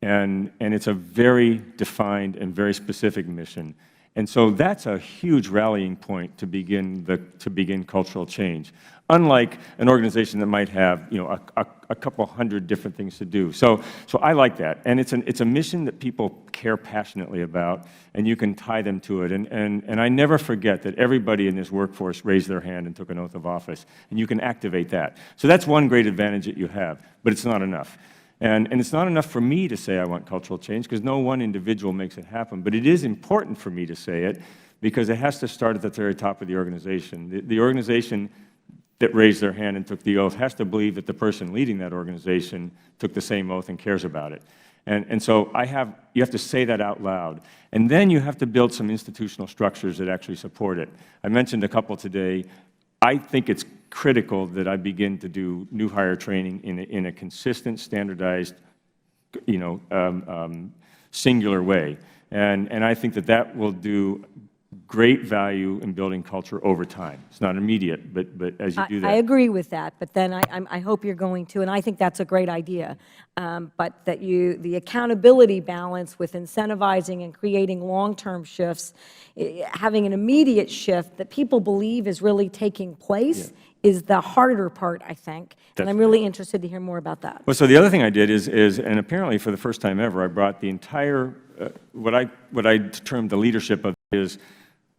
and it's a very defined and very specific mission. And so that's a huge rallying point to begin cultural change, unlike an organization that might have a couple hundred different things to do. So I like that, and it's a mission that people care passionately about, and you can tie them to it. And I never forget that everybody in this workforce raised their hand and took an oath of office, and you can activate that. So that's one great advantage that you have, but it's not enough. And it's not enough for me to say I want cultural change, because no one individual makes it happen. But it is important for me to say it, because it has to start at the very top of the organization. The organization that raised their hand and took the oath has to believe that the person leading that organization took the same oath and cares about it. And so you have to say that out loud. And then you have to build some institutional structures that actually support it. I mentioned a couple today. I think it's critical that I begin to do new hire training in a consistent, standardized, singular way. And I think that will do great value in building culture over time. It's not immediate, but as you do that. I agree with that, but then I hope you're going to, and I think that's a great idea, but that the accountability balance with incentivizing and creating long-term shifts, having an immediate shift that people believe is really taking place is the harder part, I think, and I'm really interested to hear more about that. Well, so the other thing I did is and apparently for the first time ever, I brought the entire, what I termed the leadership of is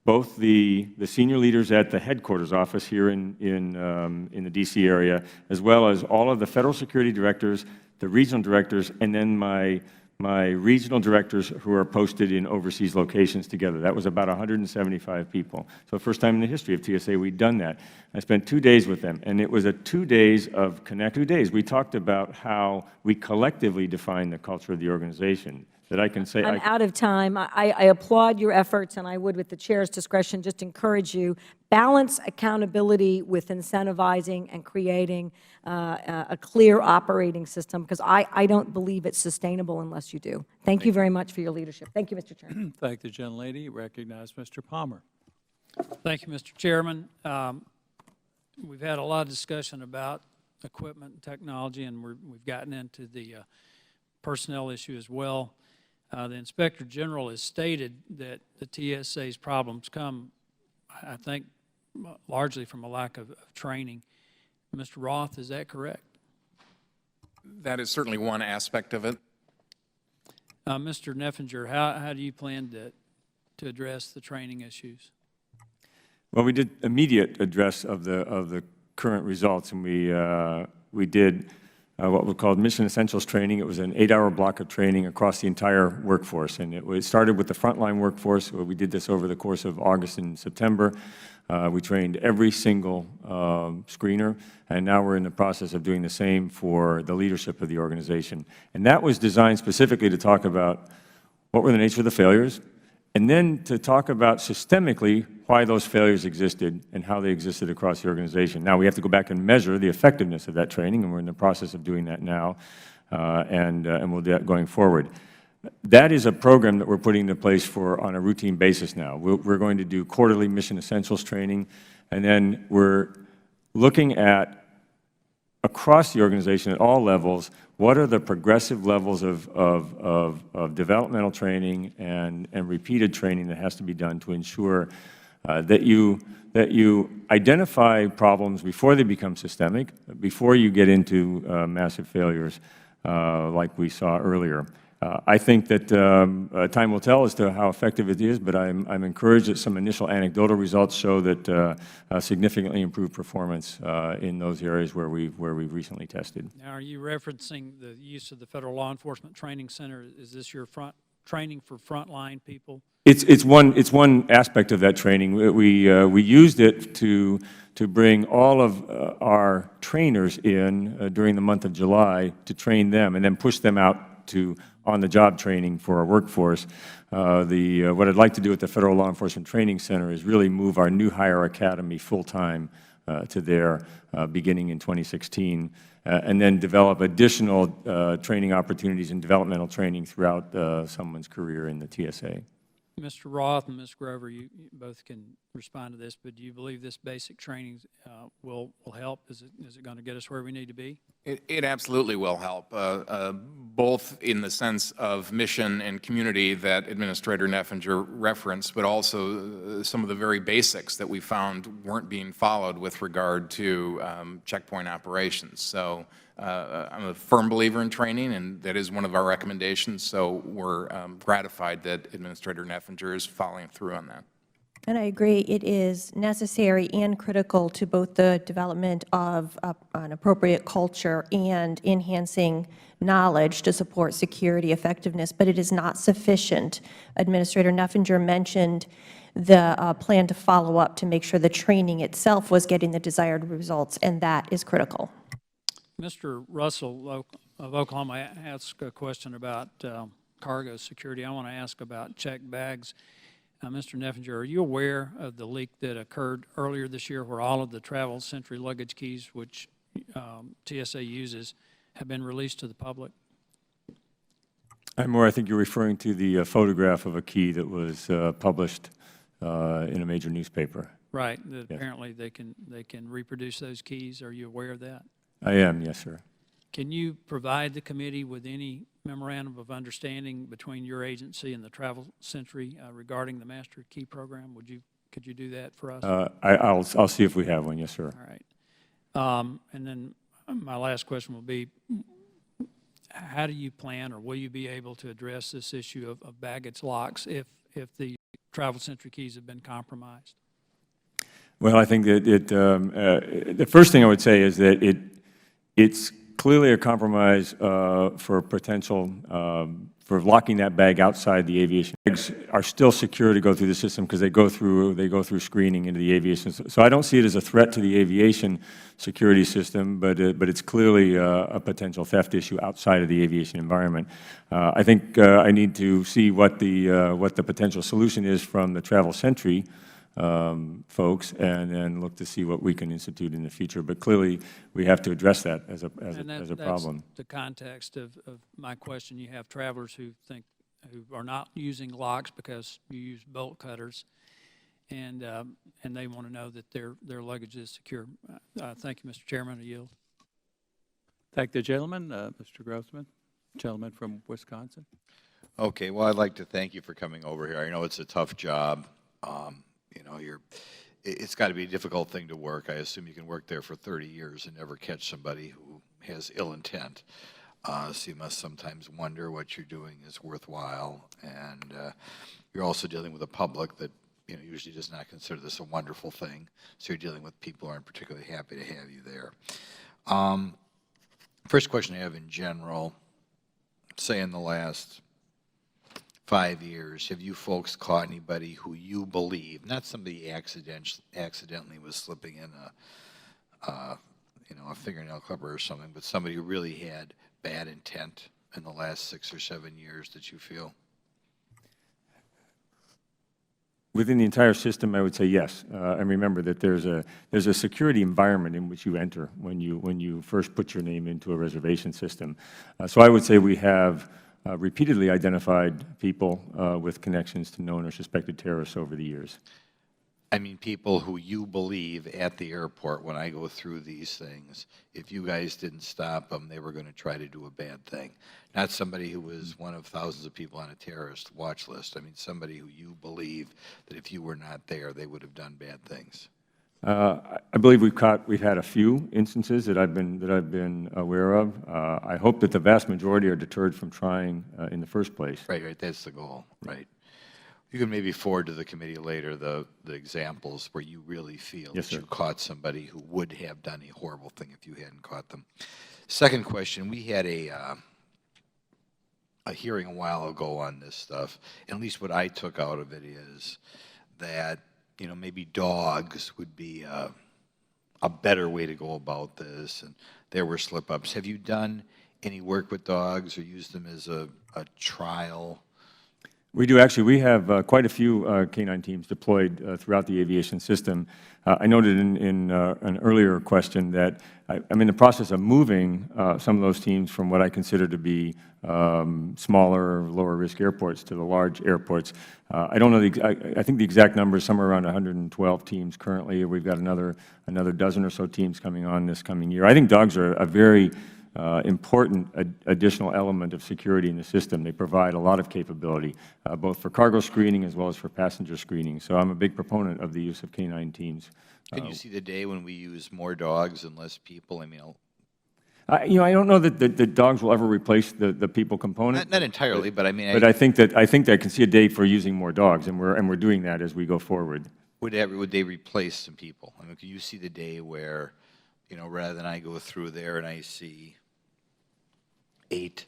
both the senior leaders at the headquarters office here in the D.C. area, as well as all of the federal security directors, the regional directors, and then my regional directors who are posted in overseas locations together. That was about 175 people. So first time in the history of TSA we'd done that. I spent 2 days with them, and it was 2 days of connect. 2 days. We talked about how we collectively define the culture of the organization. That I can say. I'm out of time. I applaud your efforts, and I would, with the Chair's discretion, just encourage you, balance accountability with incentivizing and creating a clear operating system, because I don't believe it's sustainable unless you do. Thank you very much for your leadership. Thank you, Mr. Chairman. Thank the gentlelady. Recognize Mr. Palmer. Thank you, Mr. Chairman. We've had a lot of discussion about equipment and technology, and we've gotten into the personnel issue as well. The Inspector General has stated that the TSA's problems come, I think, largely from a lack of training. Mr. Roth, is that correct? That is certainly one aspect of it. Mr. Neffinger, how do you plan to address the training issues? Well, we did immediate address of the current results, and we did what was called Mission Essentials training. It was an 8-hour block of training across the entire workforce, and it started with the frontline workforce. We did this over the course of August and September. We trained every single screener, and now we're in the process of doing the same for the leadership of the organization. And that was designed specifically to talk about what were the nature of the failures, and then to talk about systemically why those failures existed and how they existed across the organization. Now, we have to go back and measure the effectiveness of that training, and we're in the process of doing that now, and we'll do that going forward. That is a program that we're putting into place on a routine basis now. We're going to do quarterly mission essentials training, and then we're looking at, across the organization at all levels, what are the progressive levels of developmental training and repeated training that has to be done to ensure that you identify problems before they become systemic, before you get into massive failures like we saw earlier. I think that time will tell as to how effective it is, but I'm encouraged that some initial anecdotal results show that significantly improved performance in those areas where we've recently tested. Now, are you referencing the use of the Federal Law Enforcement Training Center? Is this your training for frontline people? It's one aspect of that training. We used it to bring all of our trainers in during the month of July to train them and then push them out to on-the-job training for our workforce. What I'd like to do at the Federal Law Enforcement Training Center is really move our new hire academy full-time to there beginning in 2016, and then develop additional training opportunities and developmental training throughout someone's career in the TSA. Mr. Roth and Ms. Grover, you both can respond to this, but do you believe this basic training will help? Is it going to get us where we need to be? It absolutely will help, both in the sense of mission and community that Administrator Neffinger referenced, but also some of the very basics that we found weren't being followed with regard to checkpoint operations. So I'm a firm believer in training, and that is one of our recommendations, so we're gratified that Administrator Neffinger is following through on that. And I agree, it is necessary and critical to both the development of an appropriate culture and enhancing knowledge to support security effectiveness, but it is not sufficient. Administrator Neffinger mentioned the plan to follow up to make sure the training itself was getting the desired results, and that is critical. Mr. Russell of Oklahoma asked a question about cargo security. I want to ask about checked bags. Mr. Neffinger, are you aware of the leak that occurred earlier this year where all of the Travel Sentry luggage keys, which TSA uses, have been released to the public? I think you're referring to the photograph of a key that was published in a major newspaper. Right. That apparently they can reproduce those keys. Are you aware of that? I am, yes, sir. Can you provide the committee with any memorandum of understanding between your agency and the Travel Sentry regarding the Master Key Program? Could you do that for us? I'll see if we have one, yes, sir. All right. And then my last question will be, how do you plan, or will you be able to address this issue of baggage locks if the Travel Sentry keys have been compromised? Well, I think that the first thing I would say is that it's clearly a compromise for potential for locking that bag outside the aviation. Bags are still secure to go through the system because they go through screening into the aviation. So I don't see it as a threat to the aviation security system, but it's clearly a potential theft issue outside of the aviation environment. I think I need to see what the potential solution is from the Travel Sentry folks, and then look to see what we can institute in the future. But clearly, we have to address that as a problem. That's the context of my question. You have travelers who are not using locks because you use bolt cutters, and they want to know that their luggage is secure. Thank you, Mr. Chairman. I yield. Thank the gentleman, Mr. Grossman, gentleman from Wisconsin. Okay. Well, I'd like to thank you for coming over here. I know it's a tough job. You know, it's got to be a difficult thing to work. I assume you can work there for 30 years and never catch somebody who has ill intent. So you must sometimes wonder what you're doing is worthwhile. And you're also dealing with a public that, you know, usually does not consider this a wonderful thing. So you're dealing with people who aren't particularly happy to have you there. First question I have in general, say in the last 5 years, have you folks caught anybody who you believe, not somebody accidentally was slipping in a fingernail clipper or something, but somebody who really had bad intent in the last 6 or 7 years that you feel? Within the entire system, I would say yes. And remember that there's a security environment in which you enter when you first put your name into a reservation system. So I would say we have repeatedly identified people with connections to known or suspected terrorists over the years. I mean, people who you believe at the airport, when I go through these things, if you guys didn't stop them, they were going to try to do a bad thing. Not somebody who was one of thousands of people on a terrorist watch list. I mean, somebody who you believe that if you were not there, they would have done bad things. I believe we've had a few instances that I've been aware of. I hope that the vast majority are deterred from trying in the first place. Right. That's the goal. Right. You can maybe forward to the committee later the examples where you really feel Yes, that sir. you caught somebody who would have done a horrible thing if you hadn't caught them. Second question, we had a hearing a while ago on this stuff, and at least what I took out of it is that, you know, maybe dogs would be a better way to go about this, and there were slip-ups. Have you done any work with dogs or used them as a trial? We do actually. We have quite a few K-9 teams deployed throughout the aviation system. I noted in an earlier question that I'm in the process of moving some of those teams from what I consider to be smaller, lower-risk airports to the large airports. I don't know. I think the exact number is somewhere around 112 teams currently. We've got another dozen or so teams coming on this coming year. I think dogs are a very important additional element of security in the system. They provide a lot of capability, both for cargo screening as well as for passenger screening. So I'm a big proponent of the use of K-9 teams. Can you see the day when we use more dogs and less people? I mean, you know, I don't know that the dogs will ever replace the people component. not entirely, but I mean, But I think that I can see a day for using more dogs, and we're doing that as we go forward. would they replace some people? I mean, can you see the day where, you know, rather than I go through there and I see 8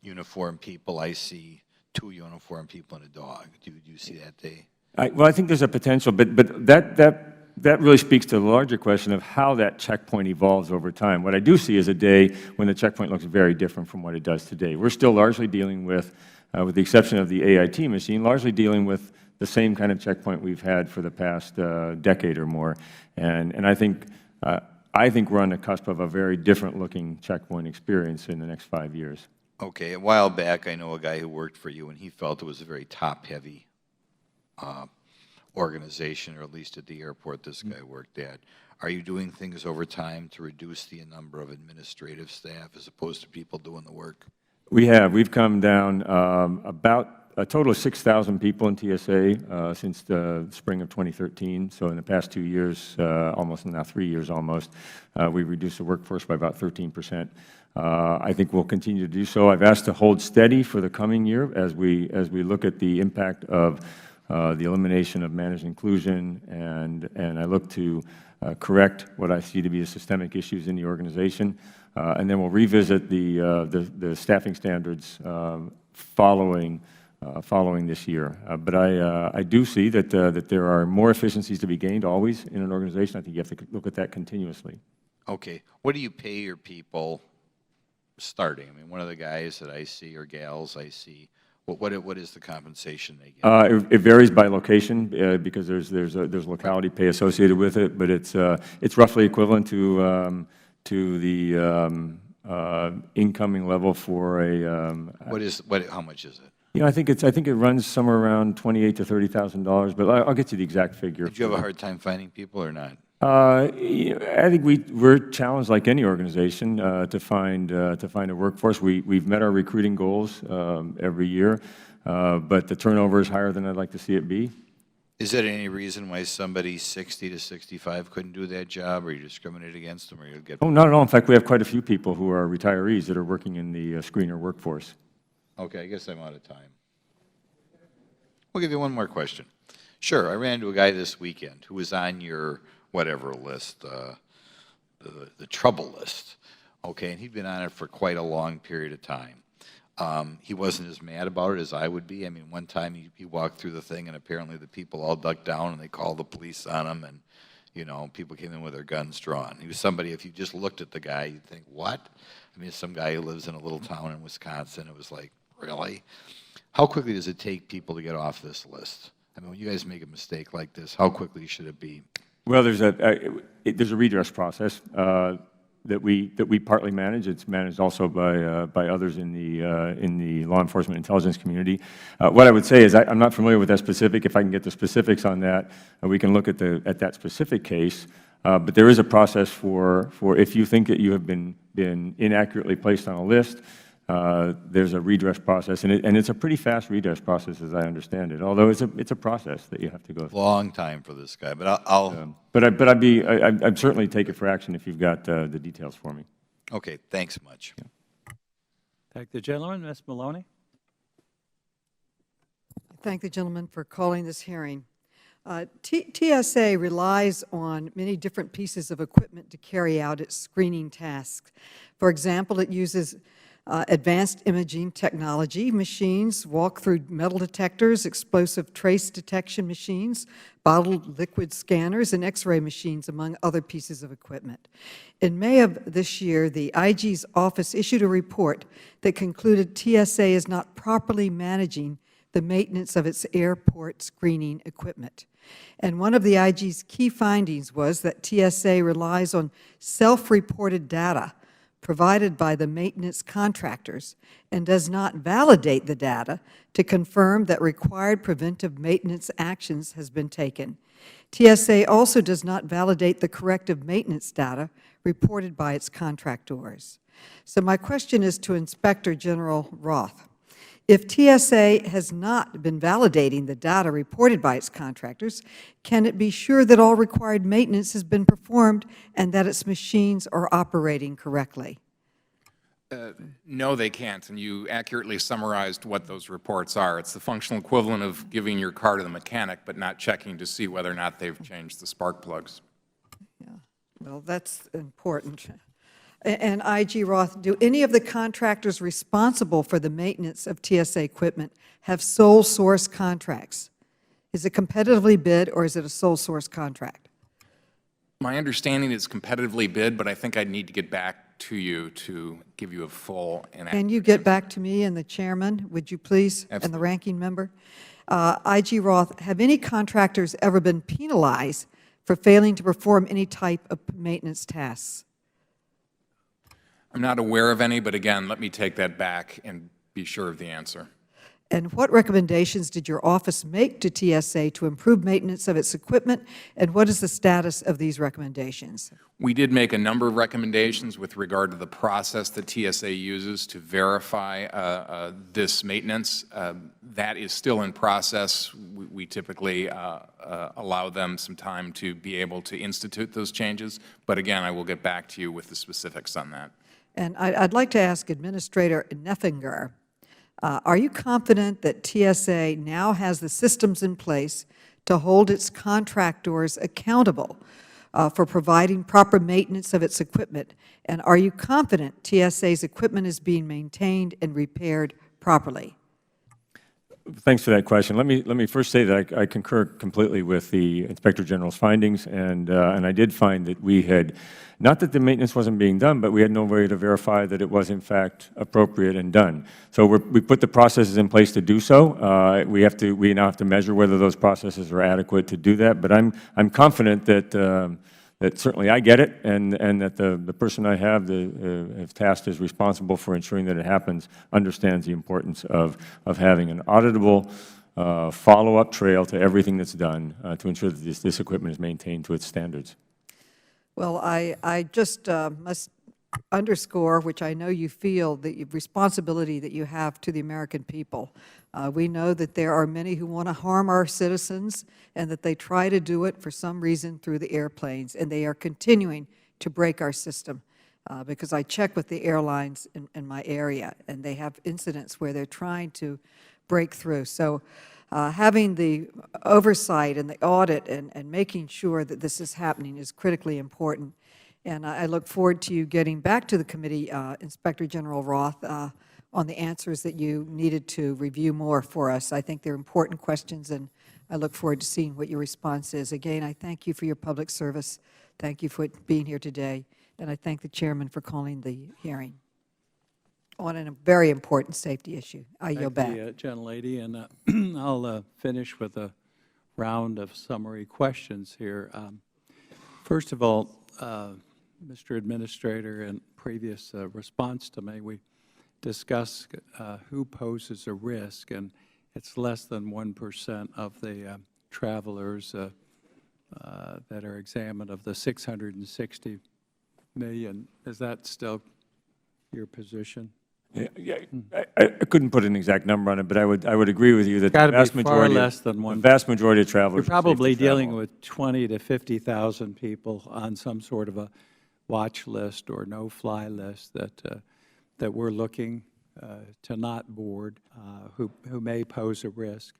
uniformed people, I see 2 uniformed people and a dog. Do you see that day? Well, I think there's a potential, but that really speaks to the larger question of how that checkpoint evolves over time. What I do see is a day when the checkpoint looks very different from what it does today. We're still largely dealing with the exception of the AIT machine, largely dealing with the same kind of checkpoint we've had for the past decade or more. And I think we're on the cusp of a very different-looking checkpoint experience in the next 5 years. Okay. A while back, I know a guy who worked for you, and he felt it was a very top-heavy organization, or at least at the airport this guy worked at. Are you doing things over time to reduce the number of administrative staff as opposed to people doing the work? We have. We've come down about a total of 6,000 people in TSA since the spring of 2013. So in the past 2 years, almost now 3 years almost, we've reduced the workforce by about 13%. I think we'll continue to do so. I've asked to hold steady for the coming year as we look at the impact of the elimination of managed inclusion, and I look to correct what I see to be systemic issues in the organization. And then we'll revisit the staffing standards following this year. But I do see that there are more efficiencies to be gained always in an organization. I think you have to look at that continuously. Okay. What do you pay your people starting? I mean, one of the guys that I see, or gals I see, what is the compensation they get? It varies by location because there's locality pay associated with it, but it's roughly equivalent to the incoming level for a. How much is it? You know, I think it runs somewhere around $28,000 to $30,000, but I'll get you the exact figure. Did you have a hard time finding people or not? I think we're challenged like any organization to find a workforce. We've met our recruiting goals every year, but the turnover is higher than I'd like to see it be. Is there any reason why somebody 60 to 65 couldn't do that job, or you discriminate against them, or you'll get? Oh, not at all. In fact, we have quite a few people who are retirees that are working in the screener workforce. Okay, I guess I'm out of time. We'll give you one more question. Sure, I ran into a guy this weekend who was on your whatever list, the trouble list, okay, and he'd been on it for quite a long period of time. He wasn't as mad about it as I would be. I mean, one time he walked through the thing, and apparently the people all ducked down, and they called the police on him, and, you know, people came in with their guns drawn. He was somebody, if you just looked at the guy, you'd think, what? I mean, some guy who lives in a little town in Wisconsin. It was like, really? How quickly does it take people to get off this list? I mean, when you guys make a mistake like this, how quickly should it be? Well, there's a redress process that we partly manage. It's managed also by others in the law enforcement intelligence community. What I would say is I'm not familiar with that specific. If I can get the specifics on that, we can look at that specific case. But there is a process for if you think that you have been inaccurately placed on a list. There's a redress process, and it's a pretty fast redress process, as I understand it. Although it's a process that you have to go through. Long time for this guy, but I'll. I'd certainly take it for action if you've got the details for me. Okay, thanks much. Yeah. Thank the gentleman, Ms. Maloney. Thank the gentleman for calling this hearing. TSA relies on many different pieces of equipment to carry out its screening tasks. For example, it uses advanced imaging technology machines, walk-through metal detectors, explosive trace detection machines, bottled liquid scanners, and X-ray machines, among other pieces of equipment. In May of this year, the IG's office issued a report that concluded TSA is not properly managing the maintenance of its airport screening equipment. And one of the IG's key findings was that TSA relies on self-reported data provided by the maintenance contractors and does not validate the data to confirm that required preventive maintenance actions has been taken. TSA also does not validate the corrective maintenance data reported by its contractors. So my question is to Inspector General Roth. If TSA has not been validating the data reported by its contractors, can it be sure that all required maintenance has been performed and that its machines are operating correctly? No, they can't, and you accurately summarized what those reports are. It's the functional equivalent of giving your car to the mechanic but not checking to see whether or not they've changed the spark plugs. Yeah, well, that's important. And IG Roth, do any of the contractors responsible for the maintenance of TSA equipment have sole source contracts? Is it competitively bid or is it a sole source contract? My understanding is competitively bid, but I think I'd need to get back to you to give you a full and Can you get back to me and the chairman, would you please, Absolutely. and the ranking member? IG Roth, have any contractors ever been penalized for failing to perform any type of maintenance tasks? I'm not aware of any, but again, let me take that back and be sure of the answer. And what recommendations did your office make to TSA to improve maintenance of its equipment, and what is the status of these recommendations? We did make a number of recommendations with regard to the process that TSA uses to verify this maintenance. That is still in process. We typically allow them some time to be able to institute those changes, but again, I will get back to you with the specifics on that. And I'd like to ask Administrator Neffinger, are you confident that TSA now has the systems in place to hold its contractors accountable for providing proper maintenance of its equipment? And are you confident TSA's equipment is being maintained and repaired properly? Thanks for that question. Let me first say that I concur completely with the Inspector General's findings, and I did find that we had, not that the maintenance wasn't being done, but we had no way to verify that it was in fact appropriate and done. So we put the processes in place to do so. We now have to measure whether those processes are adequate to do that. But I'm confident that that certainly I get it, and that the person I have tasked as responsible for ensuring that it happens understands the importance of having an auditable follow-up trail to everything that's done to ensure that this equipment is maintained to its standards. Well, I just must underscore, which I know you feel, the responsibility that you have to the American people. We know that there are many who want to harm our citizens and that they try to do it for some reason through the airplanes, and they are continuing to break our system because I check with the airlines in my area, and they have incidents where they're trying to break through. So having the oversight and the audit and making sure that this is happening is critically important. And I look forward to you getting back to the committee, Inspector General Roth, on the answers that you needed to review more for us. I think they're important questions, and I look forward to seeing what your response is. Again, I thank you for your public service. Thank you for being here today, and I thank the chairman for calling the hearing on a very important safety issue. I yield back. Thank you, gentlelady, and I'll finish with a round of summary questions here. First of all, Mr. Administrator, in previous response to me, we discussed who poses a risk, and it's less than 1% of the travelers that are examined of the 660 million. Is that still your position? Yeah, I couldn't put an exact number on it, but I would agree with you that the vast majority of travelers you're probably dealing with 20 to 50,000 people on some sort of a watch list or no-fly list that we're looking to not board, who may pose a risk.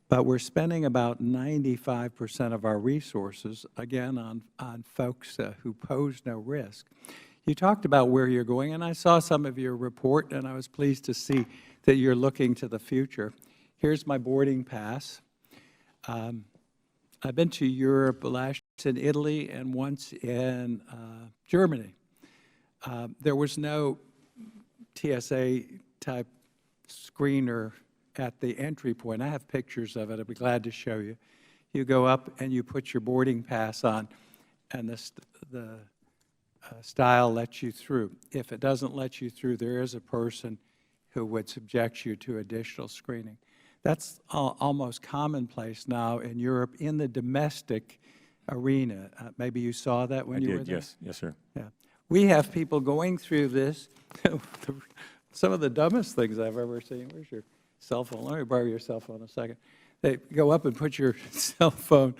But we're spending about 95% of our resources, again, on folks who pose no risk. You talked about where you're going, and I saw some of your report, and I was pleased to see that you're looking to the future. Here's my boarding pass. I've been to Europe last in Italy and once in Germany. There was no TSA-type screener at the entry point. I have pictures of it. I'd be glad to show you. You go up and you put your boarding pass on, and the style lets you through. If it doesn't let you through, there is a person who would subject you to additional screening. That's almost commonplace now in Europe in the domestic arena. Maybe you saw that when you were there? Yes, sir. Yeah. We have people going through this. Some of the dumbest things I've ever seen. Where's your cell phone? Let me borrow your cell phone a second. They go up and put your cell phone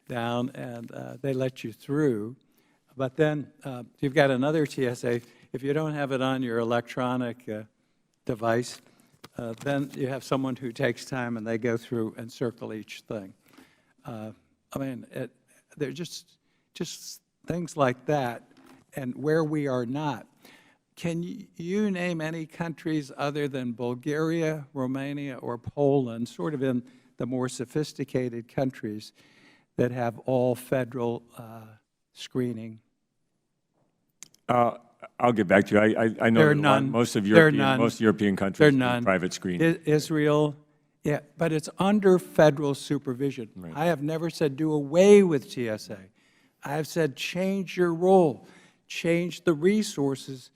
down, and they let you through. But then you've got another TSA. If you don't have it on your electronic device, then you have someone who takes time, and they go through and circle each thing. I mean, they're just things like that, and where we are not. Can you name any countries other than Bulgaria, Romania, or Poland, sort of in the more sophisticated countries, that have all federal screening? I'll get back to you. I know most European countries do private screening. Israel, yeah, but it's under federal supervision. Right. I have never said do away with TSA. I have said change your role, change the resources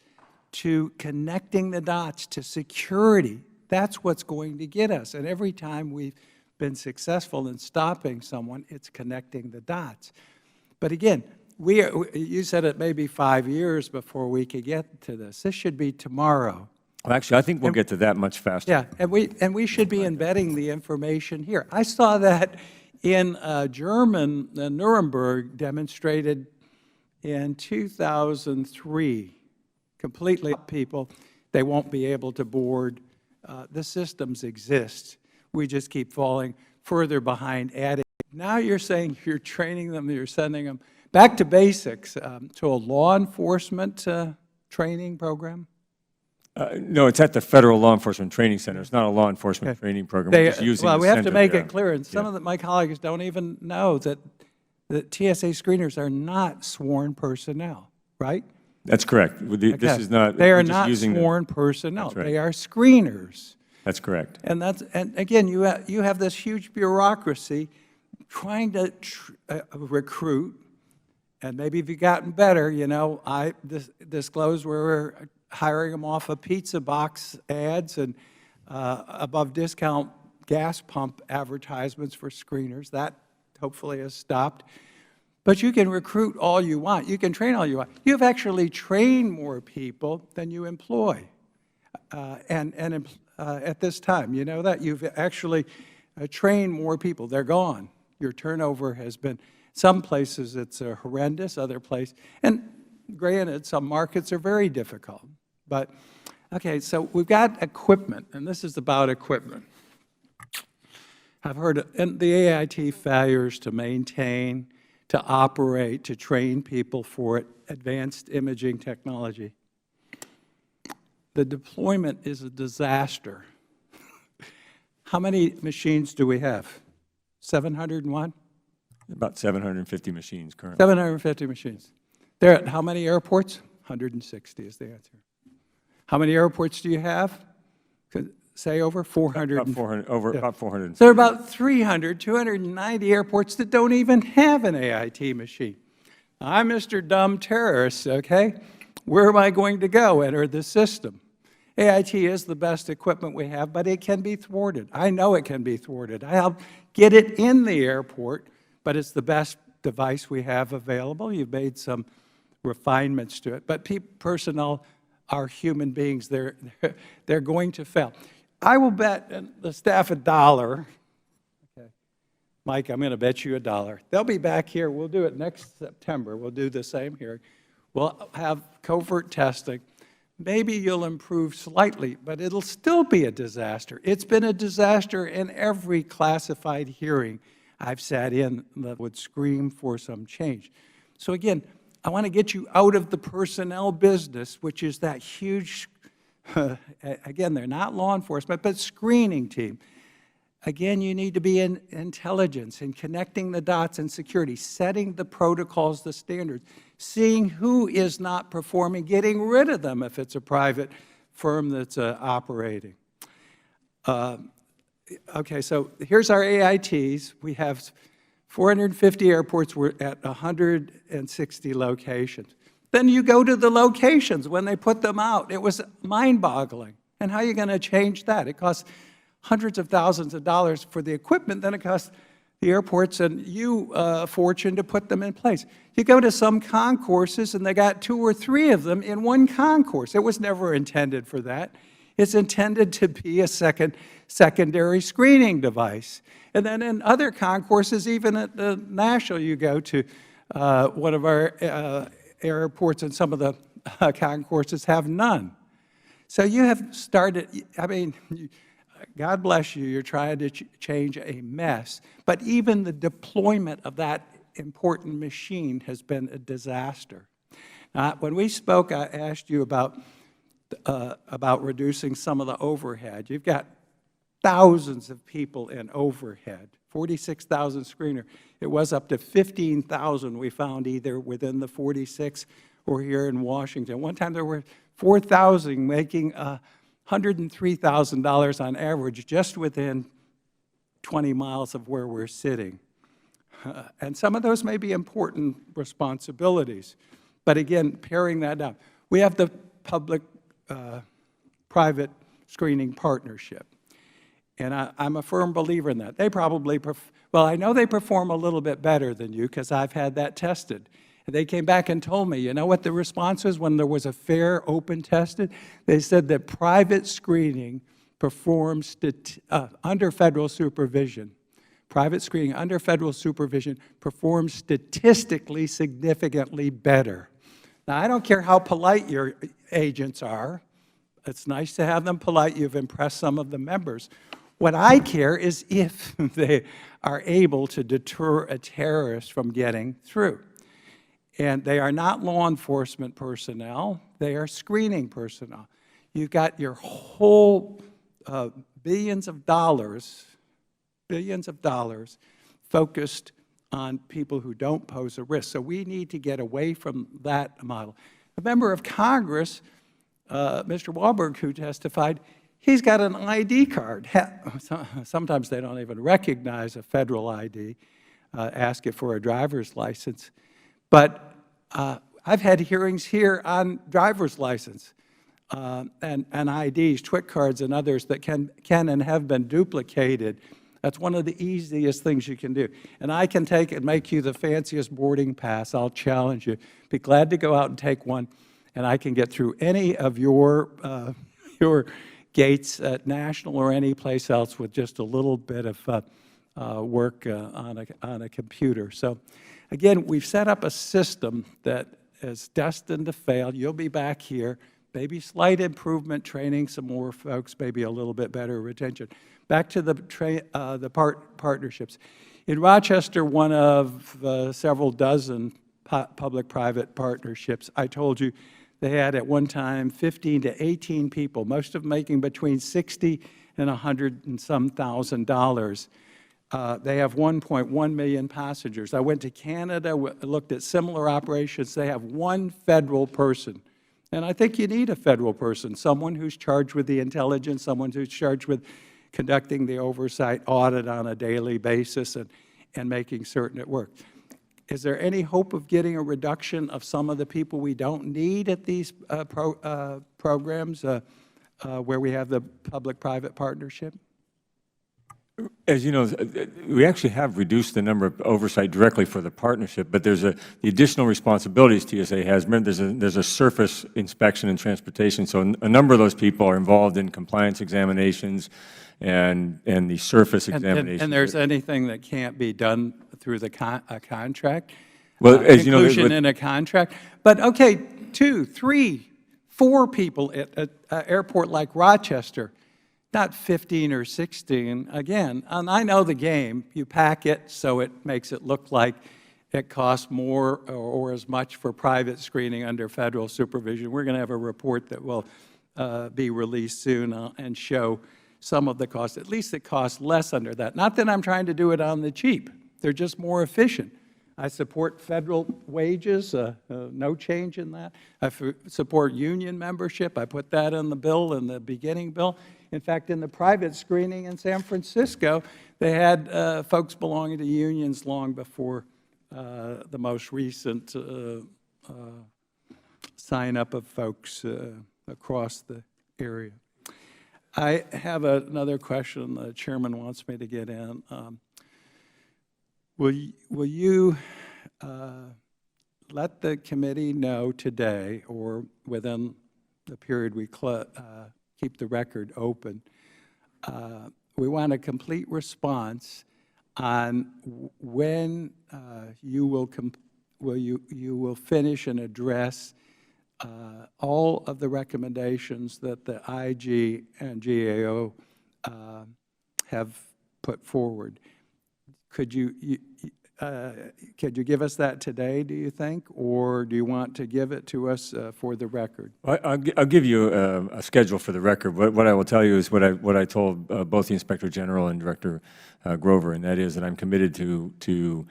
to connecting the dots to security. That's what's going to get us. And every time we've been successful in stopping someone, it's connecting the dots. But again, you said it may be 5 years before we could get to this. This should be tomorrow. Well, actually, I think we'll get to that much faster. Yeah, and we should be embedding the information here. I saw that in German, Nuremberg demonstrated in 2003. Completely people, they won't be able to board. The systems exist. We just keep falling further behind, adding. Now you're saying you're training them, you're sending them back to basics, to a law enforcement training program? No, it's at the Federal Law Enforcement Training Center. It's not a law enforcement training program. We're just using well, the we have to make center, it clear, and some of my colleagues don't even know that the TSA screeners are not sworn personnel, right? That's correct. This is not. They are not sworn personnel. Right. They are screeners. That's correct. And again, you have this huge bureaucracy trying to recruit. And maybe if you've gotten better, you know, I disclosed we're hiring them off of pizza box ads and above discount gas pump advertisements for screeners. That hopefully has stopped. But you can recruit all you want. You can train all you want. You've actually trained more people than you employ. At this time, you know that? You've actually trained more people. They're gone. Your turnover has been, some places it's horrendous, other places, and granted, some markets are very difficult. But, okay, so we've got equipment, and this is about equipment. I've heard and the AIT failures to maintain, to operate, to train people for it, advanced imaging technology. The deployment is a disaster. How many machines do we have? 701? About 750 machines currently. 750 machines. They're at how many airports? 160 is the answer. How many airports do you have? say over 400? About 400, over about 400. So there are about 300, 290 airports that don't even have an AIT machine. I'm Mr. Dumb Terrorist, okay? Where am I going to go? Enter the system. AIT is the best equipment we have, but it can be thwarted. I know it can be thwarted. I helped get it in the airport, but it's the best device we have available. You've made some refinements to it, but personnel are human beings. They're going to fail. I will bet the staff $1. Okay. Mike, I'm going to bet you $1. They'll be back here. We'll do it next September. We'll do the same here. We'll have covert testing. Maybe you'll improve slightly, but it'll still be a disaster. It's been a disaster in every classified hearing I've sat in that would scream for some change. So again, I want to get you out of the personnel business, which is that huge, again, they're not law enforcement, but screening team. Again, you need to be in intelligence and connecting the dots in security, setting the protocols, the standards, seeing who is not performing, getting rid of them if it's a private firm that's operating. Okay, so here's our AITs. We have 450 airports. We're at 160 locations. Then you go to the locations when they put them out. It was mind-boggling. And how are you going to change that? It costs hundreds of thousands of dollars for the equipment, then it costs the airports and you a fortune to put them in place. You go to some concourses and they got 2 or 3 of them in one concourse. It was never intended for that. It's intended to be a secondary screening device. And then in other concourses, even at the National, you go to one of our airports and some of the concourses have none. So you have started, I mean, God bless you, you're trying to change a mess. But even the deployment of that important machine has been a disaster. When we spoke, I asked you about reducing some of the overhead. You've got thousands of people in overhead, 46,000 screener. It was up to 15,000 we found either within the 46 or here in Washington. One time there were 4,000 making $103,000 on average just within 20 miles of where we're sitting. And some of those may be important responsibilities. But again, paring that down. We have the public-private screening partnership. And I'm a firm believer in that. They probably, well, I know they perform a little bit better than you because I've had that tested. And they came back and told me, you know what the response was when there was a fair, open tested? They said that private screening performs under federal supervision. Private screening under federal supervision performs statistically significantly better. Now, I don't care how polite your agents are. It's nice to have them polite. You've impressed some of the members. What I care is if they are able to deter a terrorist from getting through. And they are not law enforcement personnel. They are screening personnel. You've got your whole billions of dollars focused on people who don't pose a risk. So we need to get away from that model. A member of Congress, Mr. Wahlberg, who testified, he's got an ID card. Sometimes they don't even recognize a federal ID, ask it for a driver's license. But I've had hearings here on driver's license and IDs, TWIC cards and others that can and have been duplicated. That's one of the easiest things you can do. And I can take and make you the fanciest boarding pass. I'll challenge you. Be glad to go out and take one, and I can get through any of your gates at National or any place else with just a little bit of work on a computer. So again, we've set up a system that is destined to fail. You'll be back here. Maybe slight improvement, training some more folks, maybe a little bit better retention. Back to the partnerships. In Rochester, one of several dozen public-private partnerships, I told you they had at one time 15 to 18 people, most of them making between $60 and $100 and some $1,000. They have 1.1 million passengers. I went to Canada, looked at similar operations. They have one federal person And I think you need a federal person, someone who's charged with the intelligence, someone who's charged with conducting the oversight audit on a daily basis and making certain it works. Is there any hope of getting a reduction of some of the people we don't need at these programs where we have the public-private partnership? As you know, we actually have reduced the number of oversight directly for the partnership, but there's the additional responsibilities TSA has. Remember, there's a surface inspection and transportation, so a number of those people are involved in compliance examinations and the surface examinations. And there's anything that can't be done through the contract? Well, as you know, inclusion in a contract? But okay, 2, 3, 4 people at an airport like Rochester, not 15 or 16, again, and I know the game. You pack it so it makes it look like it costs more or as much for private screening under federal supervision. We're going to have a report that will be released soon and show some of the costs. At least it costs less under that. Not that I'm trying to do it on the cheap. They're just more efficient. I support federal wages, no change in that. I support union membership. I put that in the bill, in the beginning bill. In fact, in the private screening in San Francisco, they had folks belonging to unions long before the most recent sign-up of folks across the area. I have another question the chairman wants me to get in. Will you let the committee know today, or within the period we keep the record open, we want a complete response on when you will finish and address all of the recommendations that the IG and GAO have put forward. Could you give us that today, do you think, or do you want to give it to us for the record? I'll give you a schedule for the record. What I will tell you is what I told both the Inspector General and Director Grover, and that is that I'm committed to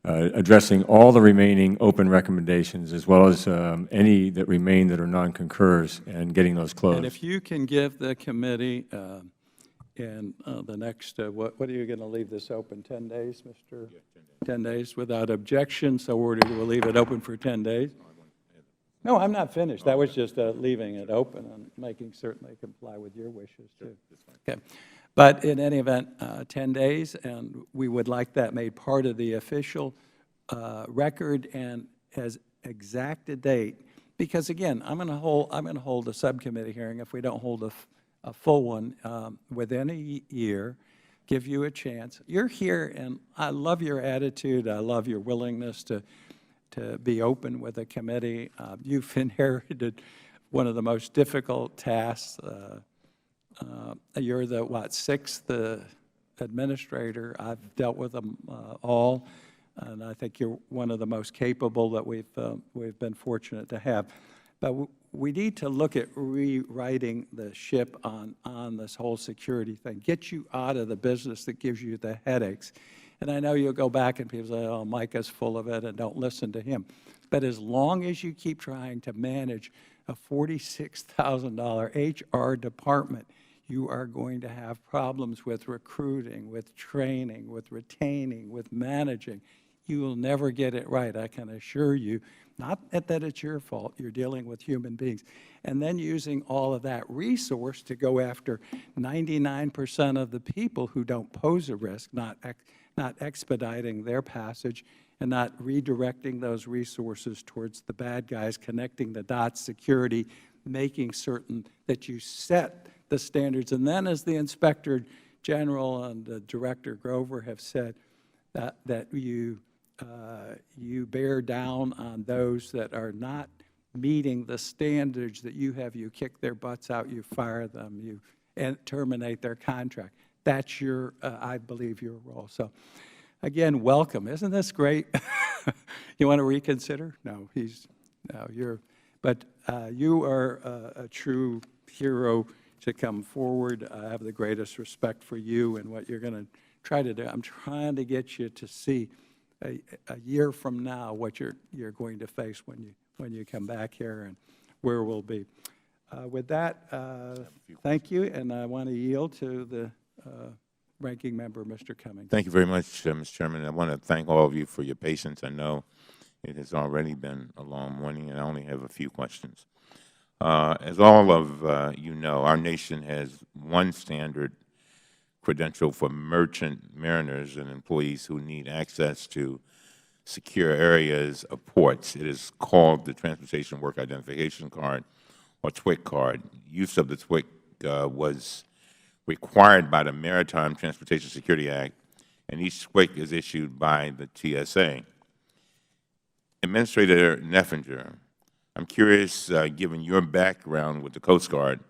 addressing all the remaining open recommendations, as well as any that remain that are non-concurs, and getting those closed. And if you can give the committee in the next, what are you going to leave this open, 10 days, Mr.? Yeah, 10 days without objection, so we'll leave it open for 10 days? No, I'm not finished. That was just leaving it open and making certain they comply with your wishes, too. Okay. But in any event, 10 days, and we would like that made part of the official record and as exact a date, because again, I'm going to hold a subcommittee hearing if we don't hold a full one within a year, give you a chance. You're here, and I love your attitude. I love your willingness to be open with a committee. You've inherited one of the most difficult tasks. You're the, what, 6th administrator. I've dealt with them all, and I think you're one of the most capable that we've been fortunate to have. But we need to look at rewriting the ship on this whole security thing, get you out of the business that gives you the headaches. And I know you'll go back and people say, oh, Micah's full of it, and don't listen to him. But as long as you keep trying to manage a $46,000 HR department, you are going to have problems with recruiting, with training, with retaining, with managing. You will never get it right, I can assure you. Not that it's your fault. You're dealing with human beings. And then using all of that resource to go after 99% of the people who don't pose a risk, not expediting their passage, and not redirecting those resources towards the bad guys, connecting the dots, security, making certain that you set the standards. And then, as the Inspector General and Director Grover have said, that you bear down on those that are not meeting the standards that you have. You kick their butts out, you fire them, you terminate their contract. That's your, I believe, your role. So, again, welcome. Isn't this great? You want to reconsider? No, but you are a true hero to come forward. I have the greatest respect for you and what you're going to try to do. I'm trying to get you to see a year from now what you're going to face when you come back here, and where we'll be. With that, thank you, and I want to yield to the Ranking Member, Mr. Cummings. Thank you very much, Mr. Chairman. I want to thank all of you for your patience. I know it has already been a long morning, and I only have a few questions. As all of you know, our nation has one standard credential for merchant mariners and employees who need access to secure areas of ports. It is called the Transportation Work Identification Card, or TWIC card. Use of the TWIC was required by the Maritime Transportation Security Act, and each TWIC is issued by the TSA. Administrator Neffinger, I'm curious, given your background with the Coast Guard,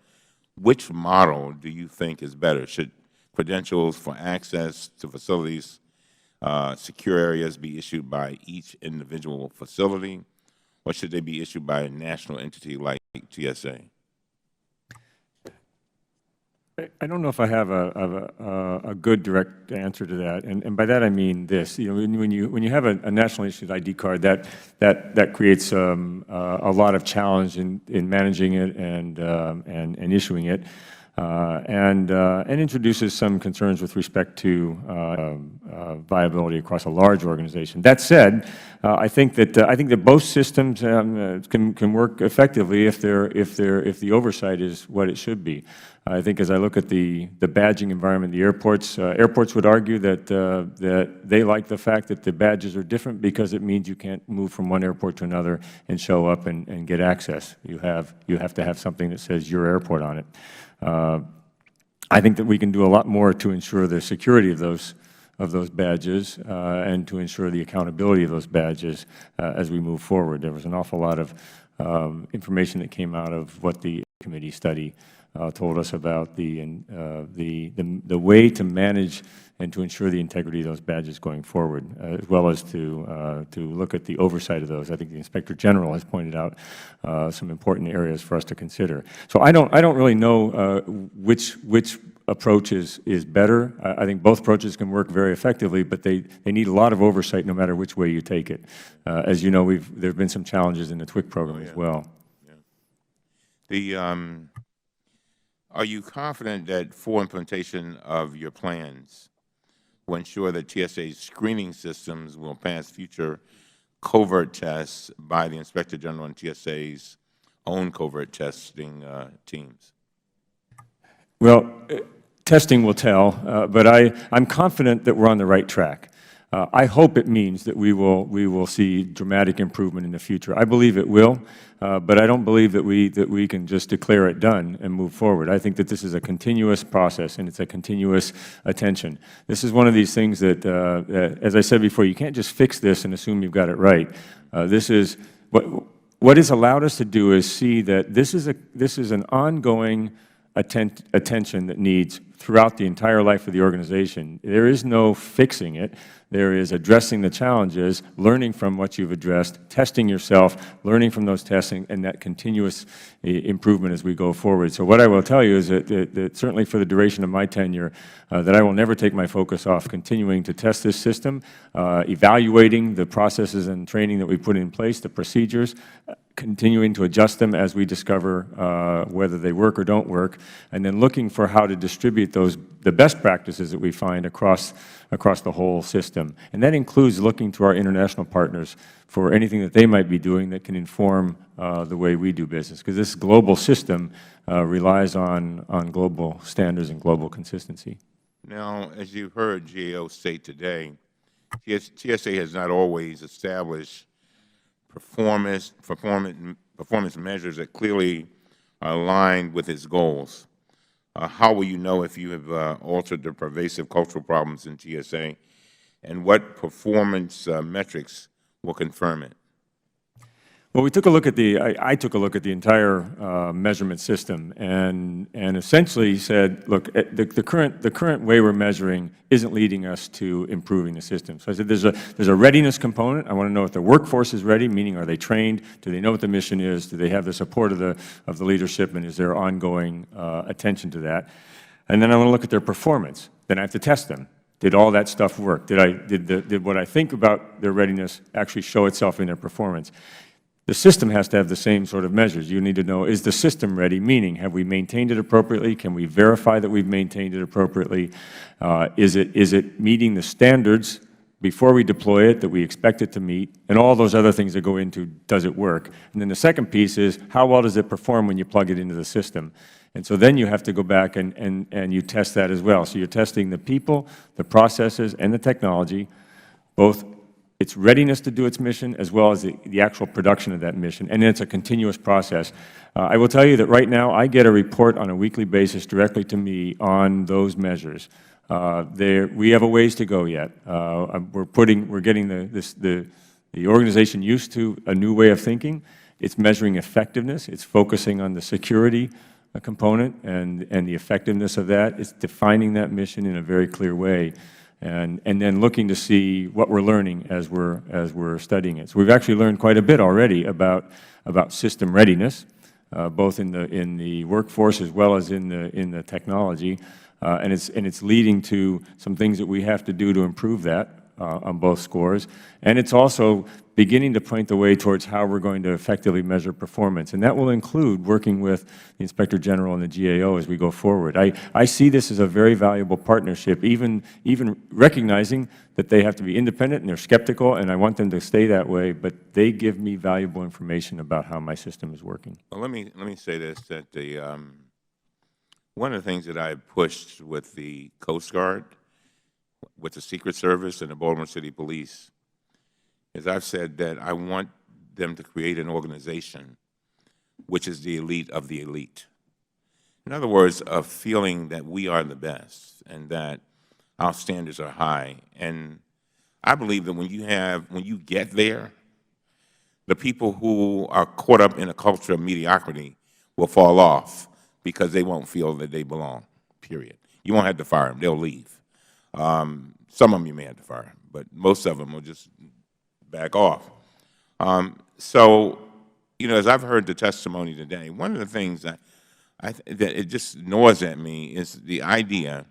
which model do you think is better? Should credentials for access to facilities, secure areas be issued by each individual facility, or should they be issued by a national entity like TSA? I don't know if I have a good direct answer to that, and by that I mean this. You know, when you have a national issued ID card, that creates a lot of challenge in managing it and issuing it, and introduces some concerns with respect to viability across a large organization. That said, I think that both systems can work effectively if the oversight is what it should be. I think as I look at the badging environment, the airports would argue that they like the fact that the badges are different because it means you can't move from one airport to another and show up and get access. You have to have something that says your airport on it. I think that we can do a lot more to ensure the security of those badges and to ensure the accountability of those badges as we move forward. There was an awful lot of information that came out of what the committee study told us about the way to manage and to ensure the integrity of those badges going forward, as well as to look at the oversight of those. I think the Inspector General has pointed out some important areas for us to consider. So I don't really know which approach is better. I think both approaches can work very effectively, but they need a lot of oversight no matter which way you take it. As you know, there have been some challenges in the TWIC program as well. Yeah. Are you confident that full implementation of your plans will ensure that TSA's screening systems will pass future covert tests by the Inspector General and TSA's own covert testing teams? Well, testing will tell, but I'm confident that we're on the right track. I hope it means that we will see dramatic improvement in the future. I believe it will, but I don't believe that we can just declare it done and move forward. I think that this is a continuous process and it's a continuous attention. This is one of these things that, as I said before, you can't just fix this and assume you've got it right. This is what it's allowed us to do is see that this is an ongoing attention that needs throughout the entire life of the organization. There is no fixing it. There is addressing the challenges, learning from what you've addressed, testing yourself, learning from those testing, and that continuous improvement as we go forward. So what I will tell you is that certainly for the duration of my tenure, that I will never take my focus off continuing to test this system, evaluating the processes and training that we put in place, the procedures, continuing to adjust them as we discover whether they work or don't work, and then looking for how to distribute the best practices that we find across the whole system. And that includes looking to our international partners for anything that they might be doing that can inform the way we do business, because this global system relies on global standards and global consistency. Now, as you've heard GAO state today, TSA has not always established performance measures that clearly are aligned with its goals. How will you know if you have altered the pervasive cultural problems in TSA, and what performance metrics will confirm it? Well, we took a look at I took a look at the entire measurement system and essentially said, look, the current way we're measuring isn't leading us to improving the system. So I said there's a readiness component. I want to know if the workforce is ready, meaning are they trained? Do they know what the mission is? Do they have the support of the leadership, and is there ongoing attention to that? And then I want to look at their performance. Then I have to test them. Did all that stuff work? Did what I think about their readiness actually show itself in their performance? The system has to have the same sort of measures. You need to know, is the system ready? Meaning, have we maintained it appropriately? Can we verify that we've maintained it appropriately? Is it meeting the standards before we deploy it that we expect it to meet? And all those other things that go into, does it work? And then the second piece is, how well does it perform when you plug it into the system? And so then you have to go back and you test that as well. So you're testing the people, the processes, and the technology, both its readiness to do its mission as well as the actual production of that mission, and it's a continuous process. I will tell you that right now I get a report on a weekly basis directly to me on those measures. We have a ways to go yet. We're getting the organization used to a new way of thinking. It's measuring effectiveness. It's focusing on the security component and the effectiveness of that. It's defining that mission in a very clear way. And then looking to see what we're learning as we're studying it. So we've actually learned quite a bit already about system readiness, both in the workforce as well as in the technology, and it's leading to some things that we have to do to improve that on both scores. And it's also beginning to point the way towards how we're going to effectively measure performance. And that will include working with the Inspector General and the GAO as we go forward. I see this as a very valuable partnership, even recognizing that they have to be independent and they're skeptical, and I want them to stay that way, but they give me valuable information about how my system is working. Well, let me say this, that one of the things that I pushed with the Coast Guard, with the Secret Service and the Baltimore City Police, is I've said that I want them to create an organization which is the elite of the elite. In other words, a feeling that we are the best and that our standards are high. And I believe that when you get there, the people who are caught up in a culture of mediocrity will fall off because they won't feel that they belong, period. You won't have to fire them. They'll leave. Some of them you may have to fire, but most of them will just back off. So, you know, as I've heard the testimony today, one of the things that it just gnaws at me is the idea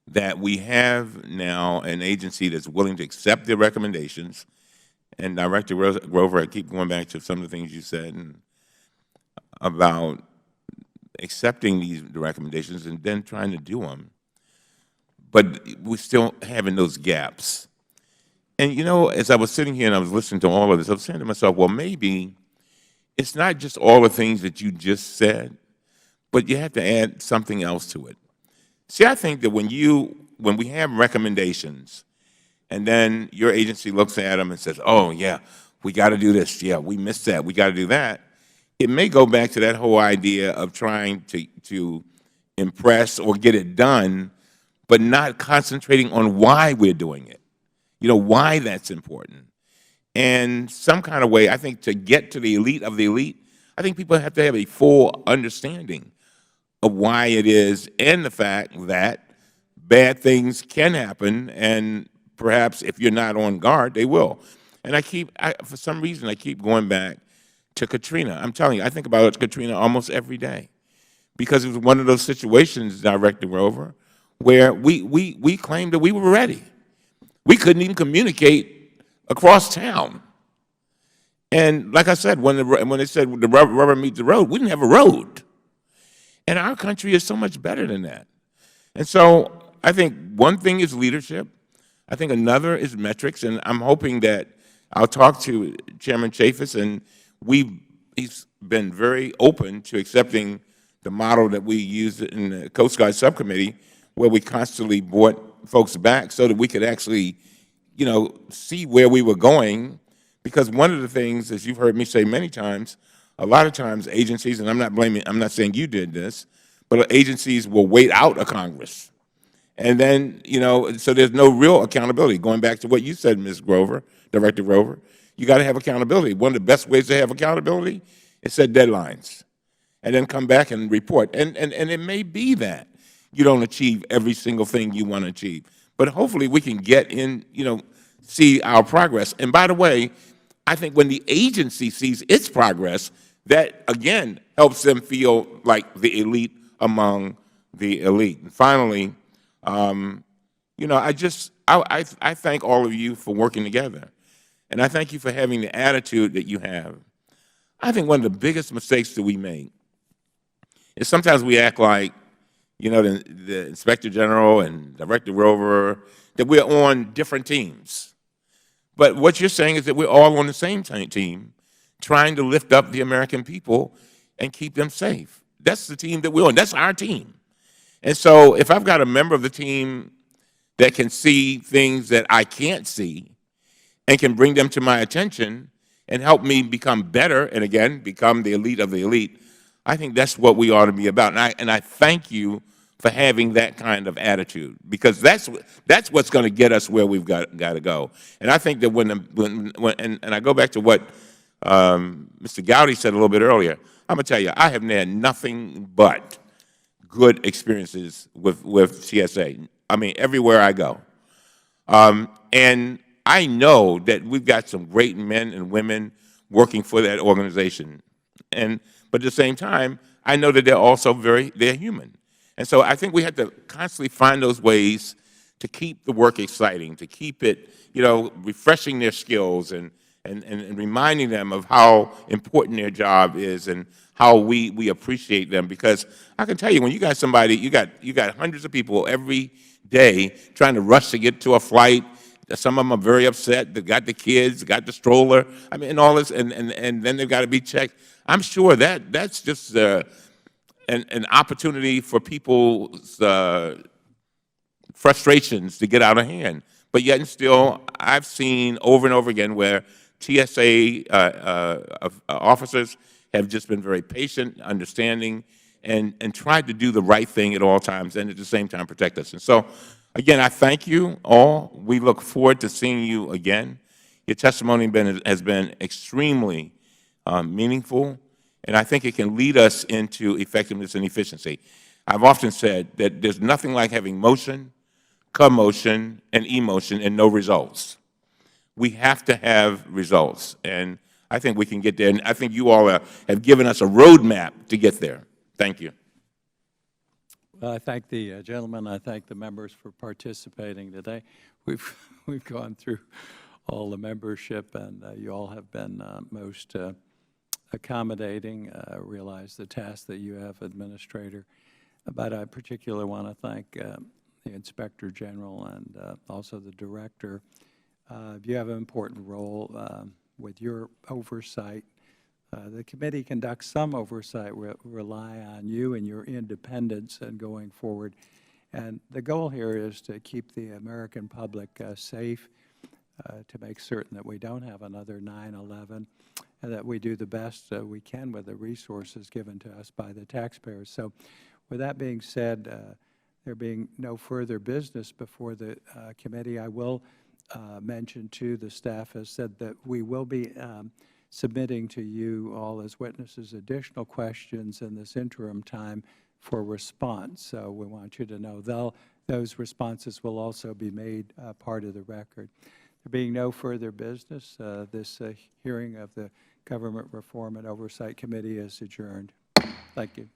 that we have now an agency that's willing to accept their recommendations. And Director Grover, I keep going back to some of the things you said about accepting the recommendations and then trying to do them. But we're still having those gaps. And, you know, as I was sitting here and I was listening to all of this, I was saying to myself, well, maybe it's not just all the things that you just said, but you have to add something else to it. See, I think that when we have recommendations and then your agency looks at them and says, oh, yeah, we got to do this. Yeah, we missed that. We got to do that. It may go back to that whole idea of trying to impress or get it done, but not concentrating on why we're doing it. You know, why that's important. And some kind of way, I think, to get to the elite of the elite, I think people have to have a full understanding of why it is and the fact that bad things can happen, and perhaps if you're not on guard, they will. And for some reason, I keep going back to Katrina. I'm telling you, I think about Katrina almost every day because it was one of those situations, Director Grover, where we claimed that we were ready. We couldn't even communicate across town. And like I said, when they said the rubber meets the road, we didn't have a road. And our country is so much better than that. And so I think one thing is leadership. I think another is metrics. And I'm hoping that I'll talk to Chairman Chaffetz, and he's been very open to accepting the model that we used in the Coast Guard Subcommittee, where we constantly brought folks back so that we could actually, you know, see where we were going. Because one of the things, as you've heard me say many times, a lot of times agencies, and I'm not saying you did this, but agencies will wait out a Congress. And then, you know, so there's no real accountability. Going back to what you said, Ms. Grover, Director Grover, you got to have accountability. One of the best ways to have accountability is set deadlines and then come back and report. And it may be that you don't achieve every single thing you want to achieve. But hopefully we can get in, you know, see our progress. And by the way, I think when the agency sees its progress, that, again, helps them feel like the elite among the elite. And finally, you know, I thank all of you for working together. and I thank you for having the attitude that you have. I think one of the biggest mistakes that we make is sometimes we act like, you know, the Inspector General and Director Rover, that we're on different teams. But what you're saying is that we're all on the same team, trying to lift up the American people and keep them safe. That's the team that we're on. That's our team. And so if I've got a member of the team that can see things that I can't see and can bring them to my attention and help me become better and, again, become the elite of the elite, I think that's what we ought to be about. And I thank you for having that kind of attitude, because that's what's going to get us where we've got to go. And I think that when I go back to what Mr. Gowdy said a little bit earlier, I'm going to tell you, I have had nothing but good experiences with TSA. I mean, everywhere I go. And I know that we've got some great men and women working for that organization. But at the same time, I know that they're also they're human. And so I think we have to constantly find those ways to keep the work exciting, to keep it, you know, refreshing their skills and reminding them of how important their job is and how we appreciate them. Because I can tell you, when you got somebody, you got hundreds of people every day trying to rush to get to a flight. Some of them are very upset. They got the kids, got the stroller, I mean, and all this, and then they've got to be checked. I'm sure that's just an opportunity for people's frustrations to get out of hand. But yet and still, I've seen over and over again where TSA officers have just been very patient, understanding, and tried to do the right thing at all times and at the same time protect us. And so, again, I thank you all. We look forward to seeing you again. Your testimony has been extremely meaningful, and I think it can lead us into effectiveness and efficiency. I've often said that there's nothing like having motion, commotion, and emotion and no results. We have to have results, and I think we can get there. And I think you all have given us a roadmap to get there. Thank you. Well, I thank the gentleman. I thank the members for participating today. We've gone through all the membership, and you all have been most accommodating. Realize the task that you have, Administrator. But I particularly want to thank the Inspector General and also the Director. You have an important role with your oversight. The committee conducts some oversight, rely on you and your independence and going forward. And the goal here is to keep the American public safe, to make certain that we don't have another 9/11, and that we do the best we can with the resources given to us by the taxpayers. So with that being said, there being no further business before the committee, I will mention too, the staff has said that we will be submitting to you all as witnesses additional questions in this interim time for response. So we want you to know those responses will also be made part of the record. There being no further business, this hearing of the Government Reform and Oversight Committee is adjourned. Thank you.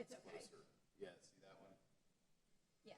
It's okay. Yeah, see that one? Yes.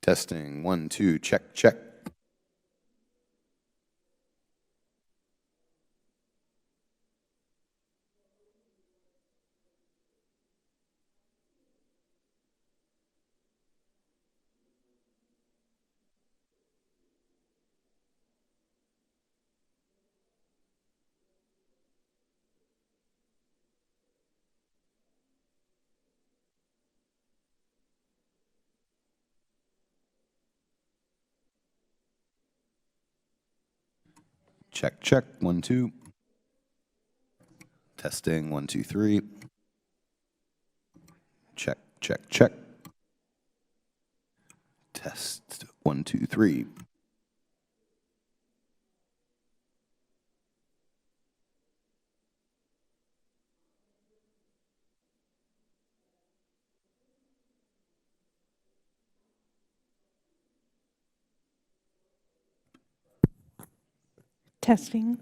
Testing, 1, 2, check, check. Check, check, 1, 2. Testing, 1, 2, 3. Check, check, check. Test, 1, 2, 3. Testing.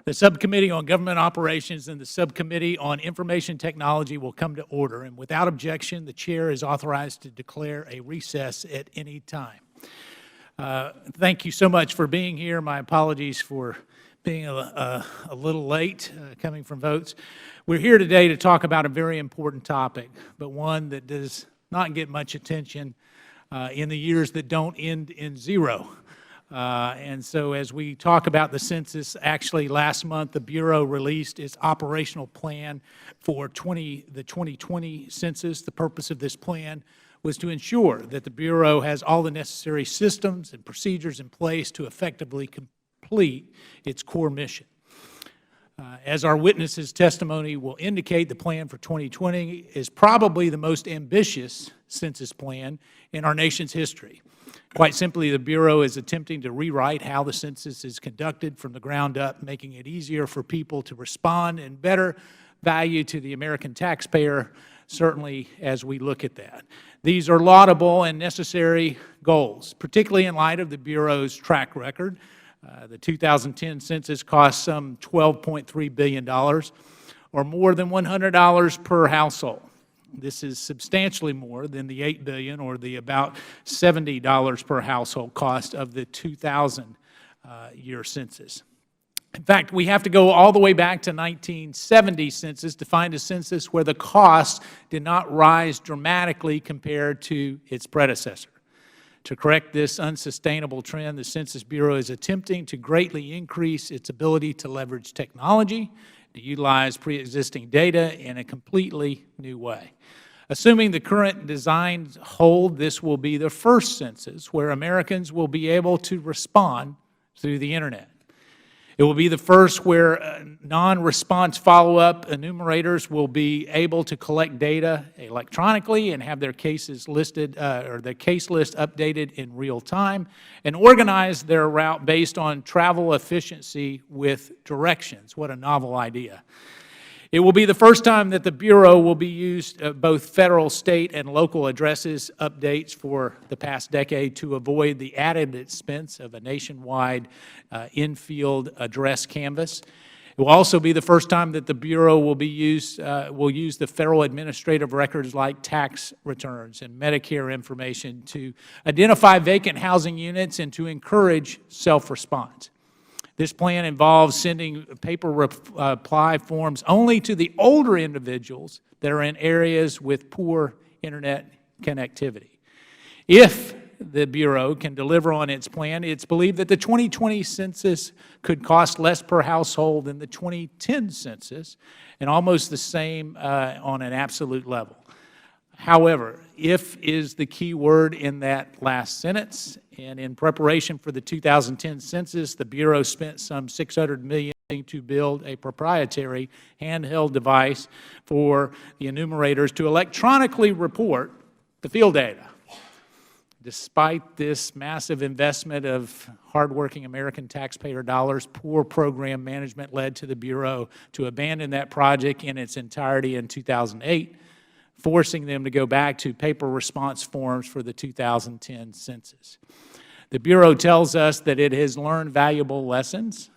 The Subcommittee on Government Operations and the Subcommittee on Information Technology will come to order, and without objection, the Chair is authorized to declare a recess at any time. Thank you so much for being here. My apologies for being a little late coming from votes. We're here today to talk about a very important topic, but one that does not get much attention in the years that don't end in zero. And so as we talk about the census, actually last month the Bureau released its operational plan for the 2020 census. The purpose of this plan was to ensure that the Bureau has all the necessary systems and procedures in place to effectively complete its core mission. As our witness's testimony will indicate, the plan for 2020 is probably the most ambitious census plan in our nation's history. Quite simply, the Bureau is attempting to rewrite how the census is conducted from the ground up, making it easier for people to respond and better value to the American taxpayer, certainly as we look at that. These are laudable and necessary goals, particularly in light of the Bureau's track record. The 2010 census cost some $12.3 billion, or more than $100 per household. This is substantially more than the $8 billion, or the about $70 per household cost of the 2000 year census. In fact, we have to go all the way back to 1970 census to find a census where the cost did not rise dramatically compared to its predecessor. To correct this unsustainable trend, the Census Bureau is attempting to greatly increase its ability to leverage technology, to utilize pre-existing data in a completely new way. Assuming the current designs hold, this will be the first census where Americans will be able to respond through the Internet. It will be the first where non-response follow-up enumerators will be able to collect data electronically and have their cases listed, or their case list updated in real time, and organize their route based on travel efficiency with directions. What a novel idea. It will be the first time that the Bureau will be used both federal, state, and local addresses updates for the past decade to avoid the added expense of a nationwide in-field address canvas. It will also be the first time that the Bureau will use the federal administrative records like tax returns and Medicare information to identify vacant housing units and to encourage self-response. This plan involves sending paper reply forms only to the older individuals that are in areas with poor Internet connectivity. If the Bureau can deliver on its plan, it's believed that the 2020 census could cost less per household than the 2010 census, and almost the same on an absolute level. However, if is the key word in that last sentence, and in preparation for the 2010 census, the Bureau spent some $600 million to build a proprietary handheld device for the enumerators to electronically report the field data. Despite this massive investment of hardworking American taxpayer dollars, poor program management led to the Bureau to abandon that project in its entirety in 2008, forcing them to go back to paper response forms for the 2010 census. The Bureau tells us that it has learned valuable lessons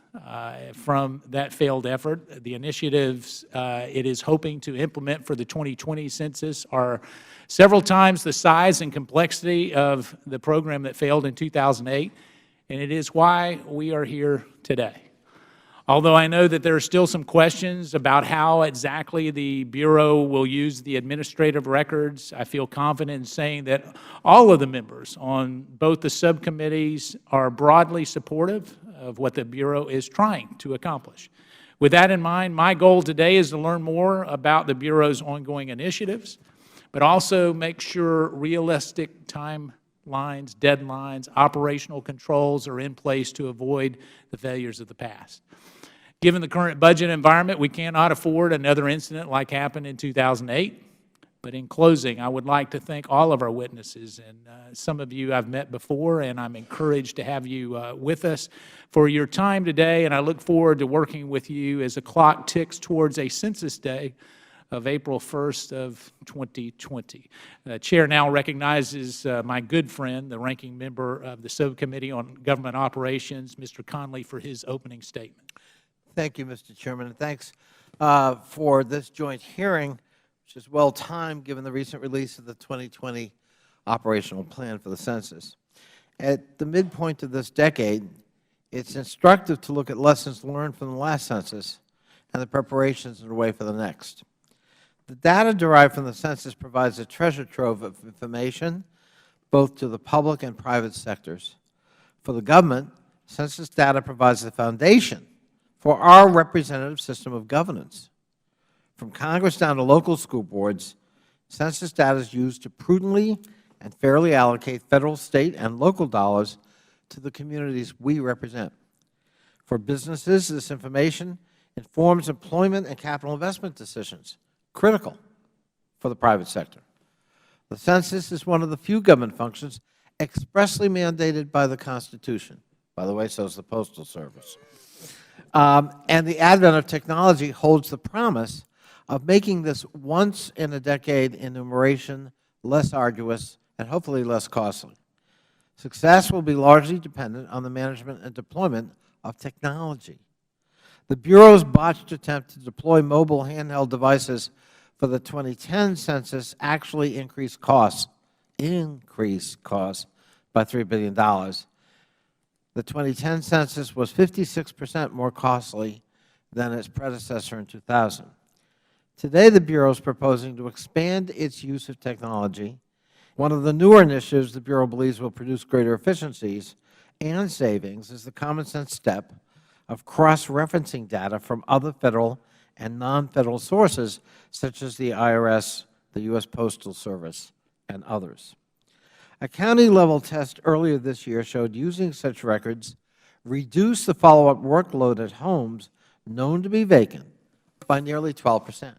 from that failed effort. The initiatives it is hoping to implement for the 2020 census are several times the size and complexity of the program that failed in 2008, and it is why we are here today. Although I know that there are still some questions about how exactly the Bureau will use the administrative records, I feel confident in saying that all of the members on both the subcommittees are broadly supportive of what the Bureau is trying to accomplish. With that in mind, my goal today is to learn more about the Bureau's ongoing initiatives, but also make sure realistic timelines, deadlines, operational controls are in place to avoid the failures of the past. Given the current budget environment, we cannot afford another incident like happened in 2008. But in closing, I would like to thank all of our witnesses, and some of you I've met before, and I'm encouraged to have you with us for your time today, and I look forward to working with you as the clock ticks towards a Census Day of April 1st of 2020. The Chair now recognizes my good friend, the ranking member of the Subcommittee on Government Operations, Mr. Conley, for his opening statement. Thank you, Mr. Chairman, and thanks for this joint hearing, which is well-timed given the recent release of the 2020 operational plan for the Census. At the midpoint of this decade, it's instructive to look at lessons learned from the last Census and the preparations underway for the next. The data derived from the Census provides a treasure trove of information, both to the public and private sectors. For the government, Census data provides the foundation for our representative system of governance. From Congress down to local school boards, Census data is used to prudently and fairly allocate Federal, State, and local dollars to the communities we represent. For businesses, this information informs employment and capital investment decisions, critical for the private sector. The Census is one of the few government functions expressly mandated by the Constitution. By the way, so is the Postal Service. And the advent of technology holds the promise of making this once-in-a-decade enumeration less arduous and hopefully less costly. Success will be largely dependent on the management and deployment of technology. The Bureau's botched attempt to deploy mobile handheld devices for the 2010 Census actually increased costs by $3 billion. The 2010 Census was 56% more costly than its predecessor in 2000. Today, the Bureau is proposing to expand its use of technology. One of the newer initiatives the Bureau believes will produce greater efficiencies and savings is the common-sense step of cross-referencing data from other Federal and non-Federal sources, such as the IRS, the U.S. Postal Service, and others. A county-level test earlier this year showed using such records reduced the follow-up workload at homes known to be vacant by nearly 12%.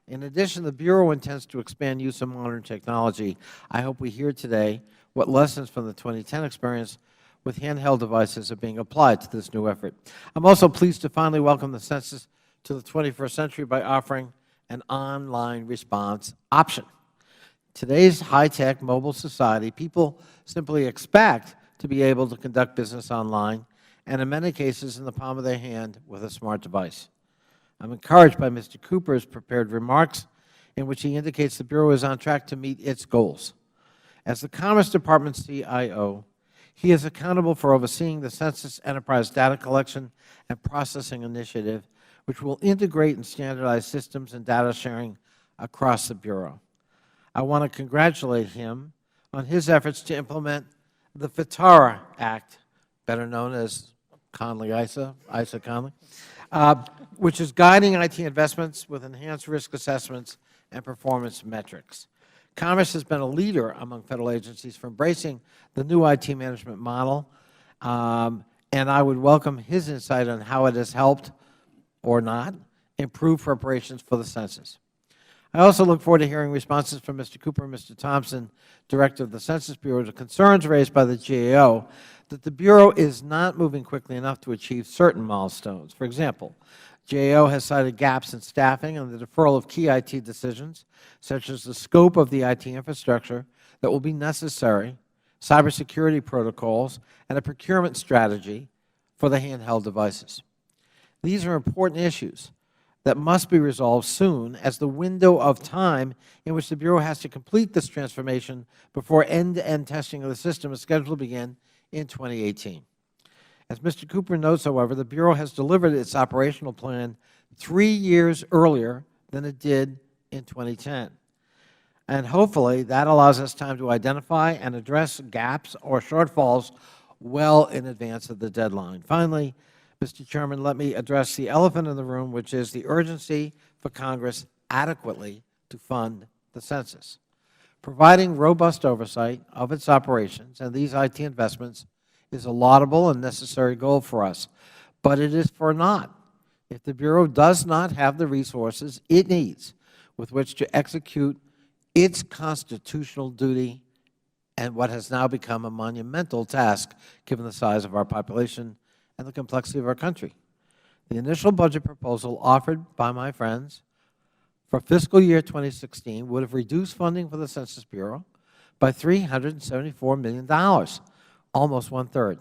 In addition, the Bureau intends to expand use of modern technology. I hope we hear today what lessons from the 2010 experience with handheld devices are being applied to this new effort. I'm also pleased to finally welcome the Census to the 21st century by offering an online response option. Today's high-tech mobile society, people simply expect to be able to conduct business online and in many cases in the palm of their hand with a smart device. I'm encouraged by Mr. Cooper's prepared remarks in which he indicates the Bureau is on track to meet its goals. As the Commerce Department CIO, he is accountable for overseeing the Census Enterprise Data Collection and Processing Initiative, which will integrate and standardize systems and data sharing across the Bureau. I want to congratulate him on his efforts to implement the FITARA Act, better known as Conley-ISA, ISA-Conley, which is guiding IT investments with enhanced risk assessments and performance metrics. Commerce has been a leader among Federal agencies for embracing the new IT management model, and I would welcome his insight on how it has helped, or not, improve preparations for the Census. I also look forward to hearing responses from Mr. Cooper and Mr. Thompson, Director of the Census Bureau, to concerns raised by the GAO that the Bureau is not moving quickly enough to achieve certain milestones. For example, GAO has cited gaps in staffing and the deferral of key IT decisions, such as the scope of the IT infrastructure that will be necessary, cybersecurity protocols, and a procurement strategy for the handheld devices. These are important issues that must be resolved soon, as the window of time in which the Bureau has to complete this transformation before end-to-end testing of the system is scheduled to begin in 2018. As Mr. Cooper notes, however, the Bureau has delivered its operational plan 3 years earlier than it did in 2010. And hopefully that allows us time to identify and address gaps or shortfalls well in advance of the deadline. Finally, Mr. Chairman, let me address the elephant in the room, which is the urgency for Congress adequately to fund the Census. Providing robust oversight of its operations and these IT investments is a laudable and necessary goal for us, but it is for naught if the Bureau does not have the resources it needs with which to execute its constitutional duty and what has now become a monumental task given the size of our population and the complexity of our country. The initial budget proposal offered by my friends for fiscal year 2016 would have reduced funding for the Census Bureau by $374 million, almost one-third,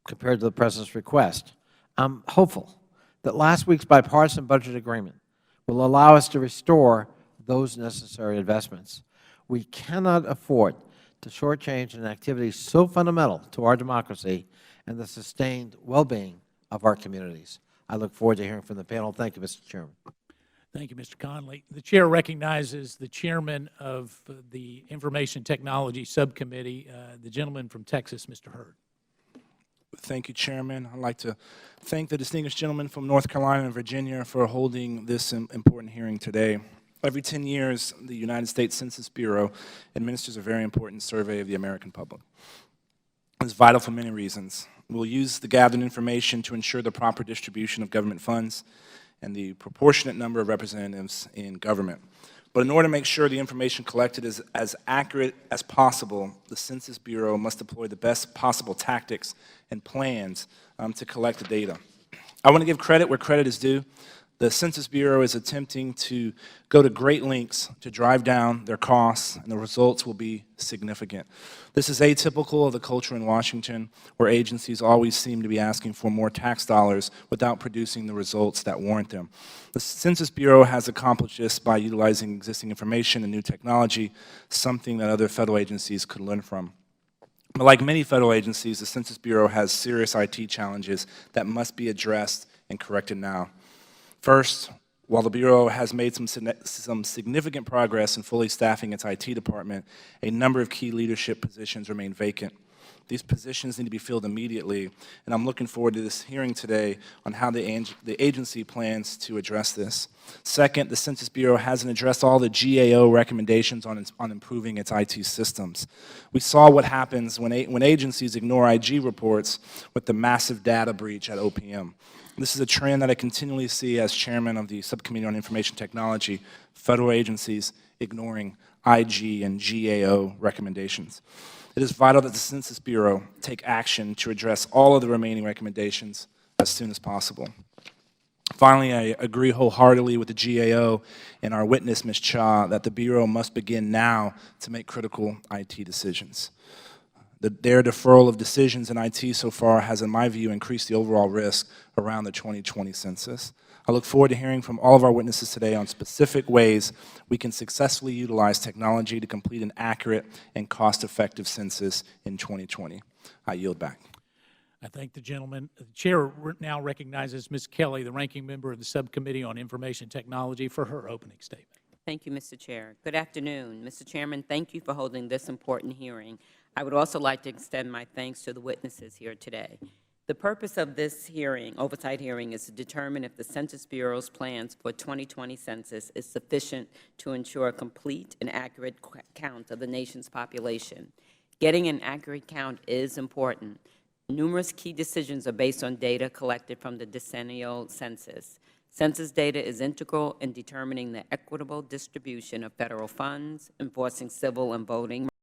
compared to the President's request. I'm hopeful that last week's bipartisan budget agreement will allow us to restore those necessary investments. We cannot afford to shortchange an activity so fundamental to our democracy and the sustained well-being of our communities. I look forward to hearing from the panel. Thank you, Mr. Chairman. Thank you, Mr. Conley. The Chair recognizes the Chairman of the Information Technology Subcommittee, the gentleman from Texas, Mr. Hurd. Thank you, Chairman. I'd like to thank the distinguished gentleman from North Carolina and Virginia for holding this important hearing today. Every 10 years, the United States Census Bureau administers a very important survey of the American public. It's vital for many reasons. We'll use the gathered information to ensure the proper distribution of government funds and the proportionate number of representatives in government. But in order to make sure the information collected is as accurate as possible, the Census Bureau must deploy the best possible tactics and plans to collect the data. I want to give credit where credit is due. The Census Bureau is attempting to go to great lengths to drive down their costs, and the results will be significant. This is atypical of the culture in Washington, where agencies always seem to be asking for more tax dollars without producing the results that warrant them. The Census Bureau has accomplished this by utilizing existing information and new technology, something that other federal agencies could learn from. But like many federal agencies, the Census Bureau has serious IT challenges that must be addressed and corrected now. First, while the Bureau has made some significant progress in fully staffing its IT department, a number of key leadership positions remain vacant. These positions need to be filled immediately, and I'm looking forward to this hearing today on how the agency plans to address this. Second, the Census Bureau hasn't addressed all the GAO recommendations on improving its IT systems. We saw what happens when agencies ignore IG reports with the massive data breach at OPM. This is a trend that I continually see as chairman of the Subcommittee on Information Technology, federal agencies ignoring IG and GAO recommendations. It is vital that the Census Bureau take action to address all of the remaining recommendations as soon as possible. Finally, I agree wholeheartedly with the GAO and our witness, Ms. Cha, that the Bureau must begin now to make critical IT decisions. Their deferral of decisions in IT so far has, in my view, increased the overall risk around the 2020 census. I look forward to hearing from all of our witnesses today on specific ways we can successfully utilize technology to complete an accurate and cost-effective census in 2020. I yield back. I thank the gentleman. The Chair now recognizes Ms. Kelly, the ranking member of the Subcommittee on Information Technology, for her opening statement. Thank you, Mr. Chair. Good afternoon. Mr. Chairman, thank you for holding this important hearing. I would also like to extend my thanks to the witnesses here today. The purpose of this hearing, oversight hearing, is to determine if the Census Bureau's plans for 2020 census is sufficient to ensure a complete and accurate count of the nation's population. Getting an accurate count is important. Numerous key decisions are based on data collected from the decennial census. Census data is integral in determining the equitable distribution of federal funds, enforcing civil and voting